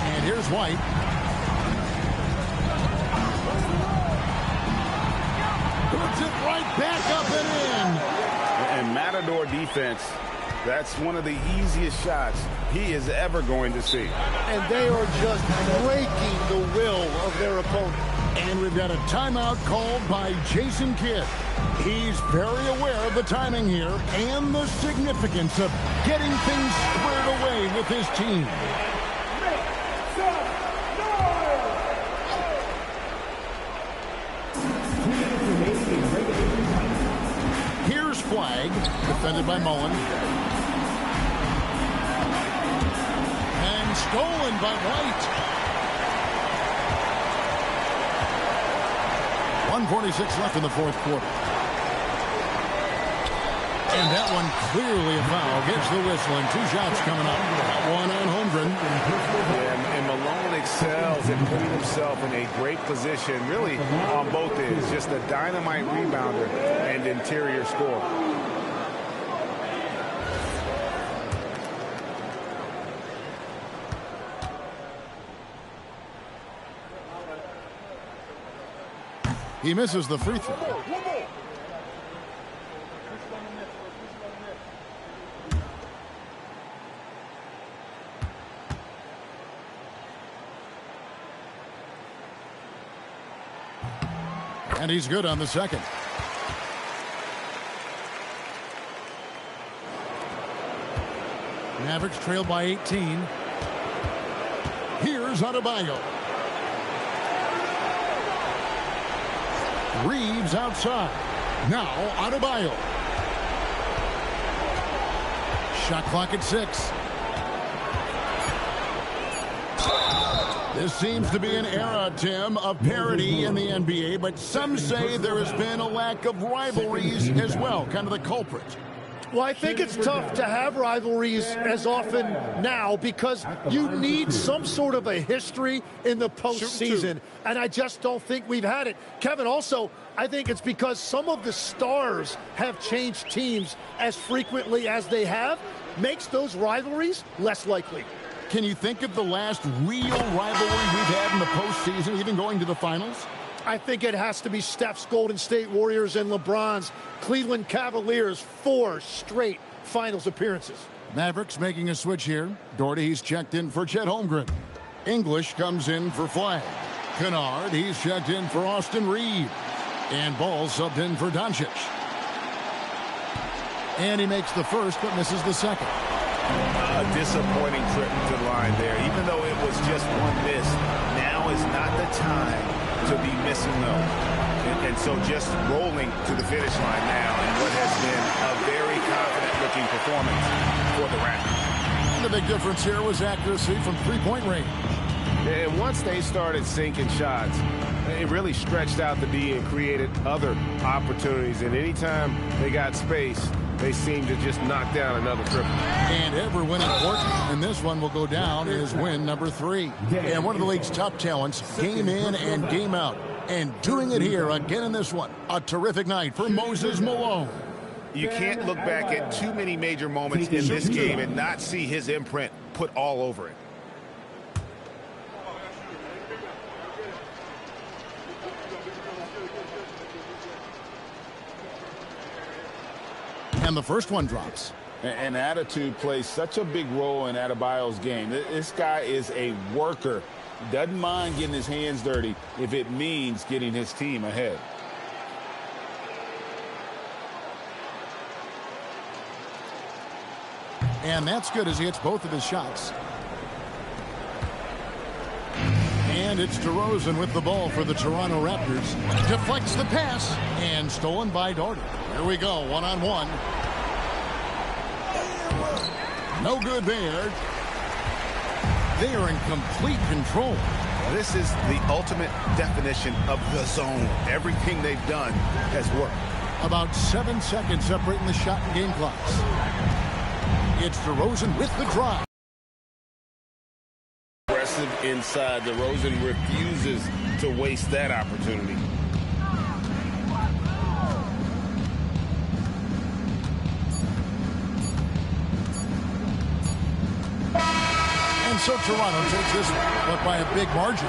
And here's White. Puts it right back up and in. And Matador defense, that's one of the easiest shots he is ever going to see. And they are just breaking the will of their opponent. And we've got a timeout called by Jason Kidd. He's very aware of the timing here and the significance of getting things squared away with his team. Here's Flag, defended by Mullen. And stolen by White. 1:46 left in the fourth quarter. And that one clearly a foul. Gets the whistle and 2 shots coming up. One on Holmgren. And Malone excels at putting himself in a great position, really on both ends. Just a dynamite rebounder and interior scorer. He misses the free throw. And he's good on the second. Mavericks trail by 18. Here's Adebayo. Reeves outside. Now Adebayo. Shot clock at 6. This seems to be an era, Tim, of parity in the NBA, but some say there has been a lack of rivalries as well, kind of the culprit. Well, I think it's tough to have rivalries as often now because you need some sort of a history in the postseason, and I just don't think we've had it. Kevin, also, I think it's because some of the stars have changed teams as frequently as they have, makes those rivalries less likely. Can you think of the last real rivalry we've had in the postseason, even going to the finals? I think it has to be Steph's Golden State Warriors and LeBron's Cleveland Cavaliers 4 straight finals appearances. Mavericks making a switch here. Doherty, he's checked in for Chet Holmgren. English comes in for Flag. Kennard, he's checked in for Austin Reed. And Ball subbed in for Doncic. And he makes the first but misses the second. A disappointing trip to the line there. Even though it was just one miss, now is not the time to be missing those. And so just rolling to the finish line now in what has been a very confident-looking performance for the Raptors. And the big difference here was accuracy from three-point range. And once they started sinking shots, it really stretched out the D and created other opportunities. And anytime they got space, they seemed to just knock down another triple. And every win important, and this one will go down as win number 3. And one of the league's top talents, game in and game out. And doing it here again in this one. A terrific night for Moses Malone. You can't look back at too many major moments in this game and not see his imprint put all over it. And the first one drops. And attitude plays such a big role in Adebayo's game. This guy is a worker. Doesn't mind getting his hands dirty if it means getting his team ahead. And that's good as he hits both of his shots. And it's DeRozan with the ball for the Toronto Raptors. Deflects the pass and stolen by Doherty. Here we go, one-on-one. No good there. They are in complete control. This is the ultimate definition of the zone. Everything they've done has worked. About 7 seconds separating the shot and game clocks. It's DeRozan with the drive. Aggressive inside. DeRozan refuses to waste that opportunity. And so Toronto takes this one, but by a big margin.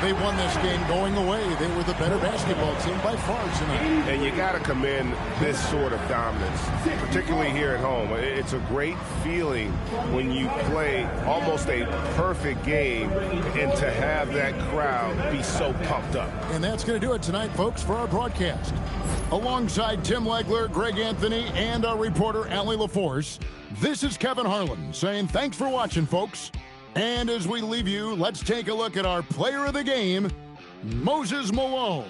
They won this game going away. They were the better basketball team by far tonight. And you got to commend this sort of dominance, particularly here at home. It's a great feeling when you play almost a perfect game and to have that crowd be so pumped up. And that's going to do it tonight, folks, for our broadcast. Alongside Tim Legler, Greg Anthony, and our reporter, Allie LaForce, this is Kevin Harlan saying thanks for watching, folks. And as we leave you, let's take a look at our player of the game, Moses Malone.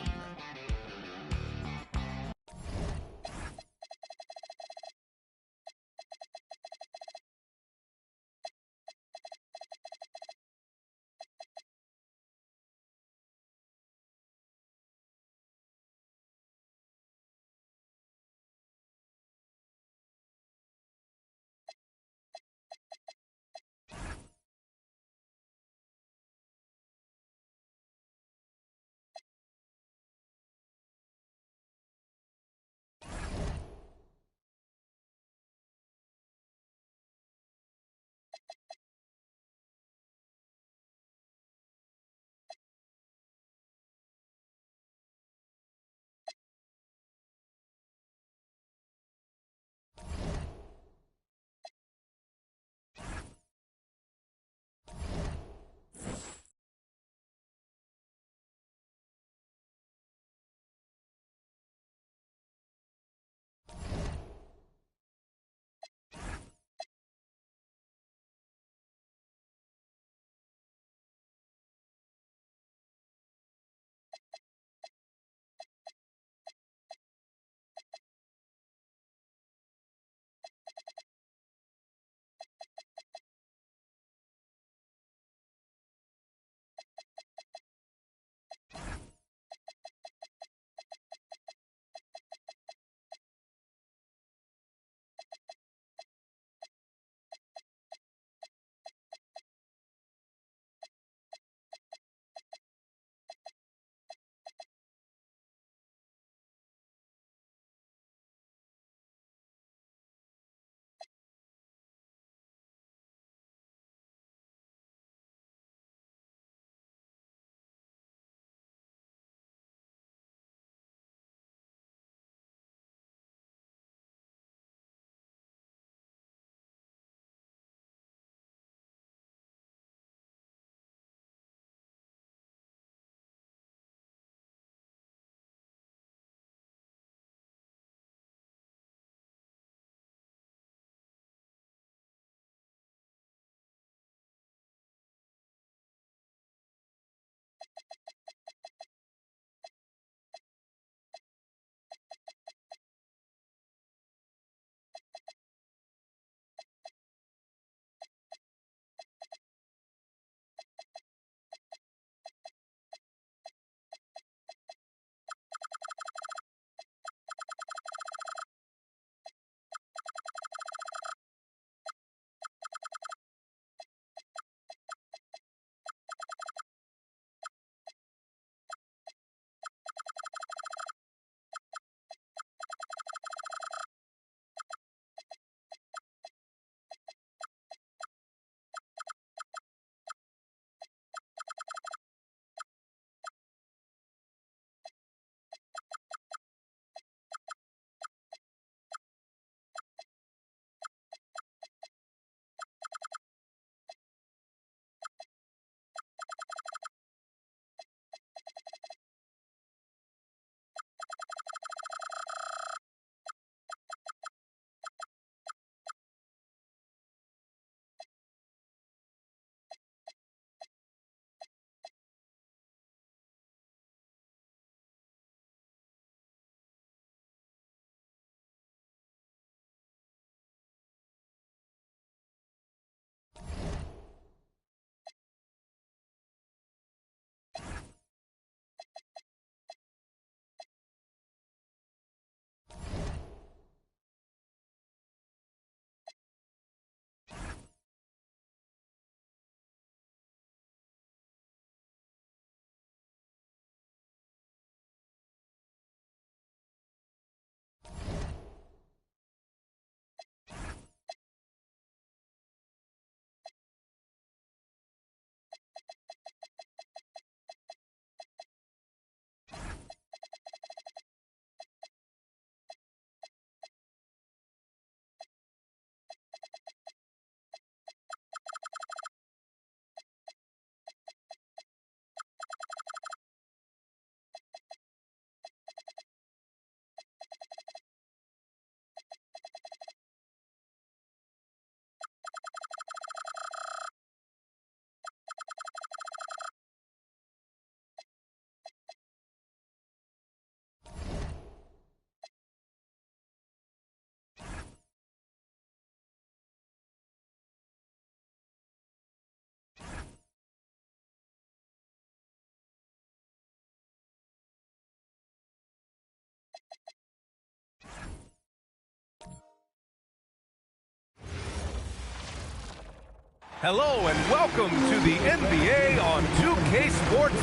Hello and welcome to the NBA on 2K Sports.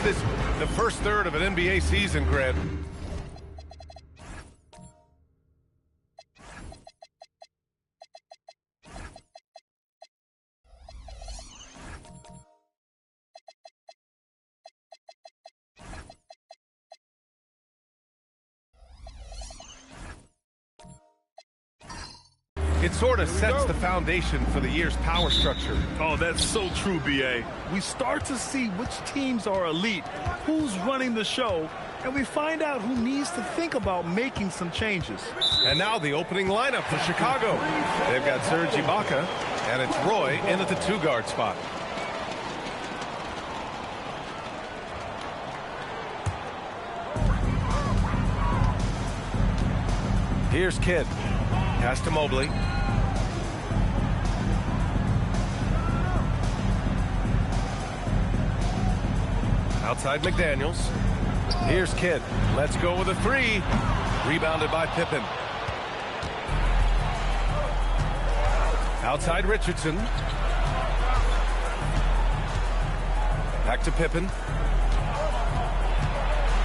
The first third of an NBA season, Grant. It sort of sets the foundation for the year's power structure. Oh, that's so true, B.A. We start to see which teams are elite, who's running the show, and we find out who needs to think about making some changes. And now the opening lineup for Chicago. They've got Serge Ibaka, and it's Roy in at the 2-guard spot. Here's Kidd. Pass to Mobley. Outside McDaniels. Here's Kidd. Let's go with a 3. Rebounded by Pippen. Outside Richardson. Back to Pippen.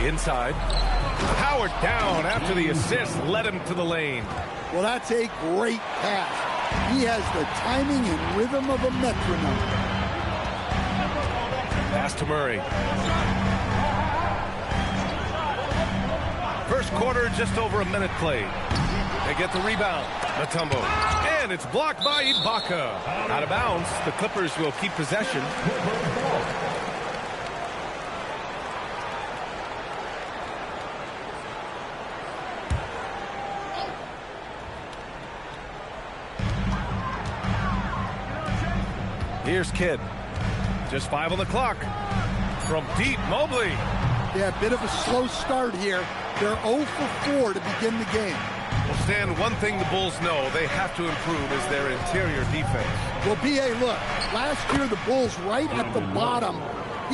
Inside. Howard down after the assist led him to the lane. Well, that's a great pass. He has the timing and rhythm of a metronome. Pass to Murray. First quarter, just over a minute played. They get the rebound. Mutombo. And it's blocked by Ibaka. Out of bounds. The Clippers will keep possession. Here's Kidd. Just 5 on the clock. From deep, Mobley. Yeah, a bit of a slow start here. They're 0 for 4 to begin the game. Well, Stan, one thing the Bulls know they have to improve is their interior defense. Well, B.A., look, last year the Bulls right at the bottom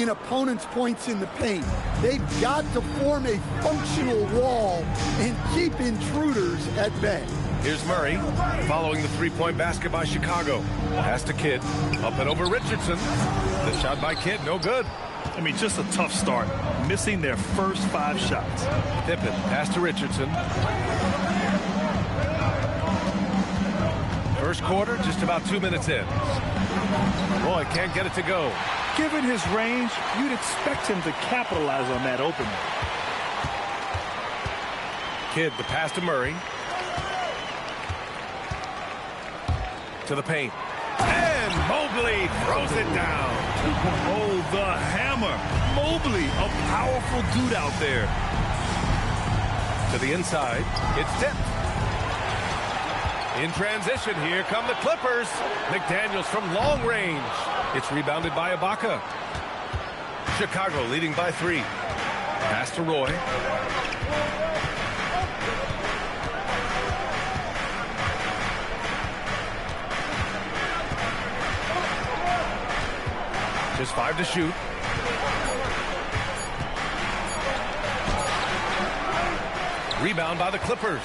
in opponents' points in the paint. They've got to form a functional wall and keep intruders at bay. Here's Murray, following the three-point basket by Chicago. Pass to Kidd, up and over Richardson. The shot by Kidd, no good. I mean, just a tough start, missing their first 5 shots. Pippen, pass to Richardson. First quarter, just about 2 minutes in. Roy can't get it to go. Given his range, you'd expect him to capitalize on that opening. Kidd, the pass to Murray. To the paint. And Mobley throws it down. Oh, the hammer. Mobley, a powerful dude out there. To the inside. It's tipped. In transition, here come the Clippers. McDaniels from long range. It's rebounded by Ibaka. Chicago leading by 3. Pass to Roy. Just 5 to shoot. Rebound by the Clippers.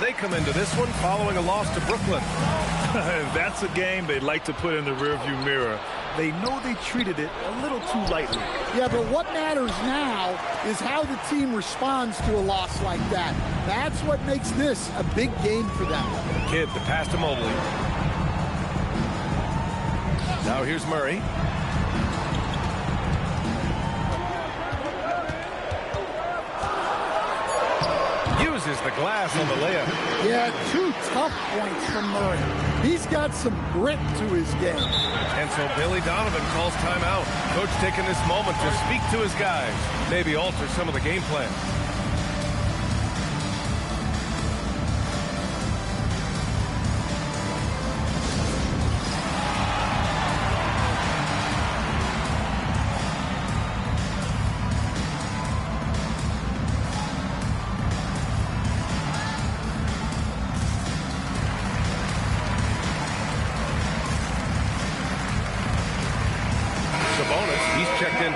They come into this one following a loss to Brooklyn. That's a game they'd like to put in the rearview mirror. They know they treated it a little too lightly. Yeah, but what matters now is how the team responds to a loss like that. That's what makes this a big game for them. Kidd, the pass to Mobley. Now here's Murray. Uses the glass on the layup. Yeah, 2 tough points from Murray. He's got some grit to his game. And so Billy Donovan calls timeout. Coach taking this moment to speak to his guys. Maybe alter some of the game plan.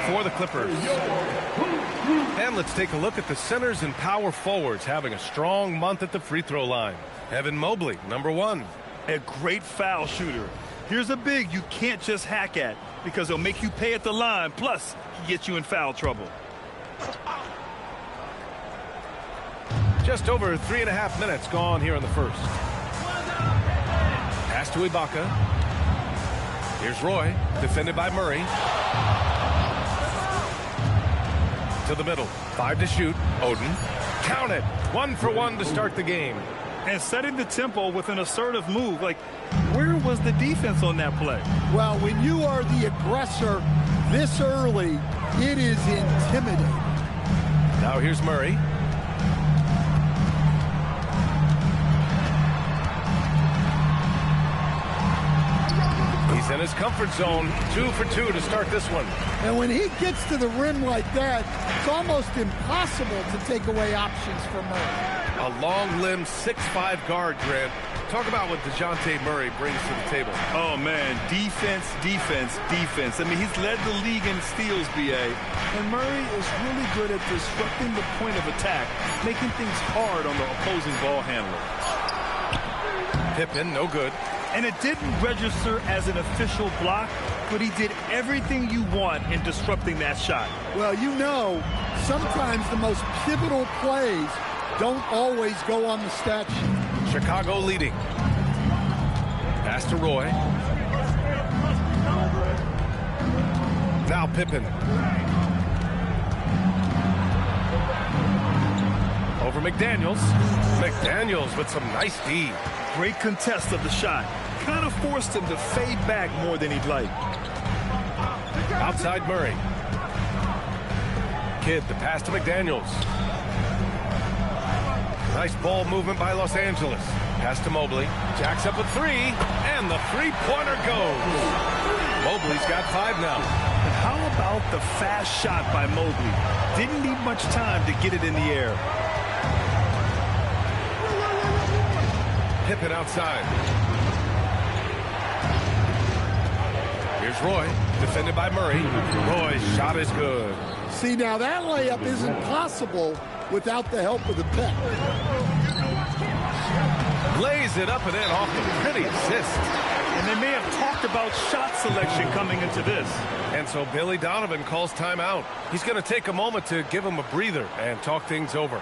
For the Clippers. And let's take a look at the centers and power forwards having a strong month at the free throw line. Evan Mobley, number 1. A great foul shooter. Here's a big you can't just hack at because he'll make you pay at the line. Plus, he gets you in foul trouble. Just over 3.5 minutes gone here in the first. Pass to Ibaka. Here's Roy, defended by Murray. To the middle. 5 to shoot. Oden. Count it. 1 for 1 to start the game. And setting the tempo with an assertive move. Like, where was the defense on that play? Well, when you are the aggressor this early, it is intimidating. Now here's Murray. He's in his comfort zone. 2 for 2 to start this one. And when he gets to the rim like that, it's almost impossible to take away options from Murray. A long-limbed 6'5" guard, Grant. Talk about what DeJounte Murray brings to the table. Oh, man. Defense, defense, defense. I mean, he's led the league in steals, B.A. And Murray is really good at disrupting the point of attack, making things hard on the opposing ball handler. Pippen, no good. And it didn't register as an official block, but he did everything you want in disrupting that shot. Well, you know, sometimes the most pivotal plays don't always go on the stat sheet. Chicago leading. Pass to Roy. Now Pippen. Over McDaniels. McDaniels with some nice D. Great contest of the shot. Kind of forced him to fade back more than he'd like. Outside Murray. Kidd, the pass to McDaniels. Nice ball movement by Los Angeles. Pass to Mobley. Jacks up a 3, and the three-pointer goes. Mobley's got 5 now. And how about the fast shot by Mobley? Didn't need much time to get it in the air. Pippen outside. Here's Roy, defended by Murray. Roy's shot is good. See, now that layup isn't possible without the help of the pick. Lays it up and in off the pretty assist. And they may have talked about shot selection coming into this. And so Billy Donovan calls timeout. He's going to take a moment to give him a breather and talk things over.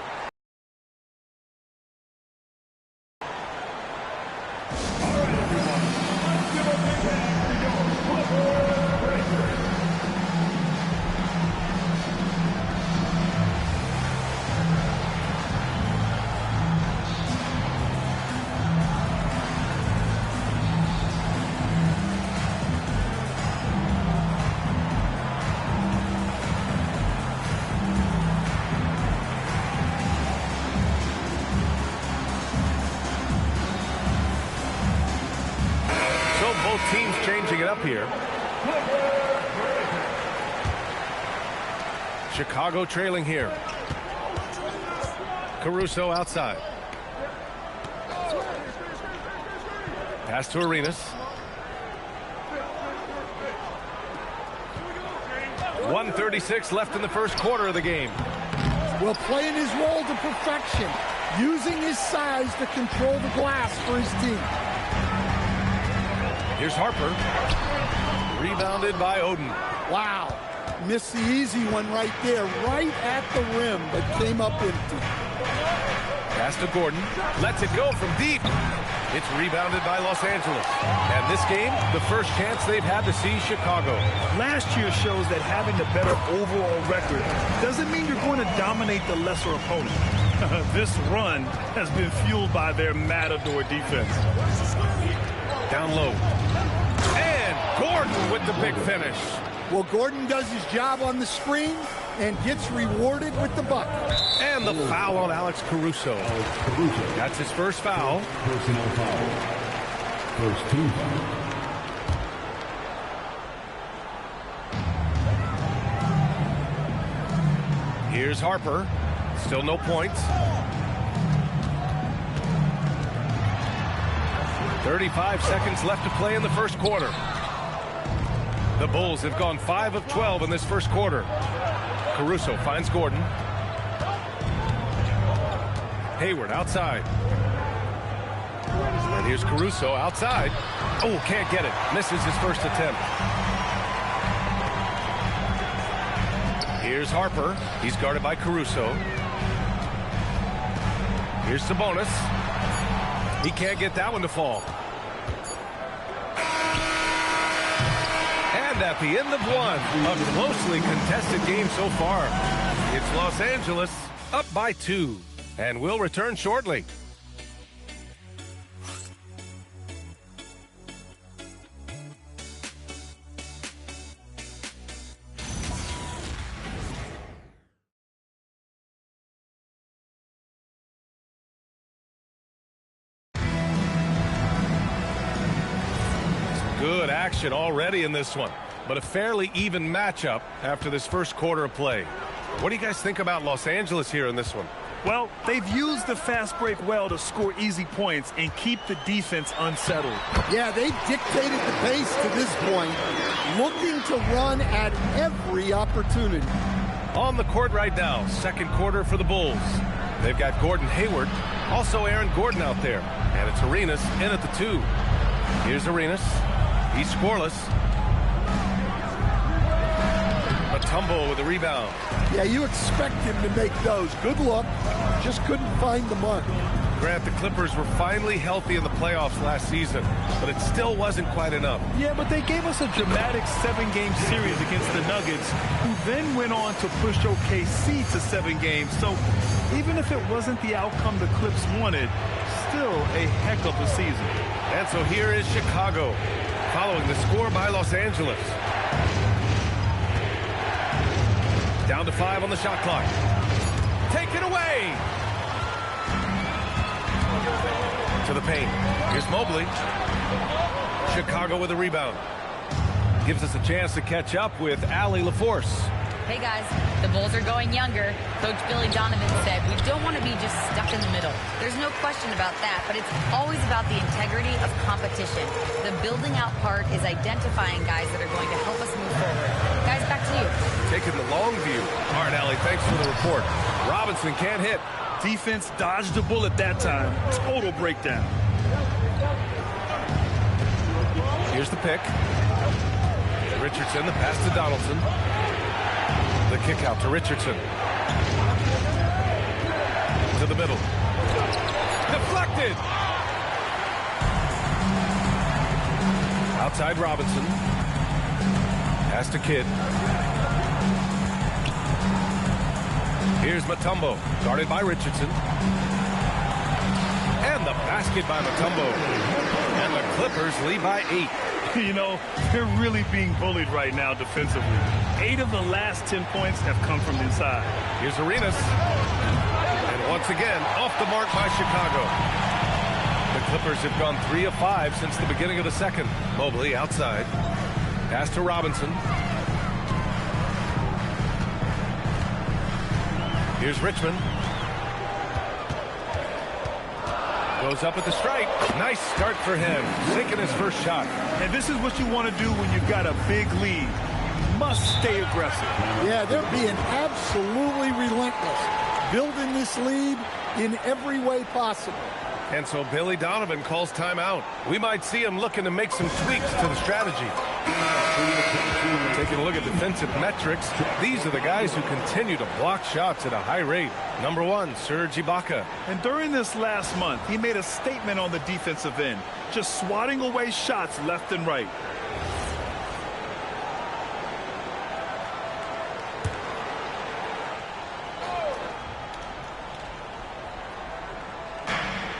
Teams changing it up here. Chicago trailing here. Caruso outside. Pass to Arenas. 1:36 left in the first quarter of the game. Well, playing his role to perfection, using his size to control the glass for his team. Here's Harper. Rebounded by Oden. Wow. Missed the easy one right there, right at the rim, but came up empty. Pass to Gordon. Lets it go from deep. It's rebounded by Los Angeles. And this game, the first chance they've had to see Chicago. Last year shows that having a better overall record doesn't mean you're going to dominate the lesser opponent. This run has been fueled by their matador defense. Down low. And Gordon with the big finish. Well, Gordon does his job on the screen and gets rewarded with the bucket. And the foul on Alex Caruso. That's his first foul. Personnel foul. First team foul. Here's Harper. Still no points. 35 seconds left to play in the first quarter. The Bulls have gone 5 of 12 in this first quarter. Caruso finds Gordon. Hayward outside. And here's Caruso outside. Oh, can't get it. Misses his first attempt. Here's Harper. He's guarded by Caruso. Here's Sabonis. He can't get that one to fall. And at the end of one, a closely contested game so far. It's Los Angeles up by 2. And we'll return shortly. Good action already in this one, but a fairly even matchup after this first quarter of play. What do you guys think about Los Angeles here in this one? Well, they've used the fast break well to score easy points and keep the defense unsettled. Yeah, they've dictated the pace to this point, looking to run at every opportunity. On the court right now, second quarter for the Bulls. They've got Gordon Hayward, also Aaron Gordon out there, and it's Arenas in at the 2. Here's Arenas. He's scoreless. Mutombo with a rebound. Yeah, you expect him to make those. Good luck. Just couldn't find the mark. Grant, the Clippers were finally healthy in the playoffs last season, but it still wasn't quite enough. Yeah, but they gave us a dramatic 7-game series against the Nuggets, who then went on to push OKC to 7 games. So even if it wasn't the outcome the Clips wanted, still a heck of a season. And so here is Chicago, following the score by Los Angeles. Down to 5 on the shot clock. Take it away! To the paint. Here's Mobley. Chicago with a rebound. Gives us a chance to catch up with Allie LaForce. Hey guys, the Bulls are going younger. Coach Billy Donovan said we don't want to be just stuck in the middle. There's no question about that, but it's always about the integrity of competition. The building out part is identifying guys that are going to help us move forward. Guys, back to you. Taking the long view. All right, Allie, thanks for the report. Robinson can't hit. Defense dodged the bullet that time. Total breakdown. Here's the pick. Richardson, the pass to Donaldson. The kick out to Richardson. To the middle. Deflected. Outside Robinson. Pass to Kidd. Here's Mutombo, guarded by Richardson. And the basket by Mutombo. And the Clippers lead by 8. You know, they're really being bullied right now defensively. 8 of the last 10 points have come from inside. Here's Arenas. And once again, off the mark by Chicago. The Clippers have gone 3 of 5 since the beginning of the second. Mobley outside. Pass to Robinson. Here's Richmond. Goes up at the strike. Nice start for him. Sinking his first shot. And this is what you want to do when you've got a big lead. Must stay aggressive. Yeah, they're being absolutely relentless. Building this lead in every way possible. And so Billy Donovan calls timeout. We might see him looking to make some tweaks to the strategy. Taking a look at defensive metrics, these are the guys who continue to block shots at a high rate. Number 1, Serge Ibaka. And during this last month, he made a statement on the defensive end, just swatting away shots left and right.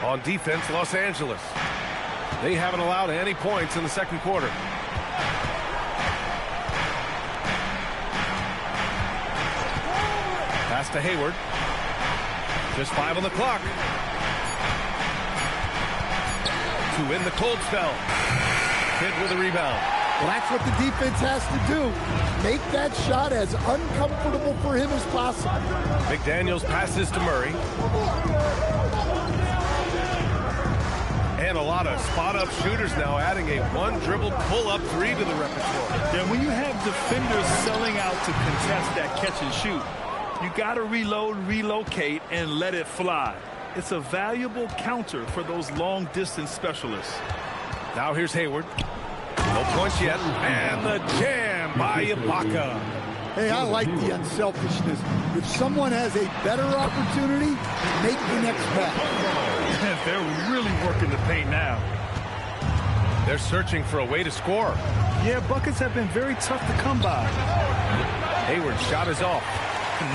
On defense, Los Angeles. They haven't allowed any points in the second quarter. Pass to Hayward. Just 5 on the clock. To win the cold spell. Kidd with a rebound. Well, that's what the defense has to do. Make that shot as uncomfortable for him as possible. McDaniels passes to Murray. And a lot of spot-up shooters now, adding a one-dribble pull-up 3 to the repertoire. Yeah, when you have defenders selling out to contest that catch and shoot, you got to reload, relocate, and let it fly. It's a valuable counter for those long-distance specialists. Now here's Hayward. No points yet. And the jam by Ibaka. Hey, I like the unselfishness. If someone has a better opportunity, make the next pass. They're really working the paint now. They're searching for a way to score. Yeah, buckets have been very tough to come by. Hayward's shot is off.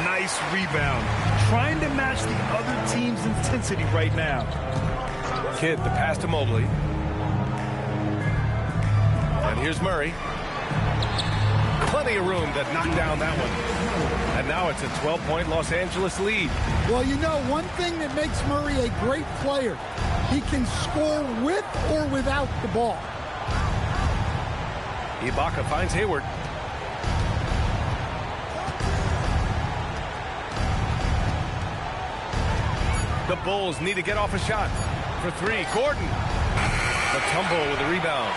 Nice rebound. Trying to match the other team's intensity right now. Kidd, the pass to Mobley. And here's Murray. Plenty of room to knock down that one. And now it's a 12-point Los Angeles lead. Well, you know, one thing that makes Murray a great player, he can score with or without the ball. Ibaka finds Hayward. The Bulls need to get off a shot. For three, Gordon. Mutombo with the rebound.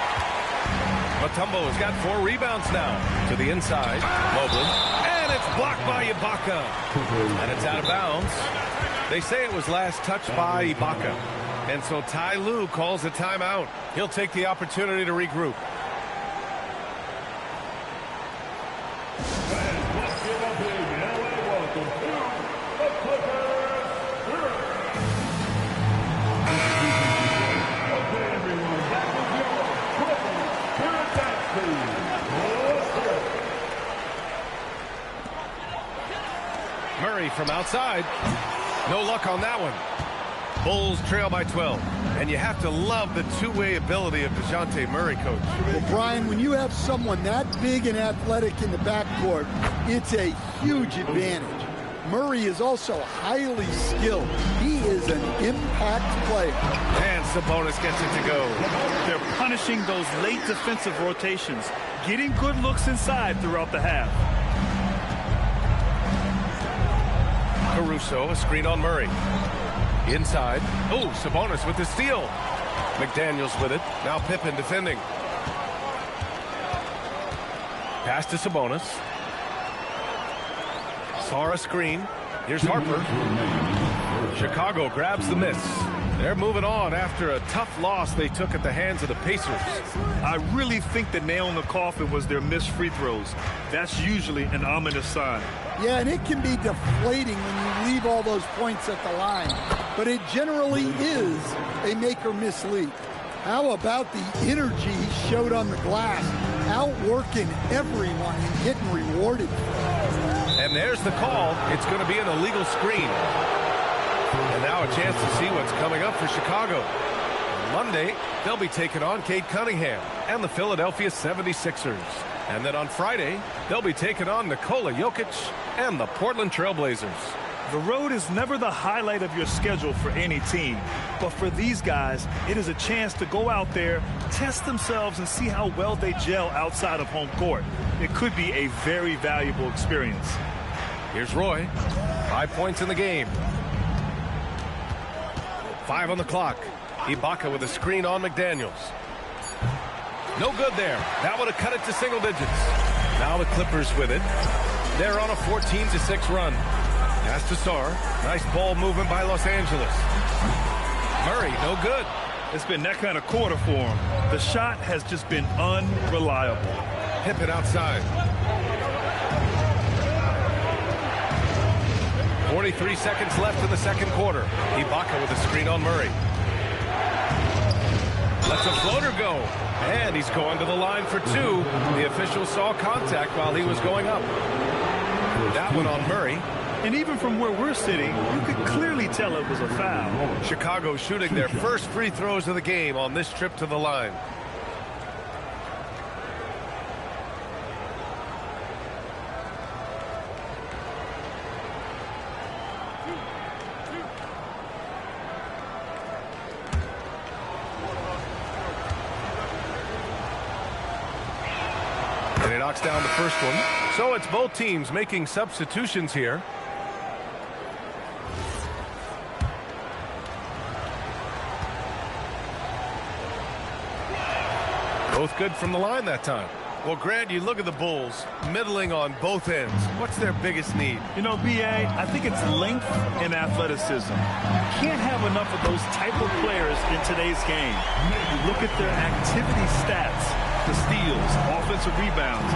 Mutombo has got 4 rebounds now. To the inside, Mobley. And it's blocked by Ibaka. And it's out of bounds. They say it was last touched by Ibaka. And so Ty Lue calls a timeout. He'll take the opportunity to regroup. Murray from outside. No luck on that one. Bulls trail by 12. And you have to love the two-way ability of DeJounte Murray, Coach. Well, Brian, when you have someone that big and athletic in the backcourt, it's a huge advantage. Murray is also highly skilled. He is an impact player. And Sabonis gets it to go. They're punishing those late defensive rotations, getting good looks inside throughout the half. Caruso, a screen on Murray. Inside. Oh, Sabonis with the steal. McDaniels with it. Now Pippen defending. Pass to Sabonis. Saw a screen. Here's Harper. Chicago grabs the miss. They're moving on after a tough loss they took at the hands of the Pacers. I really think the nail in the coffin was their missed free throws. That's usually an ominous sign. Yeah, and it can be deflating when you leave all those points at the line. But it generally is a make-or-miss lead. How about the energy he showed on the glass, outworking everyone and getting rewarded? And there's the call. It's going to be an illegal screen. And now a chance to see what's coming up for Chicago. On Monday, they'll be taking on Cade Cunningham and the Philadelphia 76ers. And then on Friday, they'll be taking on Nikola Jokic and the Portland Trailblazers. The road is never the highlight of your schedule for any team. But for these guys, it is a chance to go out there, test themselves, and see how well they gel outside of home court. It could be a very valuable experience. Here's Roy. 5 points in the game. 5 on the clock. Ibaka with a screen on McDaniels. No good there. That would have cut it to single digits. Now the Clippers with it. They're on a 14-6 run. Pass to Sarr. Nice ball movement by Los Angeles. Murray, no good. It's been that kind of quarter for him. The shot has just been unreliable. Pippen outside. 43 seconds left in the second quarter. Ibaka with a screen on Murray. Lets a floater go. And he's going to the line for 2. The official saw contact while he was going up. That one on Murray. And even from where we're sitting, you could clearly tell it was a foul. Chicago shooting their first free throws of the game on this trip to the line. And he knocks down the first one. So it's both teams making substitutions here. Both good from the line that time. Well, Grant, you look at the Bulls, middling on both ends. What's their biggest need? You know, B.A., I think it's length and athleticism. Can't have enough of those type of players in today's game. You look at their activity stats, the steals, offensive rebounds,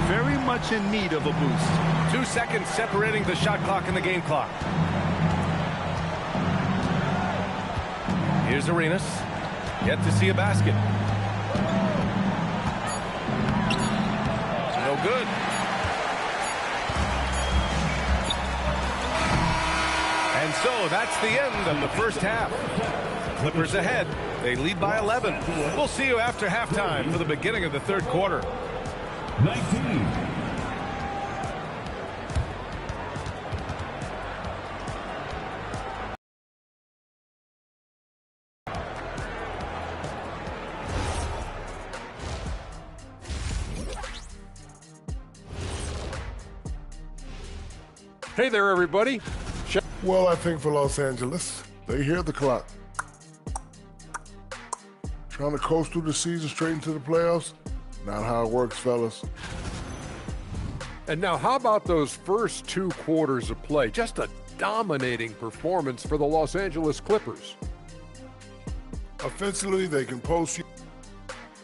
very much in need of a boost. 2 seconds separating the shot clock and the game clock. Here's Arenas. Yet to see a basket. No good. And so that's the end of the first half. Clippers ahead. They lead by 11. We'll see you after halftime for the beginning of the third quarter. 19. Hey there, everybody. Well, I think for Los Angeles, they hear the clock. Trying to coast through the season straight into the playoffs? Not how it works, fellas. And now, how about those first 2 quarters of play? Just a dominating performance for the Los Angeles Clippers. Offensively, they can post you.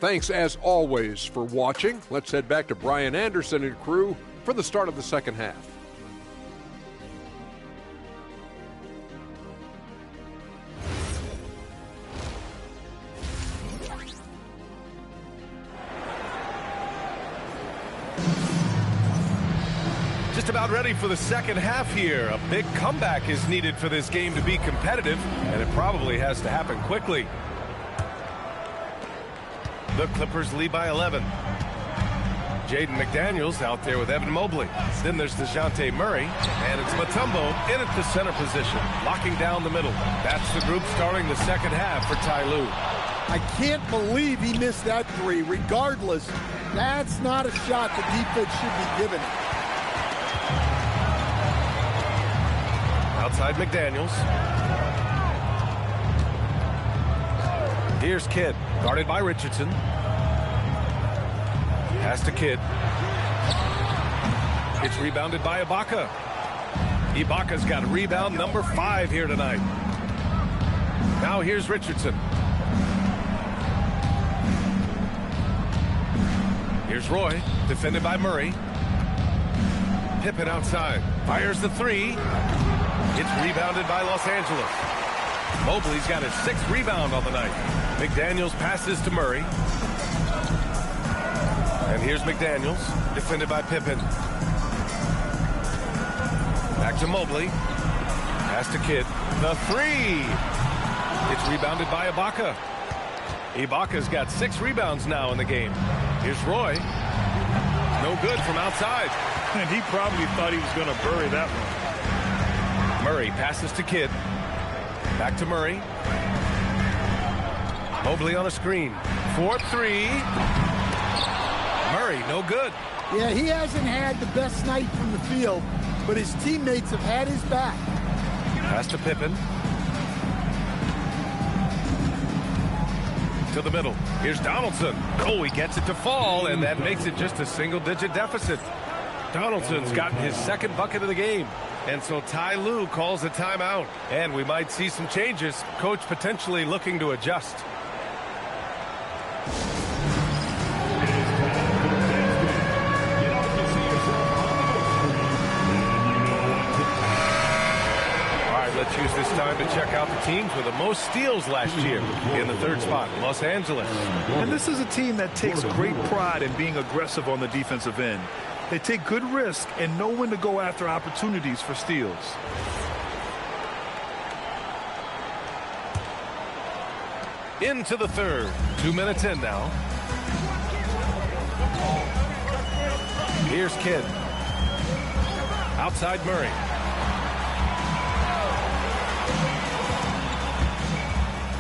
Thanks, as always, for watching. Let's head back to Brian Anderson and crew for the start of the second half. Just about ready for the second half here. A big comeback is needed for this game to be competitive, and it probably has to happen quickly. The Clippers lead by 11. Jaden McDaniels out there with Evan Mobley. Then there's DeJounte Murray, and it's Mutombo in at the center position, locking down the middle. That's the group starting the second half for Ty Lue. I can't believe he missed that three. Regardless, that's not a shot the defense should be giving him. Outside McDaniels. Here's Kidd, guarded by Richardson. Pass to Kidd. It's rebounded by Ibaka. Ibaka's got rebound number 5 here tonight. Now here's Richardson. Here's Roy, defended by Murray. Pippen outside, fires the 3. It's rebounded by Los Angeles. Mobley's got his 6th rebound on the night. McDaniels passes to Murray. And here's McDaniels, defended by Pippen. Back to Mobley. Pass to Kidd. The 3. It's rebounded by Ibaka. Ibaka's got 6 rebounds now in the game. Here's Roy. No good from outside. And he probably thought he was going to bury that one. Murray passes to Kidd. Back to Murray. Mobley on a screen. 4-3. Murray, no good. Yeah, he hasn't had the best night from the field, but his teammates have had his back. Pass to Pippen. To the middle. Here's Donaldson. Oh, he gets it to fall, and that makes it just a single-digit deficit. Donaldson's gotten his 2nd bucket of the game. And so Ty Lue calls a timeout. And we might see some changes. Coach potentially looking to adjust. All right, let's use this time to check out the teams with the most steals last year. In the 3rd spot, Los Angeles. And this is a team that takes great pride in being aggressive on the defensive end. They take good risk and know when to go after opportunities for steals. Into the 3rd. 2 minutes in now. Here's Kidd. Outside Murray.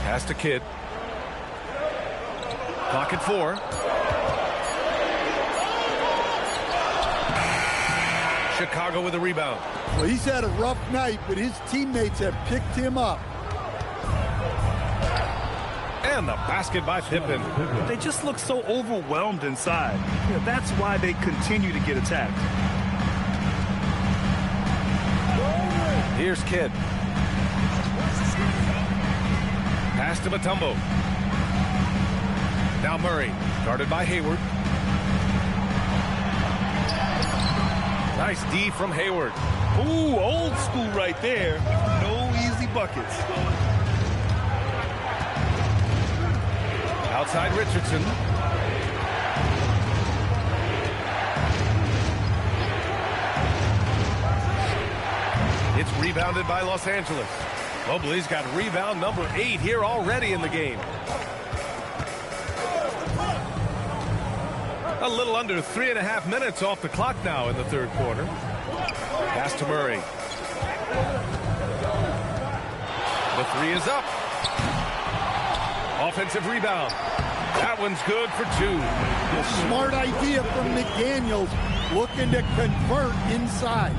Pass to Kidd. Clock at 4. Chicago with a rebound. Well, he's had a rough night, but his teammates have picked him up. And the basket by Pippen. They just look so overwhelmed inside. That's why they continue to get attacked. Here's Kidd. Pass to Mutombo. Now Murray, guarded by Hayward. Nice D from Hayward. Ooh, old school right there. No easy buckets. Outside Richardson. It's rebounded by Los Angeles. Mobley's got rebound number 8 here already in the game. A little under 3.5 minutes off the clock now in the third quarter. Pass to Murray. The 3 is up. Offensive rebound. That one's good for 2. A smart idea from McDaniels, looking to convert inside.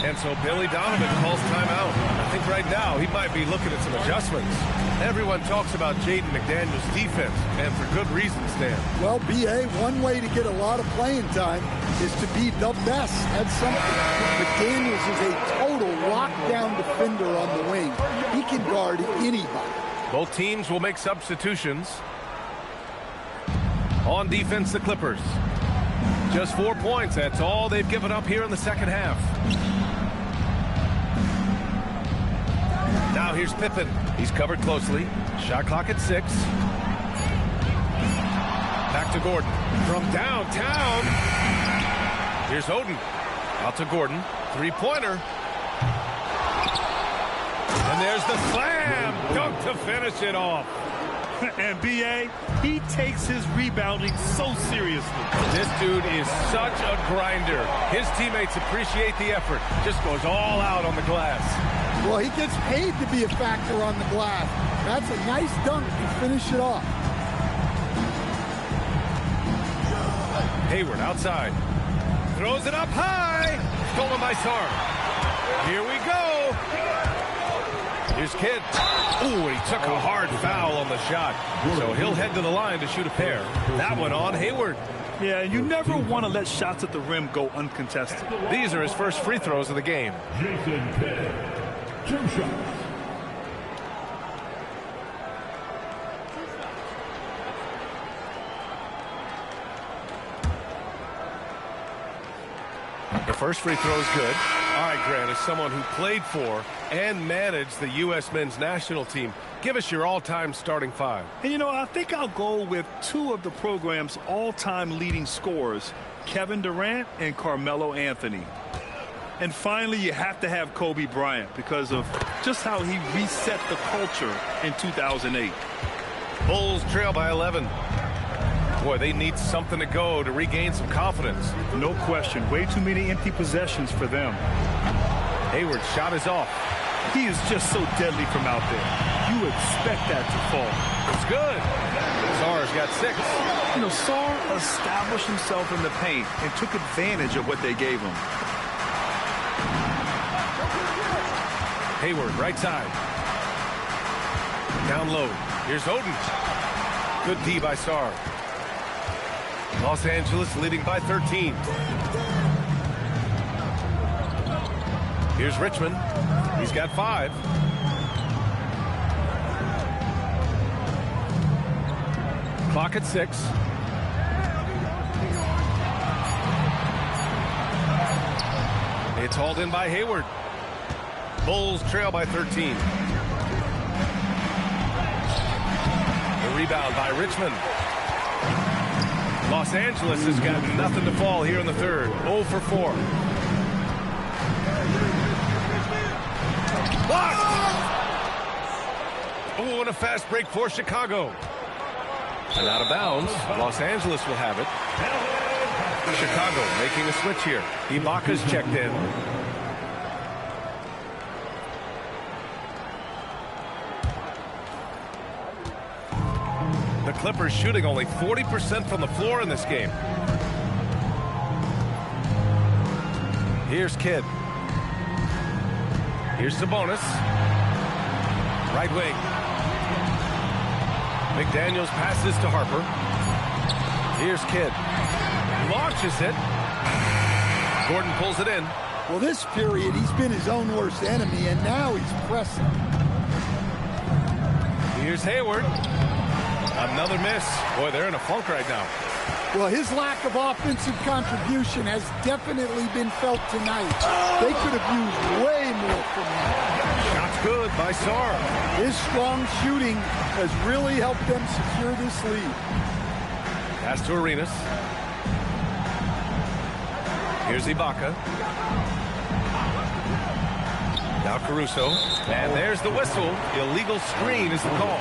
And so Billy Donovan calls timeout. I think right now he might be looking at some adjustments. Everyone talks about Jaden McDaniels' defense, and for good reasons, Dan. Well, B.A., one way to get a lot of playing time is to be the best at something. McDaniels is a total lockdown defender on the wing. He can guard anybody. Both teams will make substitutions. On defense, the Clippers. Just 4 points. That's all they've given up here in the second half. Now here's Pippen. He's covered closely. Shot clock at 6. Back to Gordon. From downtown. Here's Oden. Out to Gordon. Three-pointer. And there's the slam. Dunk to finish it off. And B.A., he takes his rebounding so seriously. This dude is such a grinder. His teammates appreciate the effort. Just goes all out on the glass. Well, he gets paid to be a factor on the glass. That's a nice dunk to finish it off. Hayward outside. Throws it up high. Stolen by Sarr. Here we go. Here's Kidd. Ooh, he took a hard foul on the shot. So he'll head to the line to shoot a pair. That one on Hayward. Yeah, you never want to let shots at the rim go uncontested. These are his first free throws of the game. Jason Kidd, 2 shots. The first free throw is good. All right, Grant, as someone who played for and managed the U.S. men's national team, give us your all-time starting 5. And, you know, I think I'll go with 2 of the program's all-time leading scorers, Kevin Durant and Carmelo Anthony. And finally, you have to have Kobe Bryant because of just how he reset the culture in 2008. Bulls trail by 11. Boy, they need something to go to regain some confidence. No question. Way too many empty possessions for them. Hayward's shot is off. He is just so deadly from out there. You expect that to fall. It's good. Sarr's got 6. You know, Sarr established himself in the paint and took advantage of what they gave him. Hayward, right side. Down low. Here's Oden. Good D by Sarr. Los Angeles leading by 13. Here's Richmond. He's got 5. Clock at 6. It's hauled in by Hayward. Bulls trail by 13. The rebound by Richmond. Los Angeles has got nothing to fall here in the third. 0 for 4. Blocked! Oh, and a fast break for Chicago. And out of bounds. Los Angeles will have it. Chicago making a switch here. Ibaka's checked in. The Clippers shooting only 40% from the floor in this game. Here's Kidd. Here's Sabonis. Right wing. McDaniels passes to Harper. Here's Kidd. Launches it. Gordon pulls it in. Well, this period, he's been his own worst enemy, and now he's pressing. Here's Hayward. Another miss. Boy, they're in a funk right now. Well, his lack of offensive contribution has definitely been felt tonight. They could have used way more from him. Shot's good by Sarr. His strong shooting has really helped them secure this lead. Pass to Arenas. Here's Ibaka. Now Caruso. And there's the whistle. Illegal screen is the call.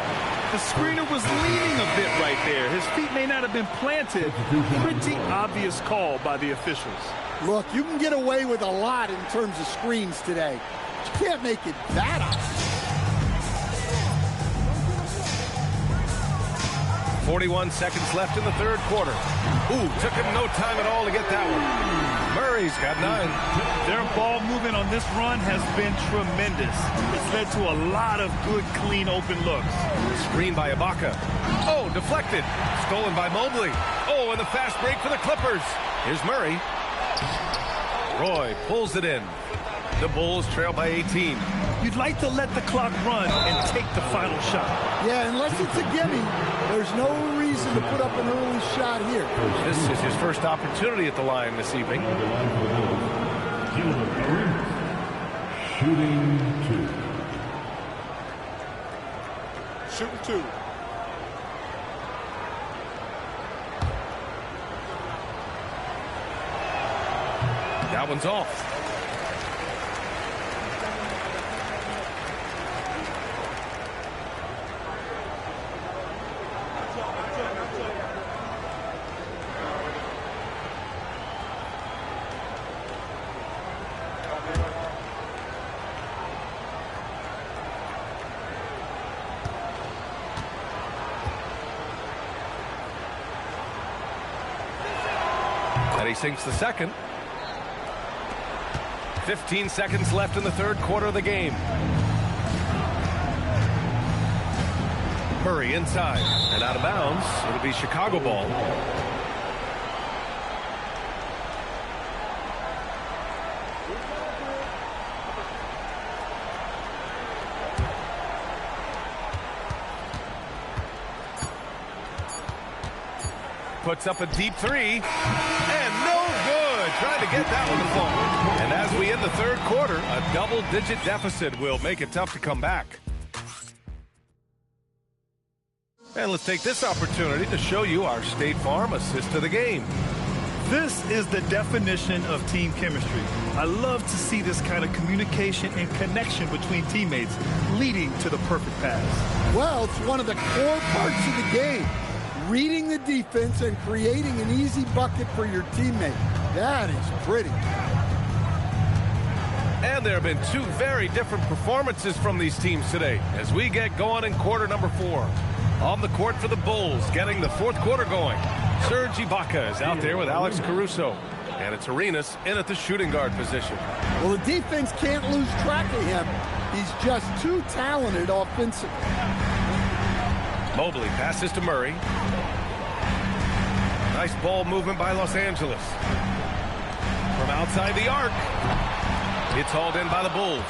The screener was leaning a bit right there. His feet may not have been planted. Pretty obvious call by the officials. Look, you can get away with a lot in terms of screens today. You can't make it that obvious. 41 seconds left in the third quarter. Ooh, took him no time at all to get that one. Murray's got 9. Their ball movement on this run has been tremendous. It's led to a lot of good, clean, open looks. Screen by Ibaka. Oh, deflected. Stolen by Mobley. Oh, and the fast break for the Clippers. Here's Murray. Roy pulls it in. The Bulls trail by 18. You'd like to let the clock run and take the final shot. Yeah, unless it's a gimme, there's no reason to put up an early shot here. This is his first opportunity at the line this evening. Shooting 2. Shooting 2. That one's off. And he sinks the second. 15 seconds left in the third quarter of the game. Murray inside and out of bounds. It'll be Chicago ball. Puts up a deep 3 and no good. Trying to get that one to fall. And as we end the third quarter, a double-digit deficit will make it tough to come back. And let's take this opportunity to show you our State Farm assist to the game. This is the definition of team chemistry. I love to see this kind of communication and connection between teammates leading to the perfect pass. Well, it's one of the core parts of the game. Reading the defense and creating an easy bucket for your teammate. That is pretty. And there have been two very different performances from these teams today as we get going in quarter number 4. On the court for the Bulls, getting the fourth quarter going. Serge Ibaka is out there with Alex Caruso. And it's Arenas in at the shooting guard position. Well, the defense can't lose track of him. He's just too talented offensively. Mobley passes to Murray. Nice ball movement by Los Angeles. From outside the arc. It's hauled in by the Bulls.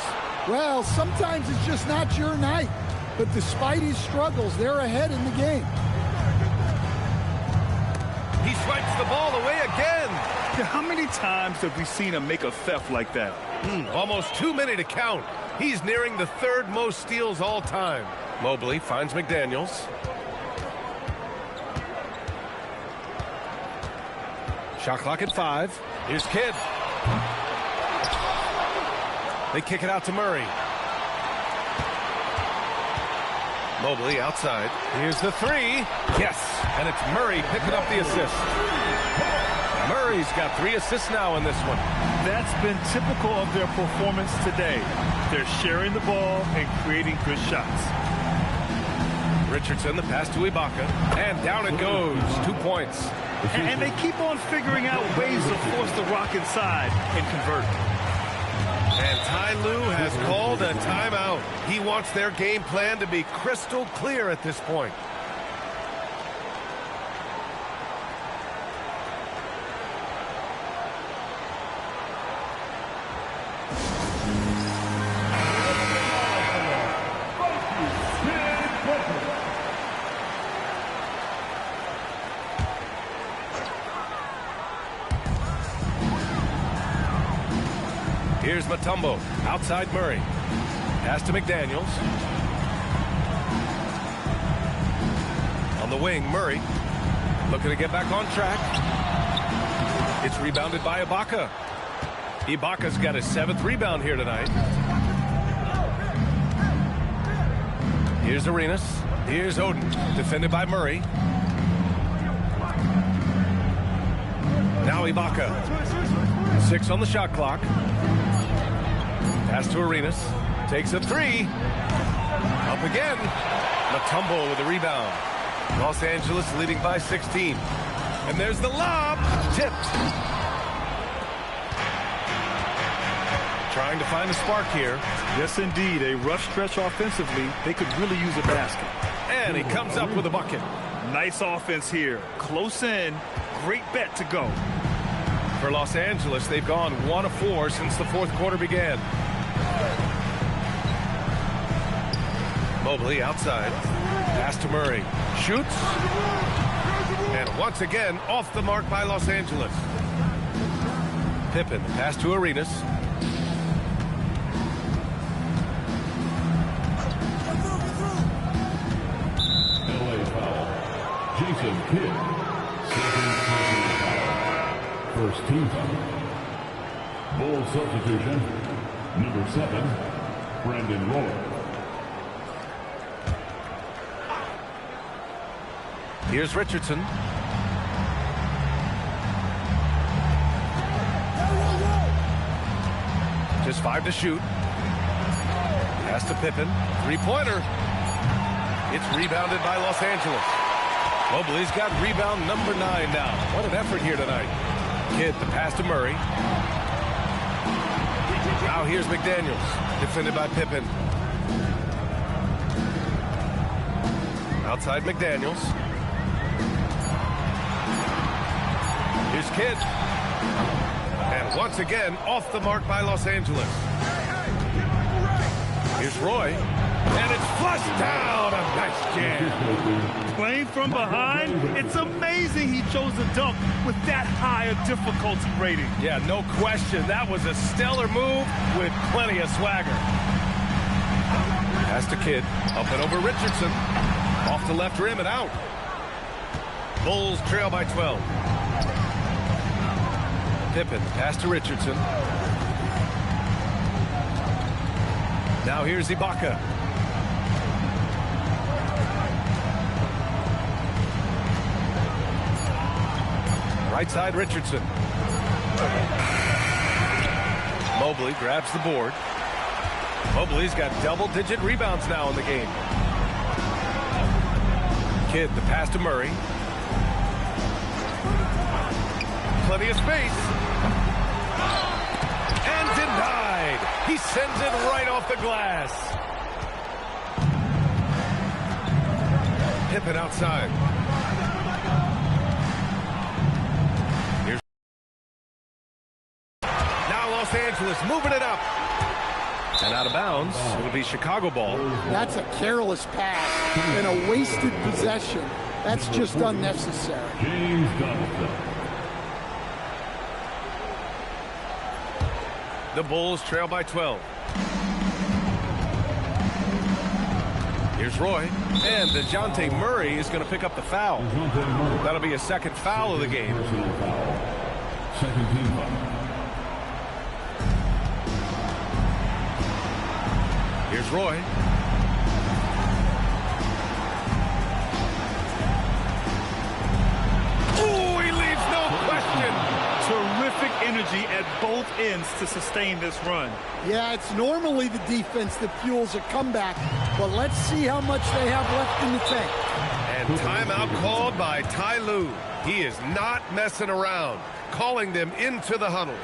Well, sometimes it's just not your night. But despite his struggles, they're ahead in the game. He swipes the ball away again. How many times have we seen him make a theft like that? Almost too many to count. He's nearing the third most steals all time. Mobley finds McDaniels. Shot clock at 5. Here's Kidd. They kick it out to Murray. Mobley outside. Here's the 3. Yes, and it's Murray picking up the assist. Murray's got 3 assists now in this one. That's been typical of their performance today. They're sharing the ball and creating good shots. Richardson, the pass to Ibaka, and down it goes. 2 points. And they keep on figuring out ways to force the rock inside and convert. And Ty Lue has called a timeout. He wants their game plan to be crystal clear at this point. Here's Mutombo. Outside Murray. Pass to McDaniels. On the wing, Murray. Looking to get back on track. It's rebounded by Ibaka. Ibaka's got his 7th rebound here tonight. Here's Arenas. Here's Oden. Defended by Murray. Now Ibaka. 6 on the shot clock. Pass to Arenas. Takes a 3. Up again. Mutombo with a rebound. Los Angeles leading by 16. And there's the lob. Tipped. Trying to find a spark here. Yes, indeed. A rough stretch offensively. They could really use a basket. And he comes up with a bucket. Nice offense here. Close in. Great bet to go. For Los Angeles, they've gone 1 of 4 since the 4th quarter began. Mobley outside. Pass to Murray. Shoots. And once again, off the mark by Los Angeles. Pippen. Pass to Arenas. Jason Kidd, second personal foul. First team foul. Bull substitution, number 7, Brandon Roy. Here's Richardson. Just 5 to shoot. Pass to Pippen. 3-pointer. It's rebounded by Los Angeles. Mobley's got rebound number 9 now. What an effort here tonight. Kidd, the pass to Murray. Now here's McDaniels. Defended by Pippen. Outside McDaniels. Here's Kidd. And once again, off the mark by Los Angeles. Here's Roy. And it's flushed down. A nice jam. Playing from behind, it's amazing he chose to dunk with that high a difficulty rating. Yeah, no question. That was a stellar move with plenty of swagger. Pass to Kidd. Up and over Richardson. Off the left rim and out. Bulls trail by 12. Pippen. Pass to Richardson. Now here's Ibaka. Right side, Richardson. Mobley grabs the board. Mobley's got double-digit rebounds now in the game. Kidd, the pass to Murray. Plenty of space. And denied. He sends it right off the glass. Pippen outside. Los Angeles moving it up. And out of bounds. It'll be Chicago ball. That's a careless pass and a wasted possession. That's just unnecessary. James Donaldson. The Bulls trail by 12. Here's Roy. And DeJounte Murray is going to pick up the foul. That'll be a 2nd foul of the game. Second team foul. Here's Roy. Oh, he leaves no question. Terrific energy at both ends to sustain this run. Yeah, it's normally the defense that fuels a comeback, but let's see how much they have left in the tank. And timeout called by Ty Lue. He is not messing around, calling them into the huddle.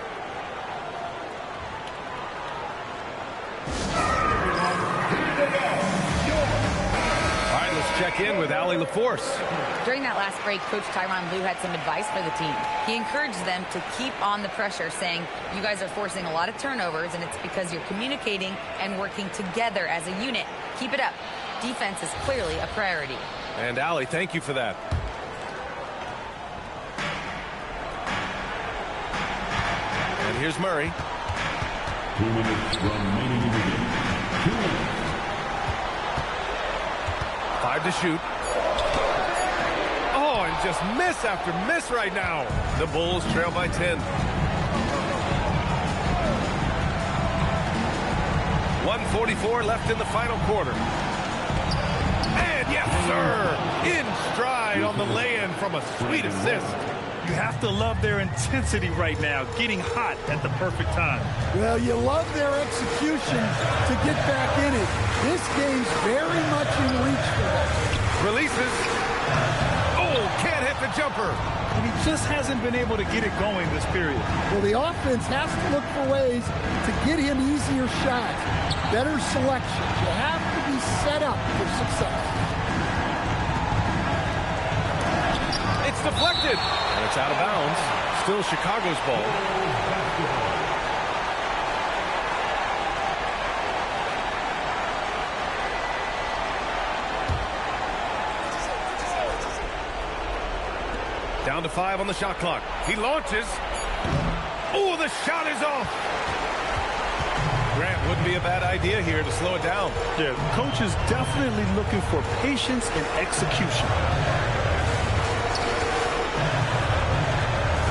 Check in with Allie LaForce. During that last break, Coach Tyronn Lue had some advice for the team. He encouraged them to keep on the pressure, saying, you guys are forcing a lot of turnovers, and it's because you're communicating and working together as a unit. Keep it up. Defense is clearly a priority. And Allie, thank you for that. And here's Murray. 2 minutes remaining in the game. 2 minutes. 5 to shoot. Oh, and just miss after miss right now. The Bulls trail by 10. 1:44 left in the final quarter. And yes, sir, in stride on the lay-in from a sweet assist. You have to love their intensity right now, getting hot at the perfect time. Well, you love their execution to get back in it. This game's very much in reach for them. Releases. Oh, can't hit the jumper. And he just hasn't been able to get it going this period. Well, the offense has to look for ways to get him easier shots, better selection. You have to be set up for success. It's deflected, and it's out of bounds. Still Chicago's ball. Down to 5 on the shot clock. He launches. Oh, the shot is off. Grant, wouldn't be a bad idea here to slow it down. Yeah, the coach is definitely looking for patience and execution.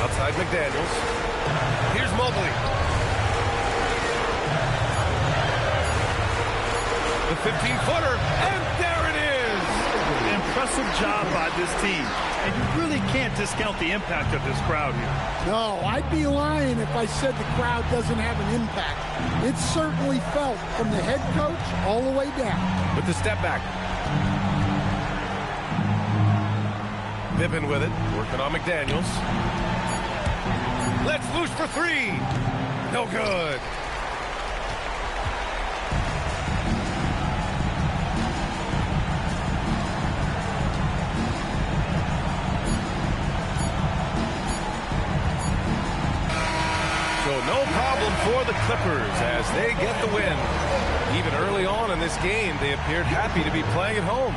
Outside McDaniels. Here's Mobley. The 15-footer, and there it is! Impressive job by this team. And you really can't discount the impact of this crowd here. No, I'd be lying if I said the crowd doesn't have an impact. It's certainly felt from the head coach all the way down. With the step back. Pippen with it, working on McDaniels. Let's loose for 3. No good. So no problem for the Clippers as they get the win. Even early on in this game, they appeared happy to be playing at home.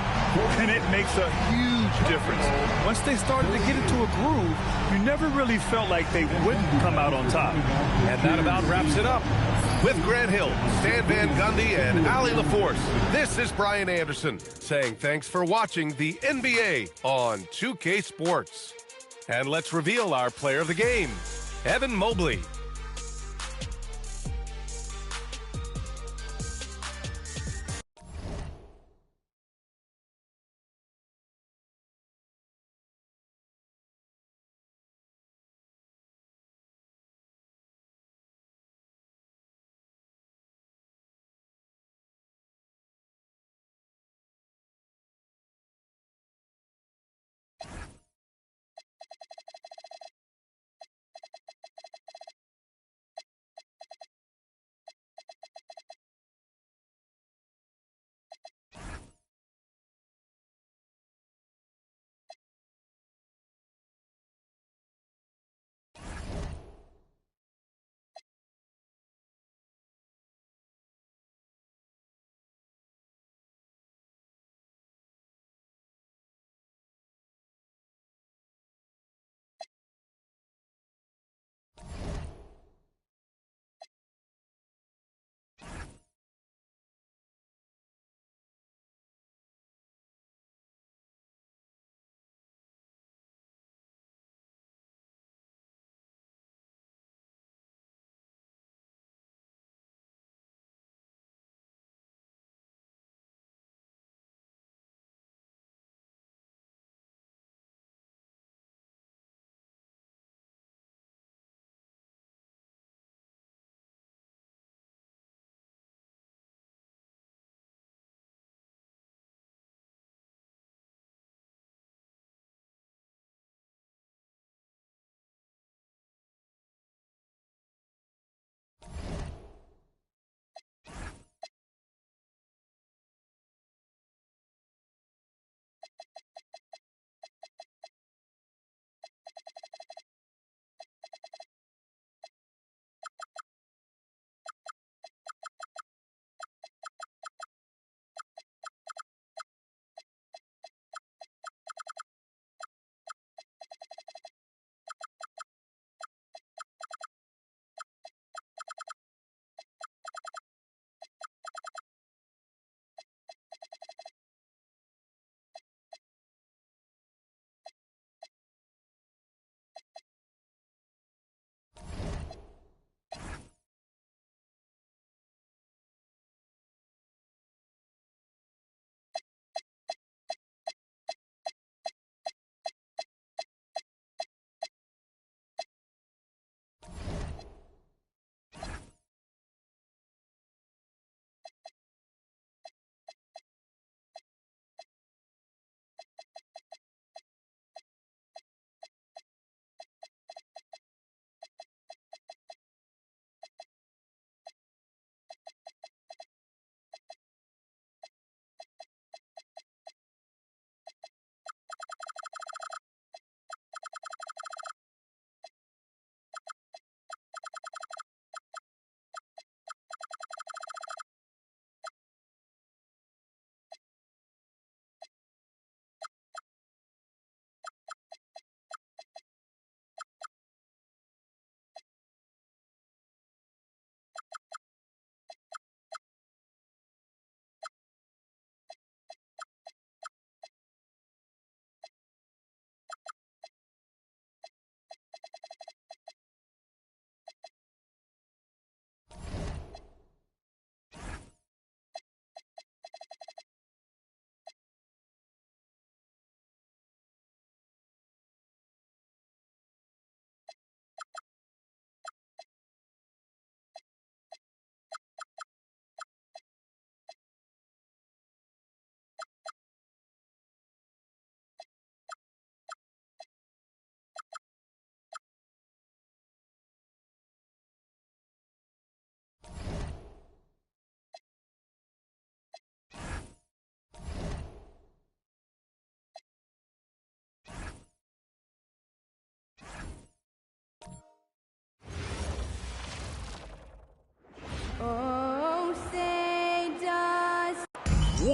And it makes a huge difference. Once they started to get into a groove, you never really felt like they wouldn't come out on top. And that about wraps it up. With Grant Hill, Stan Van Gundy, and Allie LaForce, this is Brian Anderson saying thanks for watching the NBA on 2K Sports. And let's reveal our player of the game, Evan Mobley.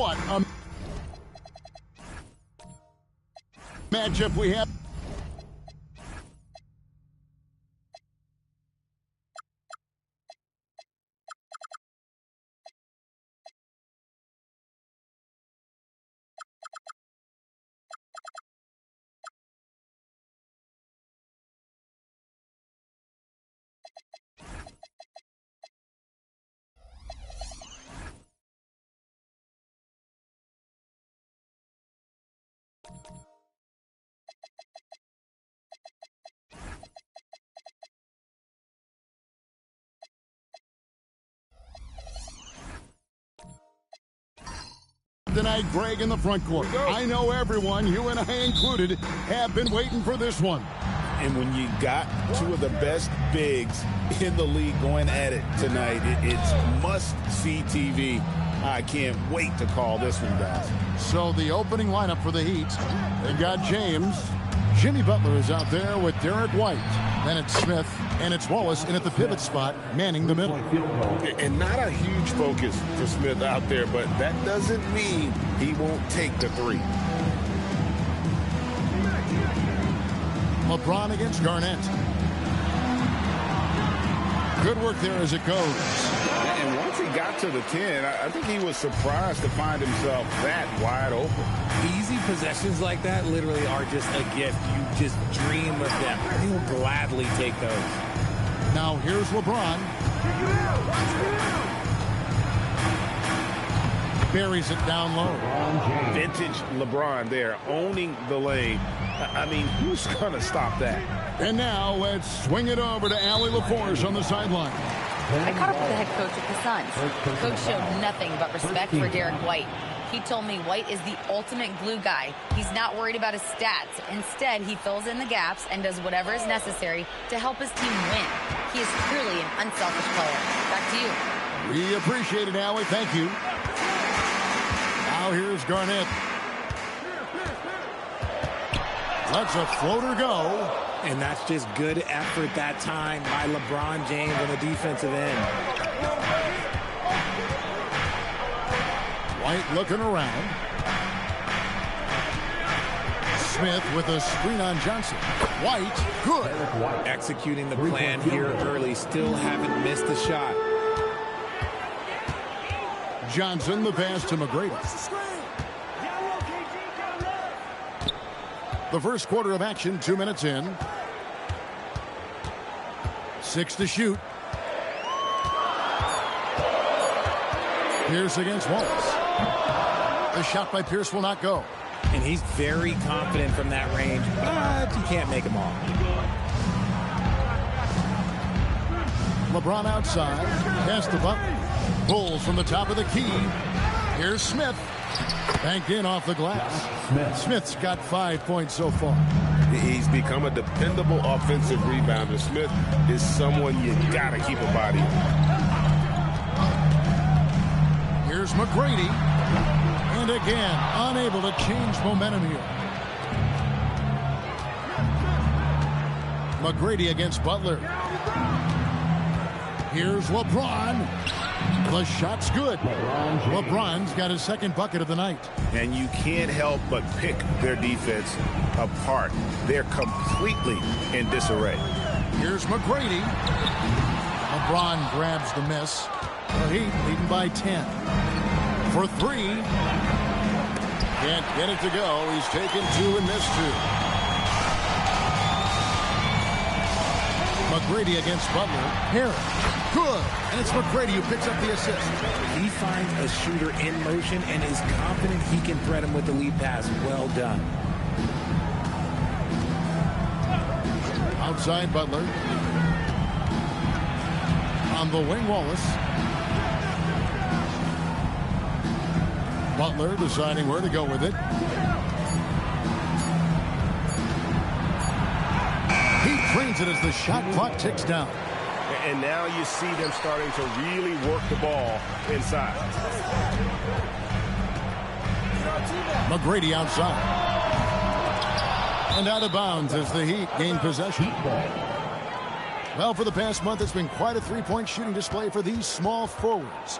What a matchup we have. Tonight, Greg in the front court. I know everyone, you and I included, have been waiting for this one. And when you got two of the best bigs in the league going at it tonight, it's must-see TV. I can't wait to call this one, guys. So the opening lineup for the Heat, they got James. Jimmy Butler is out there with Derek White. Then it's Smith, and it's Wallace in at the pivot spot, manning the middle. And not a huge focus for Smith out there, but that doesn't mean he won't take the three. LeBron against Garnett. Good work there as it goes. And once he got to the 10, I think he was surprised to find himself that wide open. Easy possessions like that literally are just a gift. You just dream of them. He will gladly take those. Now here's LeBron. Buries it down low. Vintage LeBron there, owning the lane. I mean, who's going to stop that? And now let's swing it over to Allie LaForge on the sideline. I caught up with the head coach of the Suns. Coach showed nothing but respect for Derek White. He told me White is the ultimate glue guy. He's not worried about his stats. Instead, he fills in the gaps and does whatever is necessary to help his team win. He is truly an unselfish player. Back to you. We appreciate it, Allie. Thank you. Now here's Garnett. Lets a floater go. And that's just good effort that time by LeBron James on the defensive end. White looking around. Smith with a screen on Johnson. White, good. Executing the plan here early. Still haven't missed a shot. Johnson, the pass to McGrady. The first quarter of action, 2 minutes in. 6 to shoot. Pierce against Wallace. The shot by Pierce will not go. And he's very confident from that range, but he can't make them all. LeBron outside. Pass to Butler. Bulls from the top of the key. Here's Smith. Banked in off the glass. Smith's got 5 points so far. He's become a dependable offensive rebounder. Smith is someone you got to keep a body on. Here's McGrady. And again, unable to change momentum here. McGrady against Butler. Here's LeBron. The shot's good. LeBron's got his second bucket of the night. And you can't help but pick their defense apart. They're completely in disarray. Here's McGrady. LeBron grabs the miss. The Heat leading by 10. For 3. Can't get it to go. He's taken 2 and missed 2. McGrady against Butler. Harris. Good. And it's McGrady who picks up the assist. He finds a shooter in motion and is confident he can thread him with the lead pass. Well done. Outside Butler. On the wing, Wallace. Butler deciding where to go with it. He drains it as the shot clock ticks down. And now you see them starting to really work the ball inside. McGrady outside. And out of bounds as the Heat gain possession. Well, for the past month, it's been quite a three-point shooting display for these small forwards.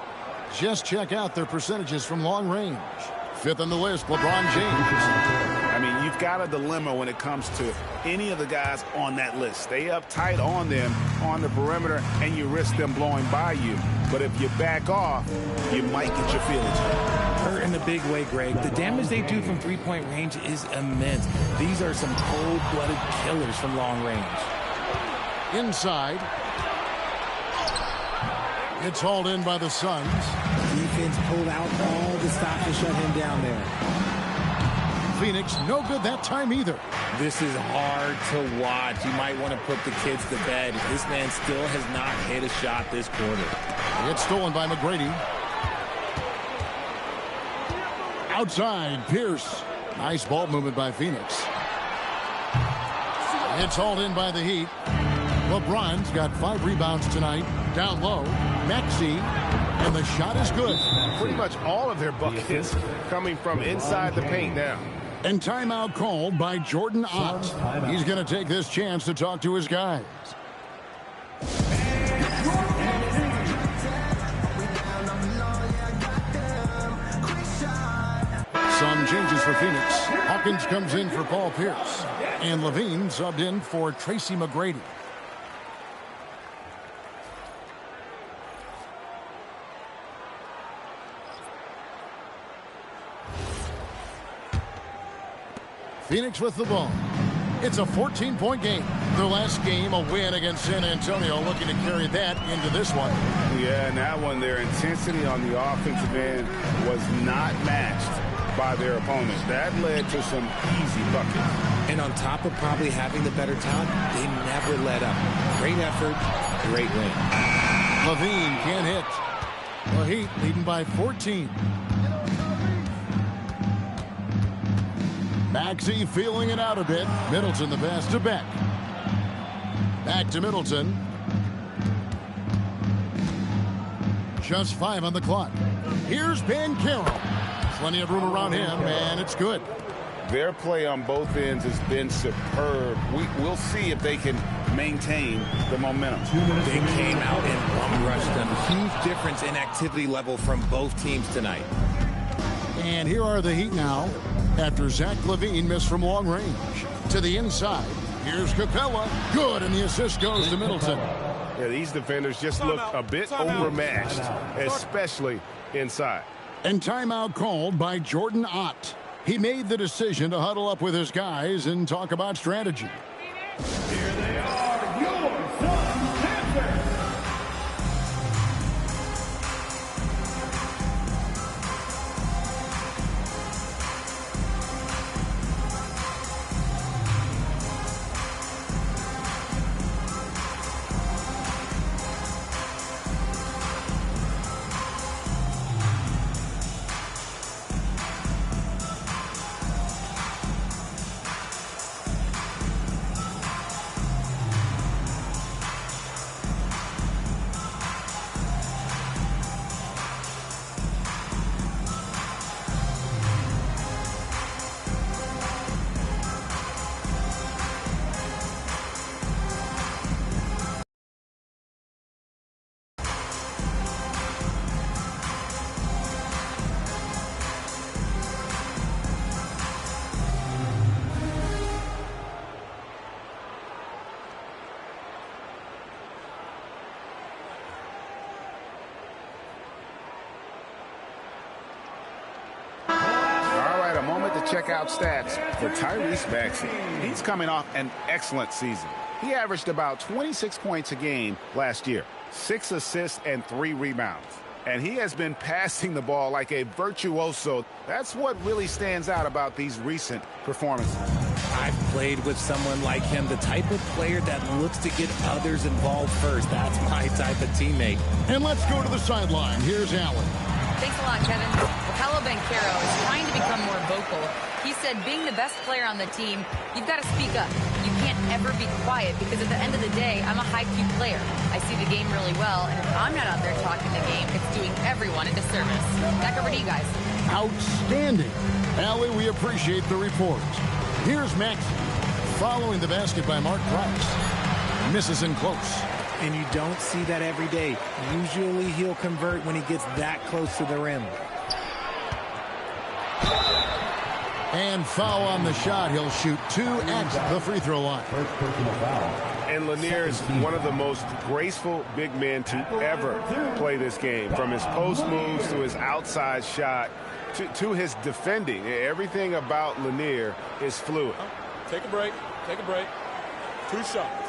Just check out their percentages from long range. 5th on the list, LeBron James. I mean, you've got a dilemma when it comes to any of the guys on that list. Stay up tight on them on the perimeter, and you risk them blowing by you. But if you back off, you might get your feelings hurt. In a big way, Greg. The damage they do from three-point range is immense. These are some cold-blooded killers from long range. Inside. It's hauled in by the Suns. Defense pulled out all the stop to shut him down there. Phoenix, no good that time either. This is hard to watch. You might want to put the kids to bed. This man still has not hit a shot this quarter. It's stolen by McGrady. Outside, Pierce. Nice ball movement by Phoenix. It's hauled in by the Heat. LeBron's got 5 rebounds tonight. Down low, Maxey, and the shot is good. Pretty much all of their buckets coming from inside the paint now. And timeout called by Jordan Ott. He's going to take this chance to talk to his guys. Some changes for Phoenix. Hawkins comes in for Paul Pierce. And Levine subbed in for Tracy McGrady. Phoenix with the ball. It's a 14-point game. Their last game, a win against San Antonio, looking to carry that into this one. Yeah, and that one, their intensity on the offensive end was not matched by their opponents. That led to some easy buckets. And on top of probably having the better talent, they never let up. Great effort, great win. Levine can't hit. The Heat leading by 14. Maxey feeling it out a bit. Middleton the pass to Beck. Back to Middleton. Just 5 on the clock. Here's Banchero. Plenty of room around him, and it's good. Their play on both ends has been superb. We'll see if they can maintain the momentum. They came out and bum rushed them. Huge difference in activity level from both teams tonight. And here are the Heat now. After Zach LaVine missed from long range. To the inside. Here's Capella. Good, and the assist goes to Middleton. Yeah, these defenders just look a bit overmatched, especially inside. And timeout called by Jordan Ott. He made the decision to huddle up with his guys and talk about strategy. Here they are, your Sun Panthers. Check out stats for Tyrese Maxey. He's coming off an excellent season. He averaged about 26 points a game last year, 6 assists and 3 rebounds. And he has been passing the ball like a virtuoso. That's what really stands out about these recent performances. I've played with someone like him, the type of player that looks to get others involved first. That's my type of teammate. And let's go to the sideline. Here's Allen. Thanks a lot, Kevin. Paolo Banchero is trying to become more vocal. He said being the best player on the team, you've got to speak up. You can't ever be quiet because at the end of the day, I'm a high-Q player. I see the game really well, and if I'm not out there talking the game, it's doing everyone a disservice. Back over to you guys. Outstanding. Allie, we appreciate the report. Here's Maxey. Following the basket by Mark Price. Misses in close. And you don't see that every day. Usually he'll convert when he gets that close to the rim. And foul on the shot. He'll shoot 2 at the free throw line. First personal foul. And Lanier is one of the most graceful big men to ever play this game. From his post moves to his outside shot to his defending. Everything about Lanier is fluid. Take a break. Take a break. 2 shots.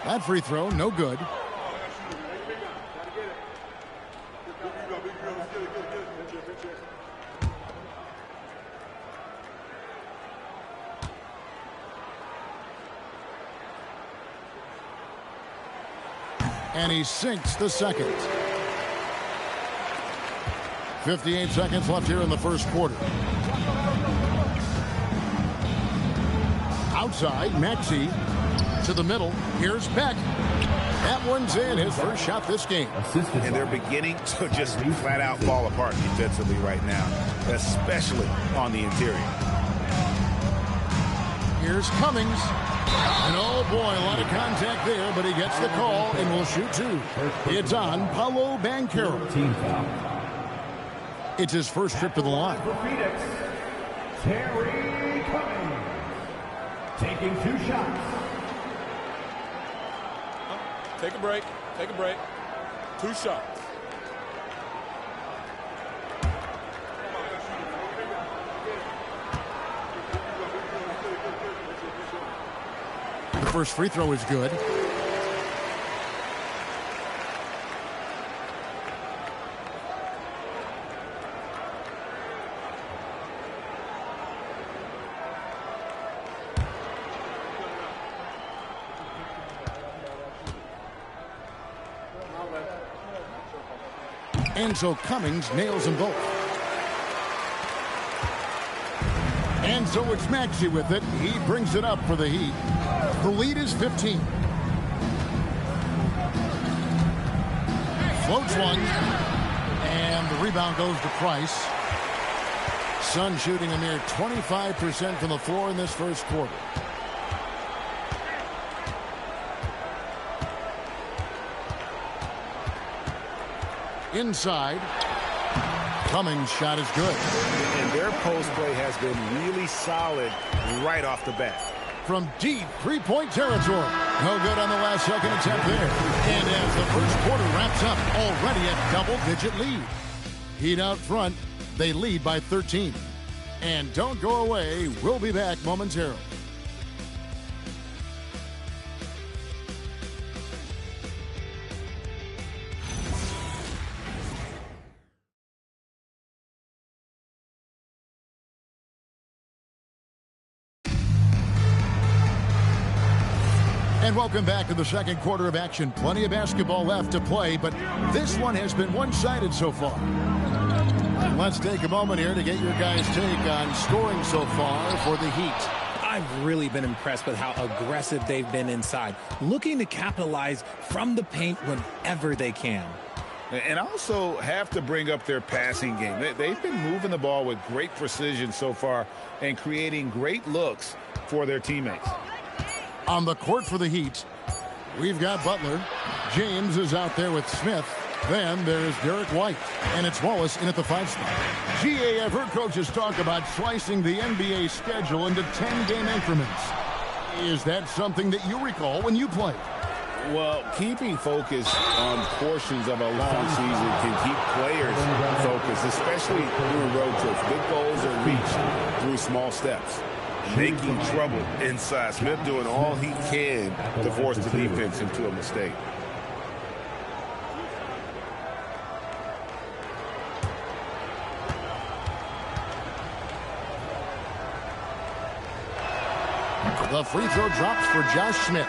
That free throw, no good. And he sinks the second. 58 seconds left here in the first quarter. Outside, Maxey to the middle. Here's Beck. That one's in. His first shot this game. And they're beginning to just flat out fall apart defensively right now, especially on the interior. Here's Cummings. And oh boy, a lot of contact there, but he gets the call and will shoot 2. It's on Paolo Banchero. It's his first trip to the line. For Phoenix, Terry Cummings, taking 2 shots. Take a break. Take a break. 2 shots. The first free throw is good. And so Cummings nails them both. And so it's Maxey with it. He brings it up for the Heat. The lead is 15. Floats one. And the rebound goes to Price. Sun shooting a mere 25% from the floor in this first quarter. Inside. Cummings' shot is good. And their post play has been really solid right off the bat. From deep three-point territory. No good on the last second attempt there. And as the first quarter wraps up, already a double-digit lead. Heat out front. They lead by 13. And don't go away. We'll be back momentarily. And welcome back to the second quarter of action. Plenty of basketball left to play, but this one has been one-sided so far. Let's take a moment here to get your guys' take on scoring so far for the Heat. I've really been impressed with how aggressive they've been inside, looking to capitalize from the paint whenever they can. And also have to bring up their passing game. They've been moving the ball with great precision so far and creating great looks for their teammates. On the court for the Heat, we've got Butler. James is out there with Smith. Then there's Derek White. And it's Wallace in at the 5 spot. GA, I've heard coaches talk about slicing the NBA schedule into 10-game increments. Is that something that you recall when you played? Well, keeping focus on portions of a long season can keep players focused, especially during road trips. Big goals are reached through small steps. Making trouble inside. Smith doing all he can to force the defense into a mistake. The free throw drops for Josh Smith.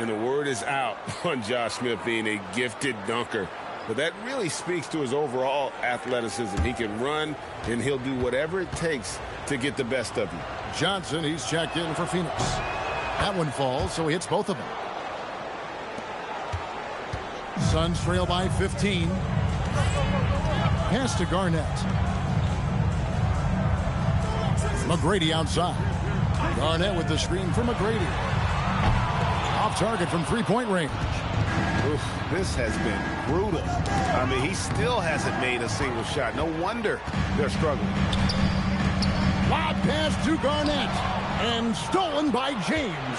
And the word is out on Josh Smith being a gifted dunker. But that really speaks to his overall athleticism. He can run, and he'll do whatever it takes to get the best of you. Johnson, he's checked in for Phoenix. That one falls, so he hits both of them. Suns trail by 15. Pass to Garnett. McGrady outside. Garnett with the screen for McGrady. Off target from three-point range. Oof, this has been brutal. I mean, he still hasn't made a single shot. No wonder they're struggling. Lob pass to Garnett. And stolen by James.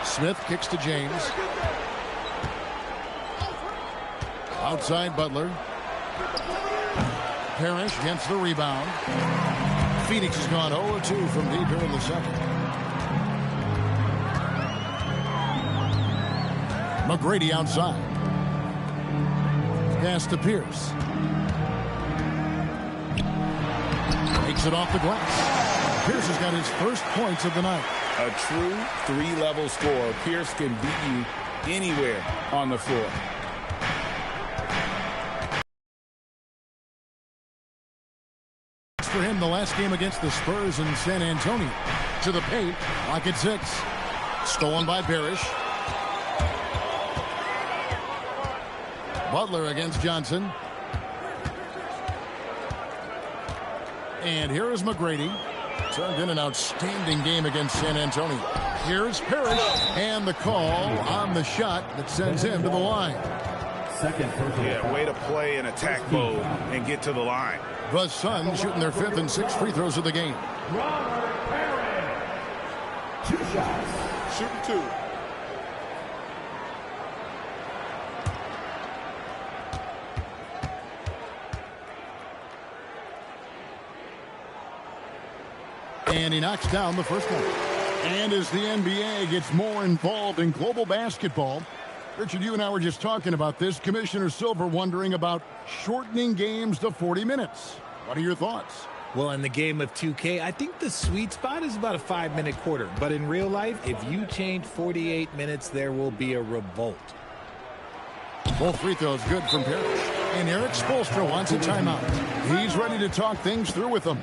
Smith kicks to James. Outside Butler. Parrish gets the rebound. Phoenix has gone 0-2 from deep here in the second. McGrady outside. Pass to Pierce. Takes it off the glass. Pierce has got his first points of the night. A true three-level scorer. Pierce can beat you anywhere on the floor. For him the last game against the Spurs in San Antonio. To the paint. Lock at 6. Stolen by Parrish. Butler against Johnson. And here is McGrady. Turned in an outstanding game against San Antonio. Here's Parrish. And the call on the shot that sends him to the line. Yeah, way to play in attack mode and get to the line. The Suns shooting their 5th and 6th free throws of the game. Two shots. Shooting 2. And he knocks down the first one. And as the NBA gets more involved in global basketball, Richard, you and I were just talking about this. Commissioner Silver wondering about shortening games to 40 minutes. What are your thoughts? Well, in the game of 2K, I think the sweet spot is about a 5-minute quarter. But in real life, if you change 48 minutes, there will be a revolt. Both free throws good from Parrish. And Eric Spoelstra wants a timeout. He's ready to talk things through with them.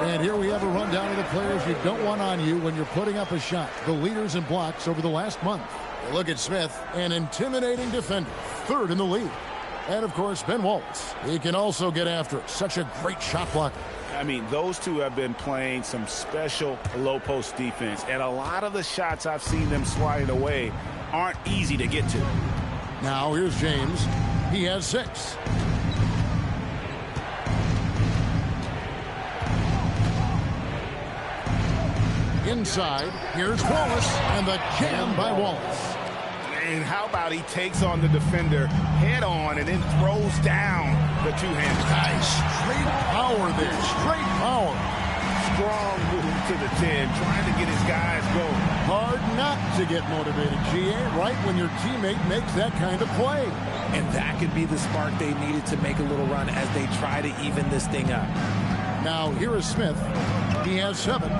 And here we have a rundown of the players you don't want on you when you're putting up a shot. The leaders in blocks over the last month. Look at Smith, an intimidating defender, 3rd in the league. And, of course, Ben Wallace. He can also get after it. Such a great shot blocker. I mean, those two have been playing some special low-post defense. And a lot of the shots I've seen them sliding away aren't easy to get to. Now, here's James. He has 6. Inside, here's Wallace, and the jam by Wallace. And how about he takes on the defender head-on and then throws down the two-handed. Nice. Straight power there. Straight power. Strong move to the 10, trying to get his guys going. Hard not to get motivated, GA, right when your teammate makes that kind of play. And that could be the spark they needed to make a little run as they try to even this thing up. Now, here is Smith. He has 7.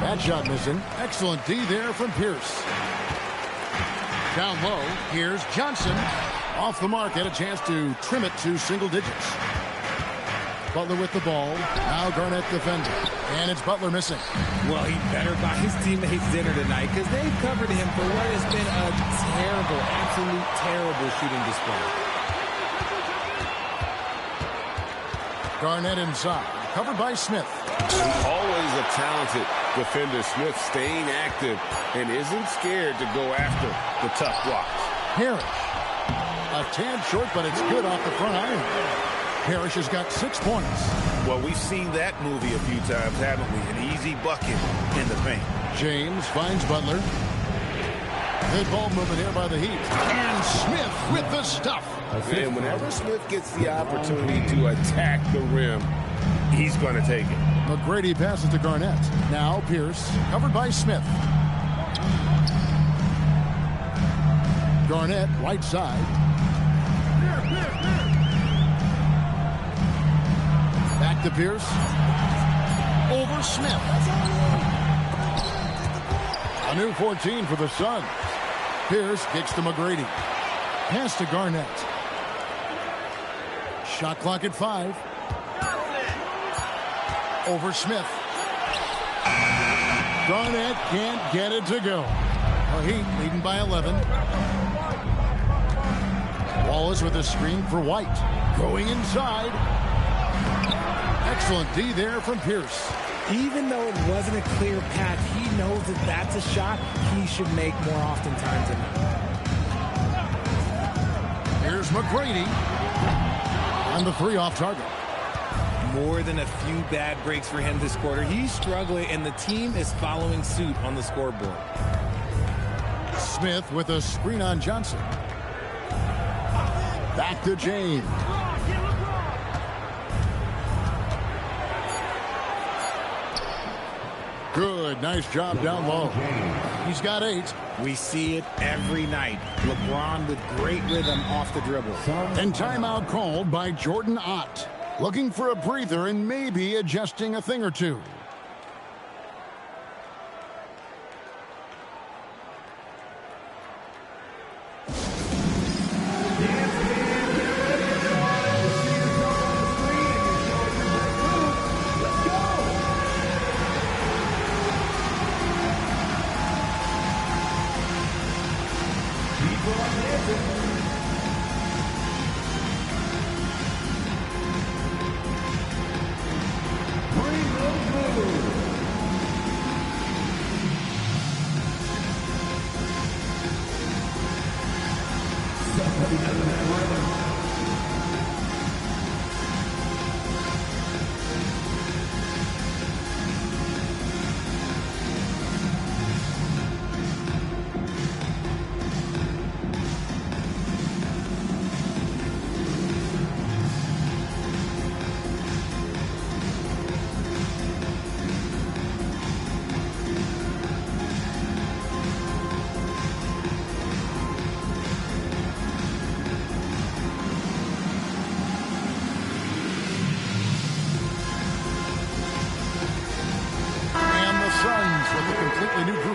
That shot missing. Excellent D there from Pierce. Down low, here's Johnson. Off the mark, had a chance to trim it to single digits. Butler with the ball. Now Garnett defending. And it's Butler missing. Well, he better buy his teammates dinner tonight because they've covered him for what has been a terrible, absolute terrible shooting display. Garnett inside. Covered by Smith. Always a talented defender. Smith staying active and isn't scared to go after the tough blocks. Parrish. A tad short, but it's good off the front iron. Parrish has got 6 points. Well, we've seen that movie a few times, haven't we? An easy bucket in the paint. James finds Butler. Good ball movement here by the Heat. And Smith with the stuff. And whenever Smith gets the opportunity to attack the rim, he's going to take it. McGrady passes to Garnett. Now Pierce, covered by Smith. Garnett, right side. Back to Pierce. Over Smith. A new 14 for the Suns. Pierce kicks to McGrady. Pass to Garnett. Shot clock at 5. Over Smith. Garnett can't get it to go. The Heat leading by 11. Wallace with a screen for White. Going inside. Excellent D there from Pierce. Even though it wasn't a clear path, he knows that that's a shot he should make more oftentimes than not. Here's McGrady. On the 3 off target. More than a few bad breaks for him this quarter. He's struggling, and the team is following suit on the scoreboard. Smith with a screen on Johnson. Back to James. Good, nice job down low. He's got 8. We see it every night. LeBron with great rhythm off the dribble. And timeout called by Jordan Ott. Looking for a breather and maybe adjusting a thing or two.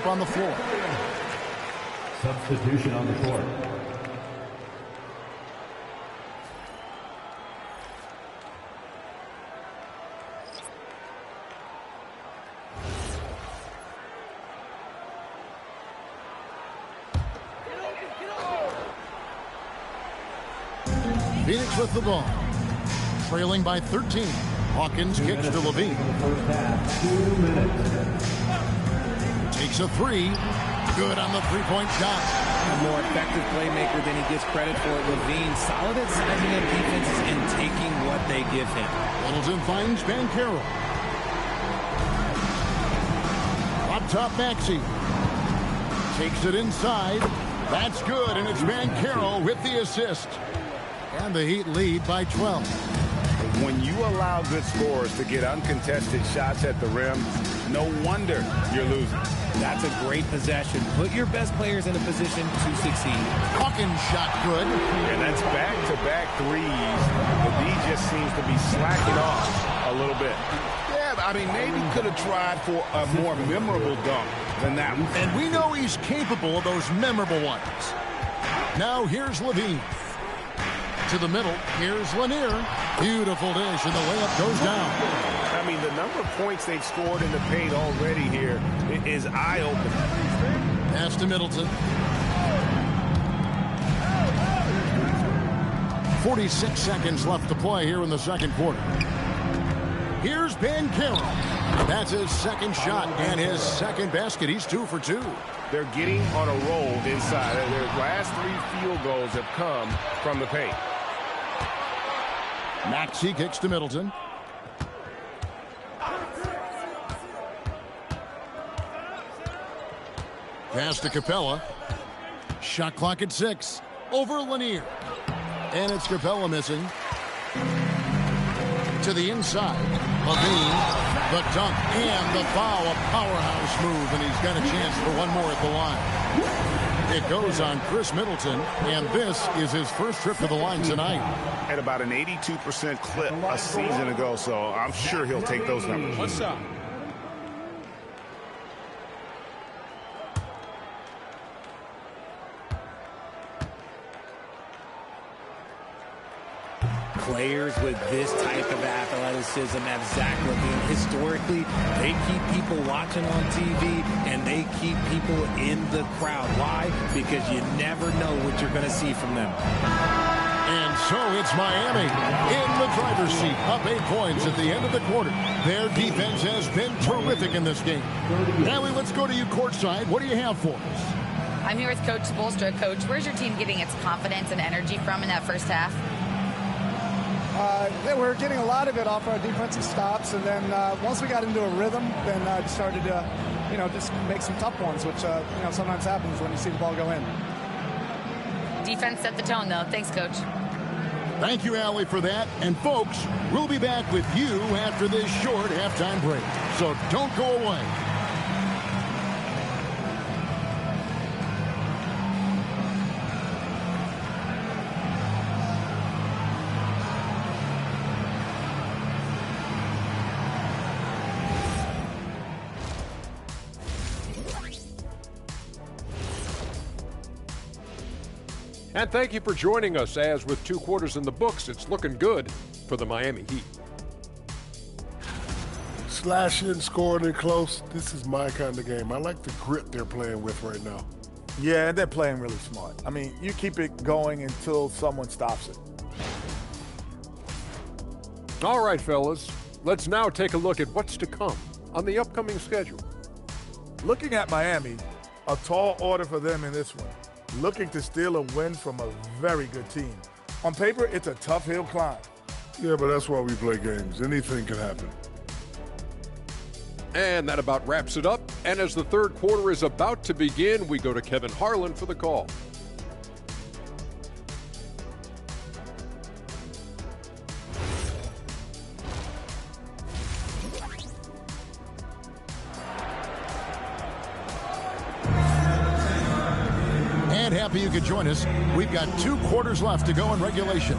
On the floor. Substitution on the court. Phoenix with the ball. Trailing by 13. Hawkins kicks to Levine. 2 minutes. Takes a 3. Good on the 3-point shot. A more effective playmaker than he gets credit for. Levine solid at sizing up defenses and taking what they give him. Littleton finds Banchero. Up top, Maxey. Takes it inside. That's good, and it's Banchero with the assist. And the Heat lead by 12. When you allow good scorers to get uncontested shots at the rim, no wonder you're losing. That's a great possession. Put your best players in a position to succeed. Hawkins shot good. And that's back-to-back threes. The D just seems to be slacking off a little bit. Yeah, I mean, maybe could have tried for a more memorable dunk than that one. And we know he's capable of those memorable ones. Now here's Levine. to the middle. Here's Lanier. Beautiful dish, and the layup goes down. I mean, the number of points they've scored in the paint already here is eye-opening. Pass to Middleton. 46 seconds left to play here in the second quarter. Here's Ben Carroll. That's his second shot and his second basket. He's 2 for 2. They're getting on a roll inside. Their last 3 field goals have come from the paint. Maxey kicks to Middleton. Pass to Capella. Shot clock at 6. Over Lanier. And it's Capella missing. To the inside. Levine, the dunk, and the foul. A powerhouse move, and he's got a chance for one more at the line. It goes on Chris Middleton, and this is his first trip to the line tonight. Had about an 82% clip a season ago, so I'm sure he'll take those numbers. What's up? Players with this type of athleticism at Zach LaVine, historically, they keep people watching on TV and they keep people in the crowd. Why? Because you never know what you're going to see from them. And so it's Miami in the driver's seat, up 8 points at the end of the quarter. Their defense has been terrific in this game. Allie, let's go to you courtside. What do you have for us? I'm here with Coach Spoelstra. Coach, where's your team getting its confidence and energy from in that first half? We're getting a lot of it off our defensive stops, and then once we got into a rhythm, then started to, just make some tough ones, which, sometimes happens when you see the ball go in. Defense set the tone, though. Thanks, Coach. Thank you, Allie, for that. And, folks, we'll be back with you after this short halftime break. So don't go away. And thank you for joining us, as with 2 quarters in the books, it's looking good for the Miami Heat. Slashing, scoring it close. This is my kind of game. I like the grit they're playing with right now. Yeah, and they're playing really smart. I mean, you keep it going until someone stops it. All right, fellas, let's now take a look at what's to come on the upcoming schedule. Looking at Miami, a tall order for them in this one. Looking to steal a win from a very good team. On paper, it's a tough hill climb. Yeah, but that's why we play games. Anything can happen. And that about wraps it up. And as the third quarter is about to begin, we go to Kevin Harlan for the call. Happy you could join us. We've got 2 quarters left to go in regulation.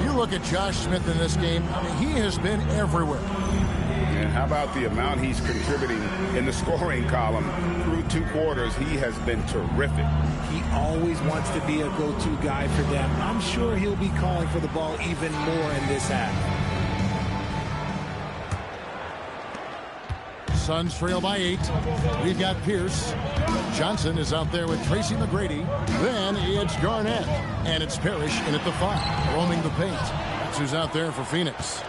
You look at Josh Smith in this game. I mean, he has been everywhere. And how about the amount he's contributing in the scoring column? Through 2 quarters, he has been terrific. He always wants to be a go-to guy for them. I'm sure he'll be calling for the ball even more in this half. Suns trail by 8. We've got Pierce. Johnson is out there with Tracy McGrady. Then it's Garnett. And it's Parrish in at the 5, roaming the paint. That's who's out there for Phoenix.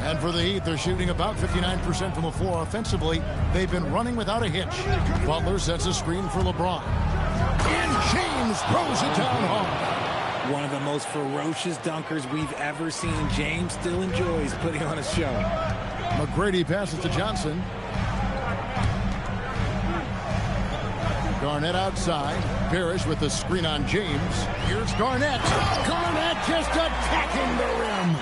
And for the Heat, they're shooting about 59% from the floor offensively. They've been running without a hitch. Butler sets a screen for LeBron. And James throws it down hard. One of the most ferocious dunkers we've ever seen. James still enjoys putting on a show. McGrady passes to Johnson. Garnett outside. Parrish with the screen on James. Here's Garnett. Garnett just attacking the rim.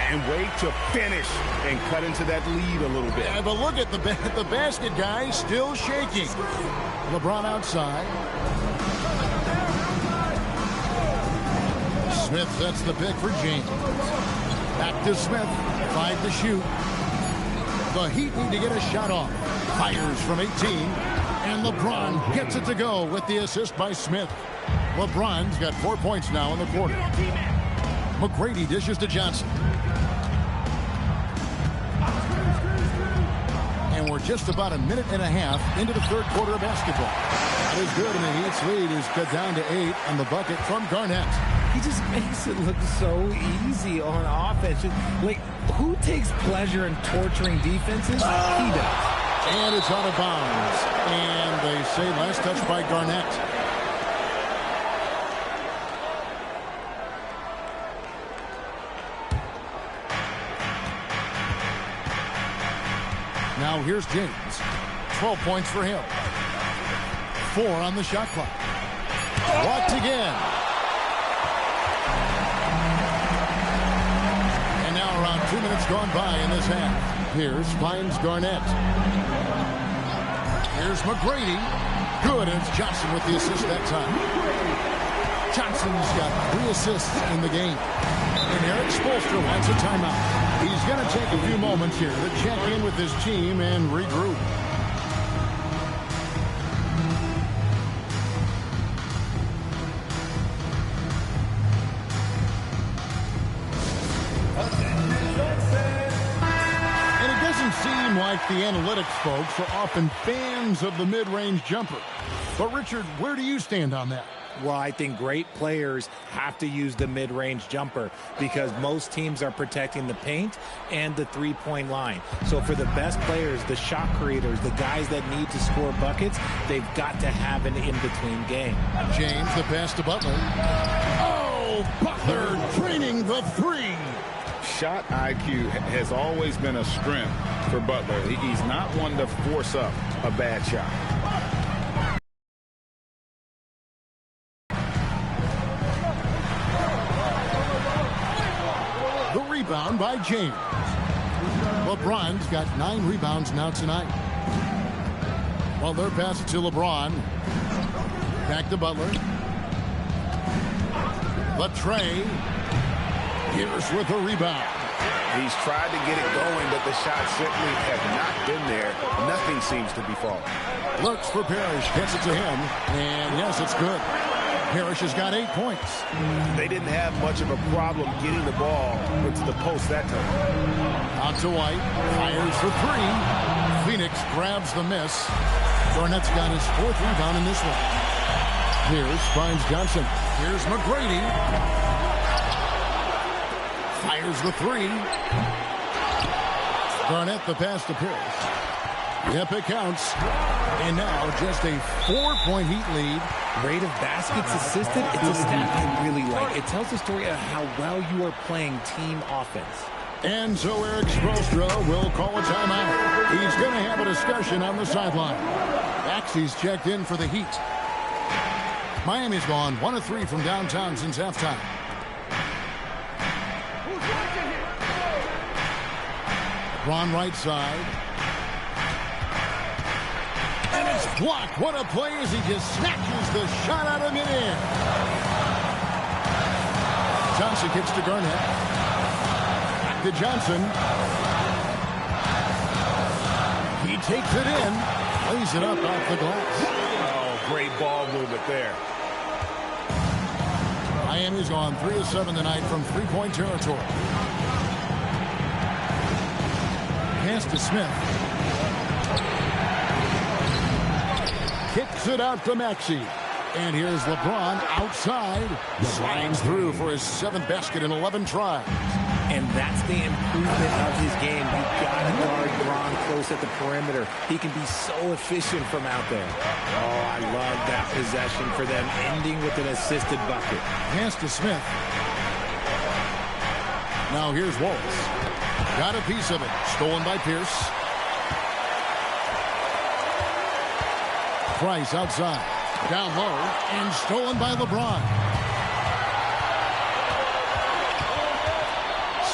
And wait to finish and cut into that lead a little bit. Yeah, but look at the basket guy still shaking. LeBron outside. Smith sets the pick for James. Back to Smith. 5 to shoot. The Heat need to get a shot off. Fires from 18. And LeBron gets it to go with the assist by Smith. LeBron's got 4 points now in the quarter. McGrady dishes to Johnson. And we're just about a minute and a half into the third quarter of basketball. That is good, and the Heat's lead is cut down to 8 on the bucket from Garnett. He just makes it look so easy on offense. Like, who takes pleasure in torturing defenses? He does. And it's out of bounds. And they say last touch by Garnett. Now here's James. 12 points for him. 4 on the shot clock. Blocked again. And now around 2 minutes gone by in this half. Pierce finds Garnett. Here's McGrady. Good, and it's Johnson with the assist that time. Johnson's got 3 assists in the game. And Eric Spoelstra wants a timeout. He's going to take a few moments here to check in with his team and regroup. And it doesn't seem like the analytics folks are often fans of the mid-range jumper. But, Richard, where do you stand on that? Well, I think great players have to use the mid-range jumper because most teams are protecting the paint and the three-point line. So for the best players, the shot creators, the guys that need to score buckets, they've got to have an in-between game. James, the pass to Butler. Oh, Butler draining the three. Shot IQ has always been a strength for Butler. He's not one to force up a bad shot. Rebound by James. LeBron's got 9 rebounds now tonight. Butler passes to LeBron. Back to Butler. Latrey. Pierce with a rebound. He's tried to get it going, but the shots simply have not been there. Nothing seems to be falling. Looks for Parrish. Gets it to him. And yes, it's good. Parrish has got 8 points. They didn't have much of a problem getting the ball into the post that time. Out to White. Fires for 3. Phoenix grabs the miss. Garnett's got his 4th rebound in this one. Pierce finds Johnson. Here's McGrady. Fires the 3. Garnett the pass to Pierce. Yep, it counts. And now just a 4-point Heat lead. Rate of baskets assisted, it's a stat I really like. It tells the story of how well you are playing team offense. And so Eric Spoelstra will call a timeout. He's going to have a discussion on the sideline. Maxey's checked in for the Heat. Miami's gone 1 of 3 from downtown since halftime. LeBron right side. And it's blocked. What a play as he just snatches the shot out of midair. Johnson kicks to Garnett. Back to Johnson. He takes it in. Lays it up off the glass. Oh, great ball movement there. Miami's gone 3 of 7 tonight from 3-point territory. Pass to Smith. Kicks it out to Maxey. And here's LeBron outside. Slides through for his 7th basket in 11 tries. And that's the improvement of his game. You've got to guard Bron close at the perimeter. He can be so efficient from out there. Oh, I love that possession for them, ending with an assisted bucket. Pass to Smith. Now here's Wallace. Got a piece of it. Stolen by Pierce. Price outside. Down low. And stolen by LeBron.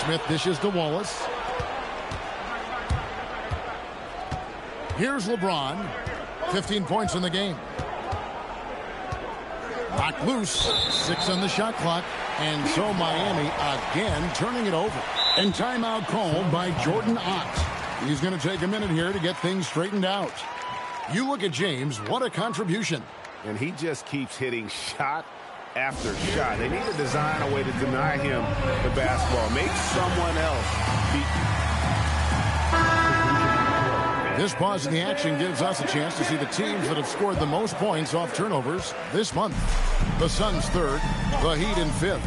Smith dishes to Wallace. Here's LeBron. 15 points in the game. Knocked loose. 6 on the shot clock. And so Miami again turning it over. And timeout called by Jordan Ott. He's going to take a minute here to get things straightened out. You look at James, what a contribution. And he just keeps hitting shot after shot. They need to design a way to deny him the basketball. Make someone else beat. This pause in the action gives us a chance to see the teams that have scored the most points off turnovers this month. The Suns third, the Heat in fifth.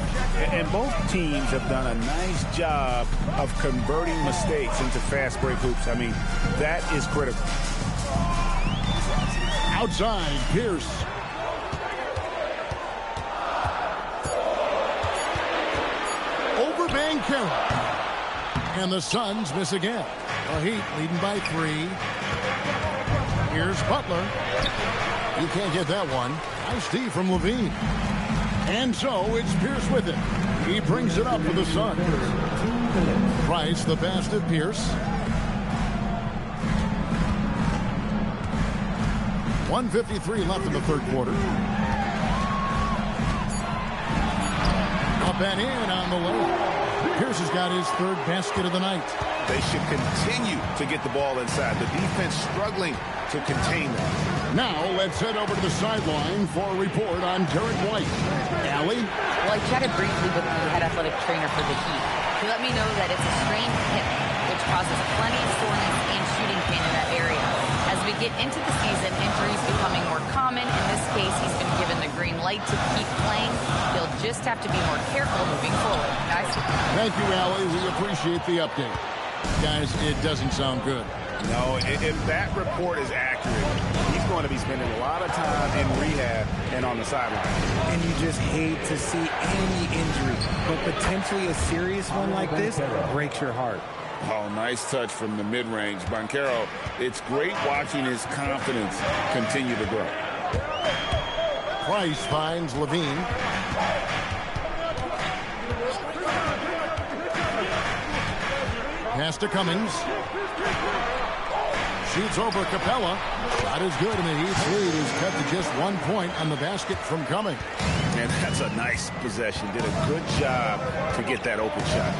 And both teams have done a nice job of converting mistakes into fast break hoops. I mean, that is critical. Outside, Pierce. Over Banchero. And the Suns miss again. The Heat leading by 3. Here's Butler. You can't get that one. Nice D from Levine. And so it's Pierce with it. He brings it up for the Suns. Price the pass to Pierce. 1:53 left in the third quarter. Up and in on the lane. Pierce has got his third basket of the night. They should continue to get the ball inside. The defense struggling to contain them. Now let's head over to the sideline for a report on Derek White. Allie? Well, I chatted briefly with the head athletic trainer for the Heat. He let me know that it's a strained hip, which causes plenty of soreness and shooting pain in that area. As we get into the season, injuries becoming more common. In this case, he's been given the green light to keep playing. He'll just have to be more careful moving forward. Guys? Thank you, Allie. We appreciate the update. Guys, it doesn't sound good. No, if that report is accurate, he's going to be spending a lot of time in rehab and on the sideline. And you just hate to see any injury, but potentially a serious one like this breaks your heart. Oh, nice touch from the mid-range. Banchero, it's great watching his confidence continue to grow. Price finds Levine. Pass to Cummings. Shoots over Capella. Shot is good, and the Heat's lead is cut to just 1 point on the basket from Cummings. And that's a nice possession. Did a good job to get that open shot.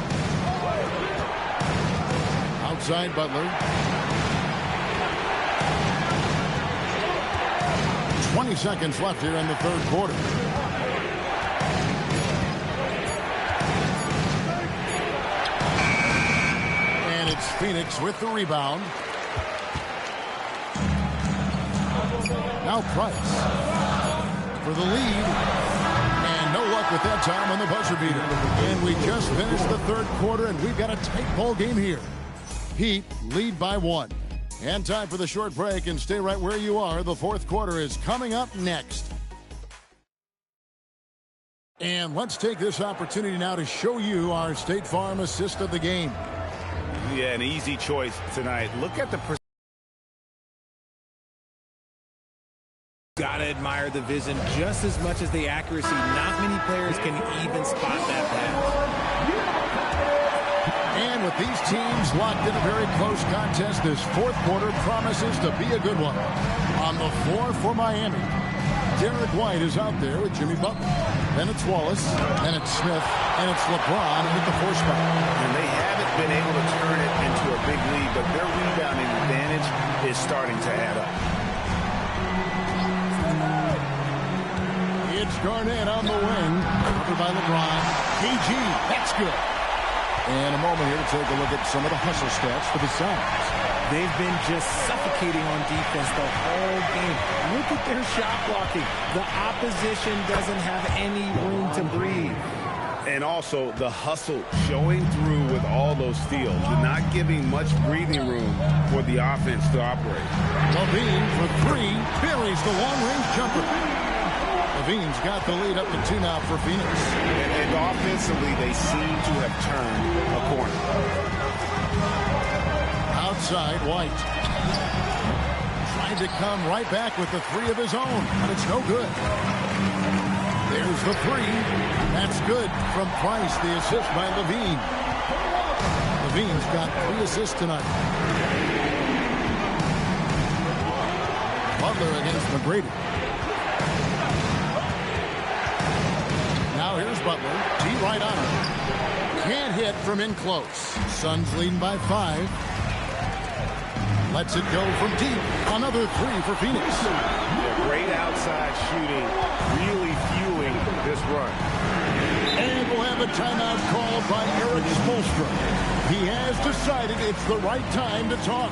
Outside Butler. 20 seconds left here in the third quarter. And it's Phoenix with the rebound. Now Price for the lead. And no luck with that time on the buzzer beater. And we just finished the third quarter, and we've got a tight ball game here. Heat lead by 1. And time for the short break, and stay right where you are. The fourth quarter is coming up next. And let's take this opportunity now to show you our State Farm assist of the game. Yeah, an easy choice tonight. Look at the Gotta admire the vision just as much as the accuracy. Not many players can even spot that pass. And with these teams locked in a very close contest, this fourth quarter promises to be a good one. On the floor for Miami, Derek White is out there with Jimmy Butler. Then it's Wallace, then it's Smith, and it's LeBron with the 4 spot. And they haven't been able to turn it into a big lead, but their rebounding advantage is starting to add up. It's Garnett on the wing, covered by LeBron. KG, that's good. And a moment here to take a look at some of the hustle stats for the Suns. They've been just suffocating on defense the whole game. Look at their shot blocking. The opposition doesn't have any room to breathe. And also the hustle showing through with all those steals, not giving much breathing room for the offense to operate. Levine for 3, buries the long-range jumper. Levine's got the lead up to 2 now for Phoenix. And offensively, they seem to have turned a corner. Outside, White. Trying to come right back with the 3 of his own, but it's no good. There's the 3. That's good from Price, the assist by Levine. Levine's got 3 assists tonight. Butler against McGrady. Now here's Butler. T right on him. Can't hit from in close. Suns leading by 5. Lets it go from deep. Another three for Phoenix. Yeah, great outside shooting, really fueling this run. And we'll have a timeout called by Eric Spoelstra. He has decided it's the right time to talk.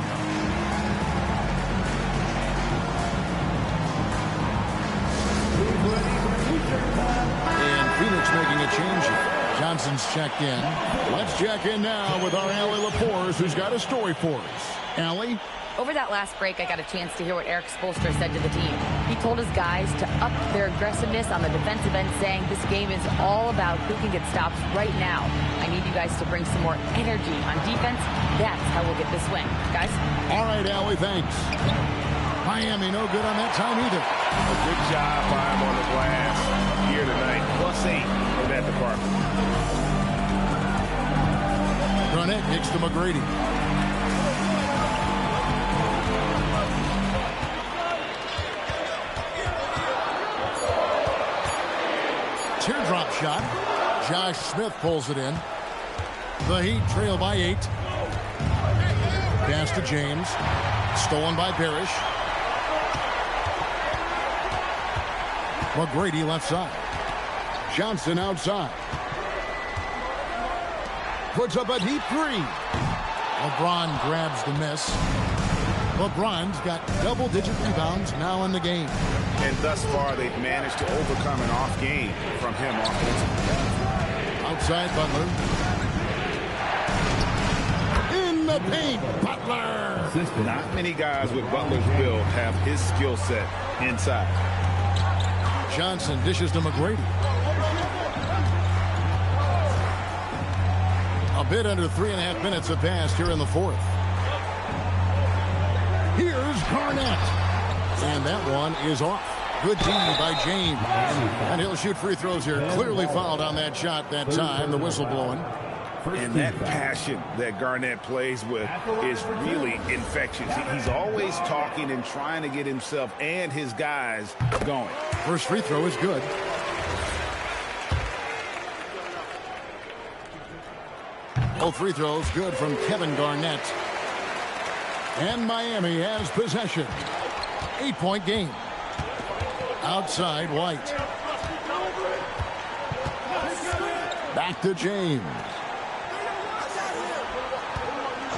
And Phoenix making a change here. Johnson's checked in. Let's check in now with our Allie LaForce, who's got a story for us. Allie? Over that last break, I got a chance to hear what Eric Spoelstra said to the team. He told his guys to up their aggressiveness on the defensive end, saying this game is all about who can get stops right now. I need you guys to bring some more energy on defense. That's how we'll get this win. Guys? All right, Allie, thanks. Miami no good on that time either. A good job by him on the glass here tonight. +8 in that department. Garnett kicks to McGrady. Teardrop shot. Josh Smith pulls it in. The Heat trail by 8. Pass to James. Stolen by Parrish. McGrady left side. Johnson outside. Puts up a deep three. LeBron grabs the miss. LeBron's got double-digit rebounds now in the game. And thus far, they've managed to overcome an off game from him offensively. Outside Butler. In the paint, Butler. Not many guys with Butler's build have his skill set inside. Johnson dishes to McGrady. A bit under 3.5 minutes have passed here in the fourth. Here's Garnett. And that one is off. Good D by James. And he'll shoot free throws here. Clearly fouled on that shot that time. The whistle blowing. And that passion that Garnett plays with is really infectious. He's always talking and trying to get himself and his guys going. First free throw is good. Both free throws good from Kevin Garnett. And Miami has possession. 8-point game. Outside White. Back to James.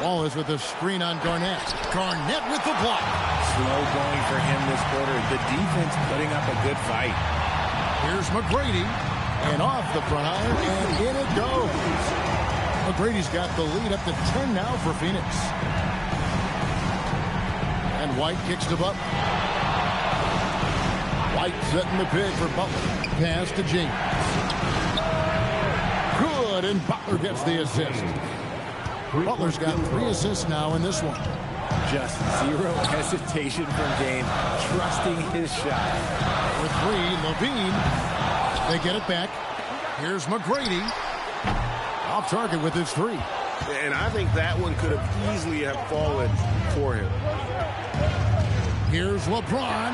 Wallace with a screen on Garnett. Garnett with the block. Slow going for him this quarter. The defense putting up a good fight. Here's McGrady. And off the front iron, and in it goes. McGrady's got the lead up to 10 now for Phoenix. And White kicks to Butler. White setting the pick for Butler. Pass to James. Good, and Butler gets the assist. Butler's got 3 assists now in this one. Just zero hesitation from James, trusting his shot. With 3, Levine. They get it back. Here's McGrady. Off target with his 3. And I think that one could have easily have fallen for him. Here's LeBron.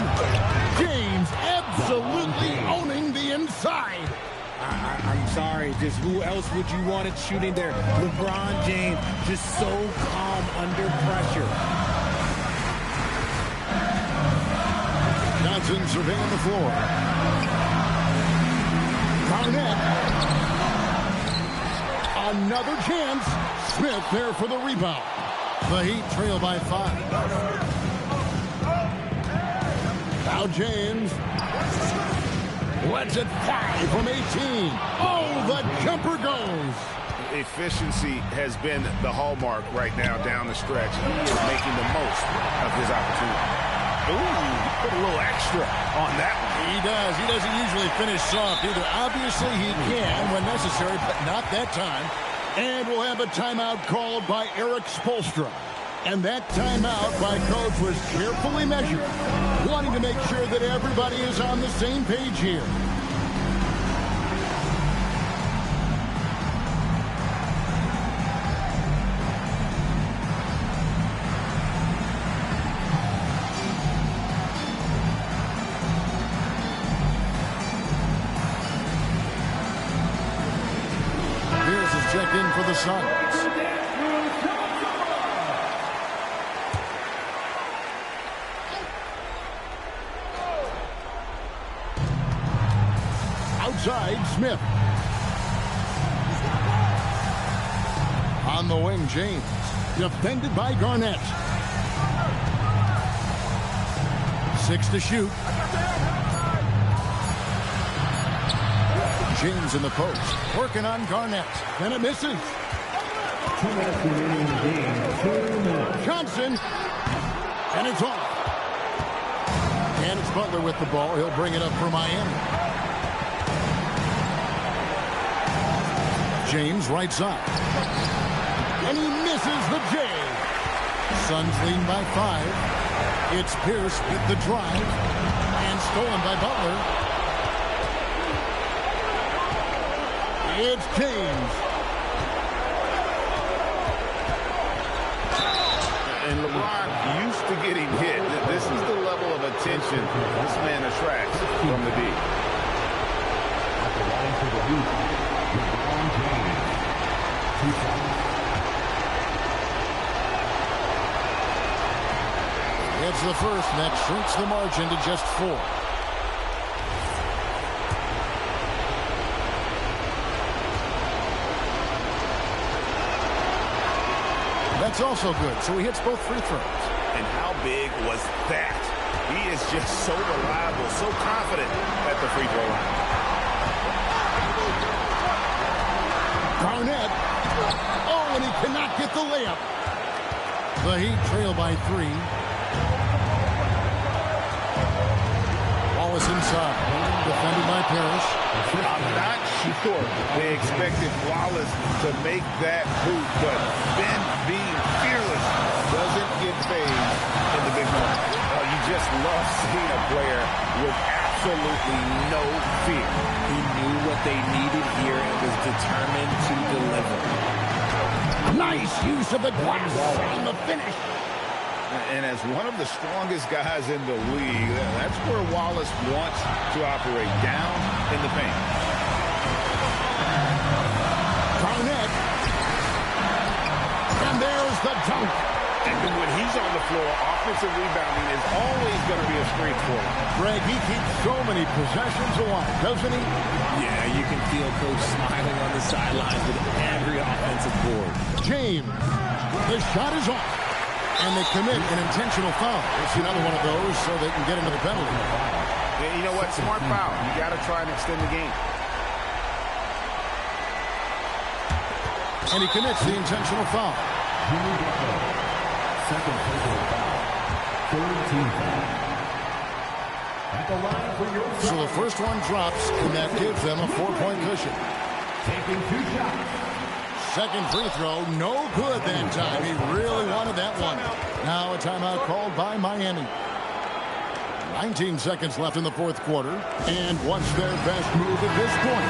James absolutely owning the inside. I'm sorry, just who else would you want it shooting there? LeBron James, just so calm under pressure. Johnson surveying the floor. Garnett. Another chance. Smith there for the rebound. The Heat trail by 5. Now James. Lets it fly from 18. Oh, the jumper goes. Efficiency has been the hallmark right now down the stretch. He is making the most of his opportunity. Ooh, put a little extra on that one. He does. He doesn't usually finish soft either. Obviously, he can when necessary, but not that time. And we'll have a timeout called by Eric Spoelstra. And that timeout by Coach was carefully measured, wanting to make sure that everybody is on the same page here. Here's his check-in for the Suns. inside, Smith. On the wing, James. Defended by Garnett. 6 to shoot. James in the post. Working on Garnett. And it misses. 2 minutes remaining in the game. 2 minutes. Johnson. And it's off. And it's Butler with the ball. He'll bring it up for Miami. James right side. And he misses the J. Suns lead by 5. It's Pierce with the drive. And stolen by Butler. It's James. And LeBron used to getting hit. This is the level of attention this man attracts from the D. At the line for the Heat, LeBron James. 2 shots. It's the first, and that shrinks the margin to just 4. That's also good, so he hits both free throws. And how big was that? He is just so reliable, so confident at the free throw line. Garnett. Oh, and he cannot get the layup. The Heat trail by 3. Wallace inside. Defended by Parrish. I'm not sure they expected Wallace to make that hoop, but Ben being fearless doesn't get phased in the big moment. Oh, you just love seeing a player with absolutely no fear. He knew what they needed here and was determined to deliver. Nice use of the glass on the finish. And as one of the strongest guys in the league, that's where Wallace wants to operate, down in the paint. Garnett. And there's the dunk. And when he's on the floor, offensive rebounding is always going to be a strength for him. Greg, he keeps so many possessions alive, doesn't he? Yeah, you can feel Coach smiling on the sidelines with every offensive board. James. The shot is off. And they commit an intentional foul. We'll see another one of those so they can get into the penalty. Yeah, you know what? Smart foul. You got to try and extend the game. And he commits the intentional foul. Second personal foul. Third team foul. At the line for your So the first one drops, and that gives them a 4-point cushion. taking 2 shots. Second free throw, no good that time. He really wanted that one. Now a timeout called by Miami. 19 seconds left in the fourth quarter. And what's their best move at this point?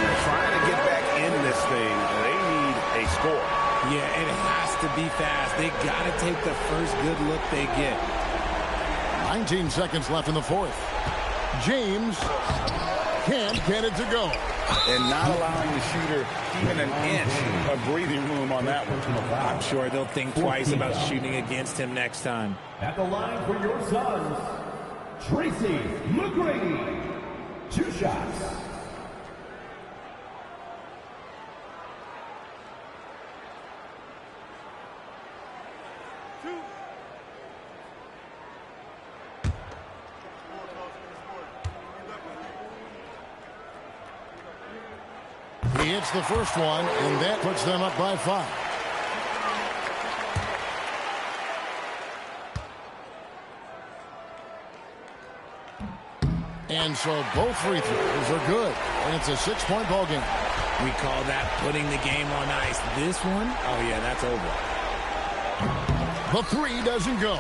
They're trying to get back in this thing. They need a score. Yeah, it has to be fast. They got to take the first good look they get. 19 seconds left in the fourth. James can't get it to go. And not allowing the shooter even an inch of breathing room on that one. I'm sure they'll think twice about shooting against him next time. At the line for your Suns, Tracy McGrady. 2 shots. He hits the first one, and that puts them up by 5. And so both free throws are good, and it's a 6-point ball game. We call that putting the game on ice. This one, oh yeah, that's over. The 3 doesn't go.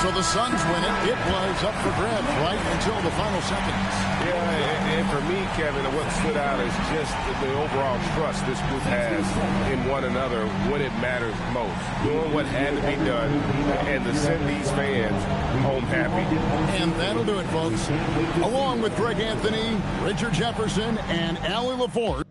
So the Suns win it. It was up for grabs right until the final seconds. Yeah, and for me, Kevin, what stood out is just the overall trust this group has in one another when it matters most. Doing what had to be done and to send these fans home happy. And that'll do it, folks. Along with Greg Anthony, Richard Jefferson, and Allie LaForce.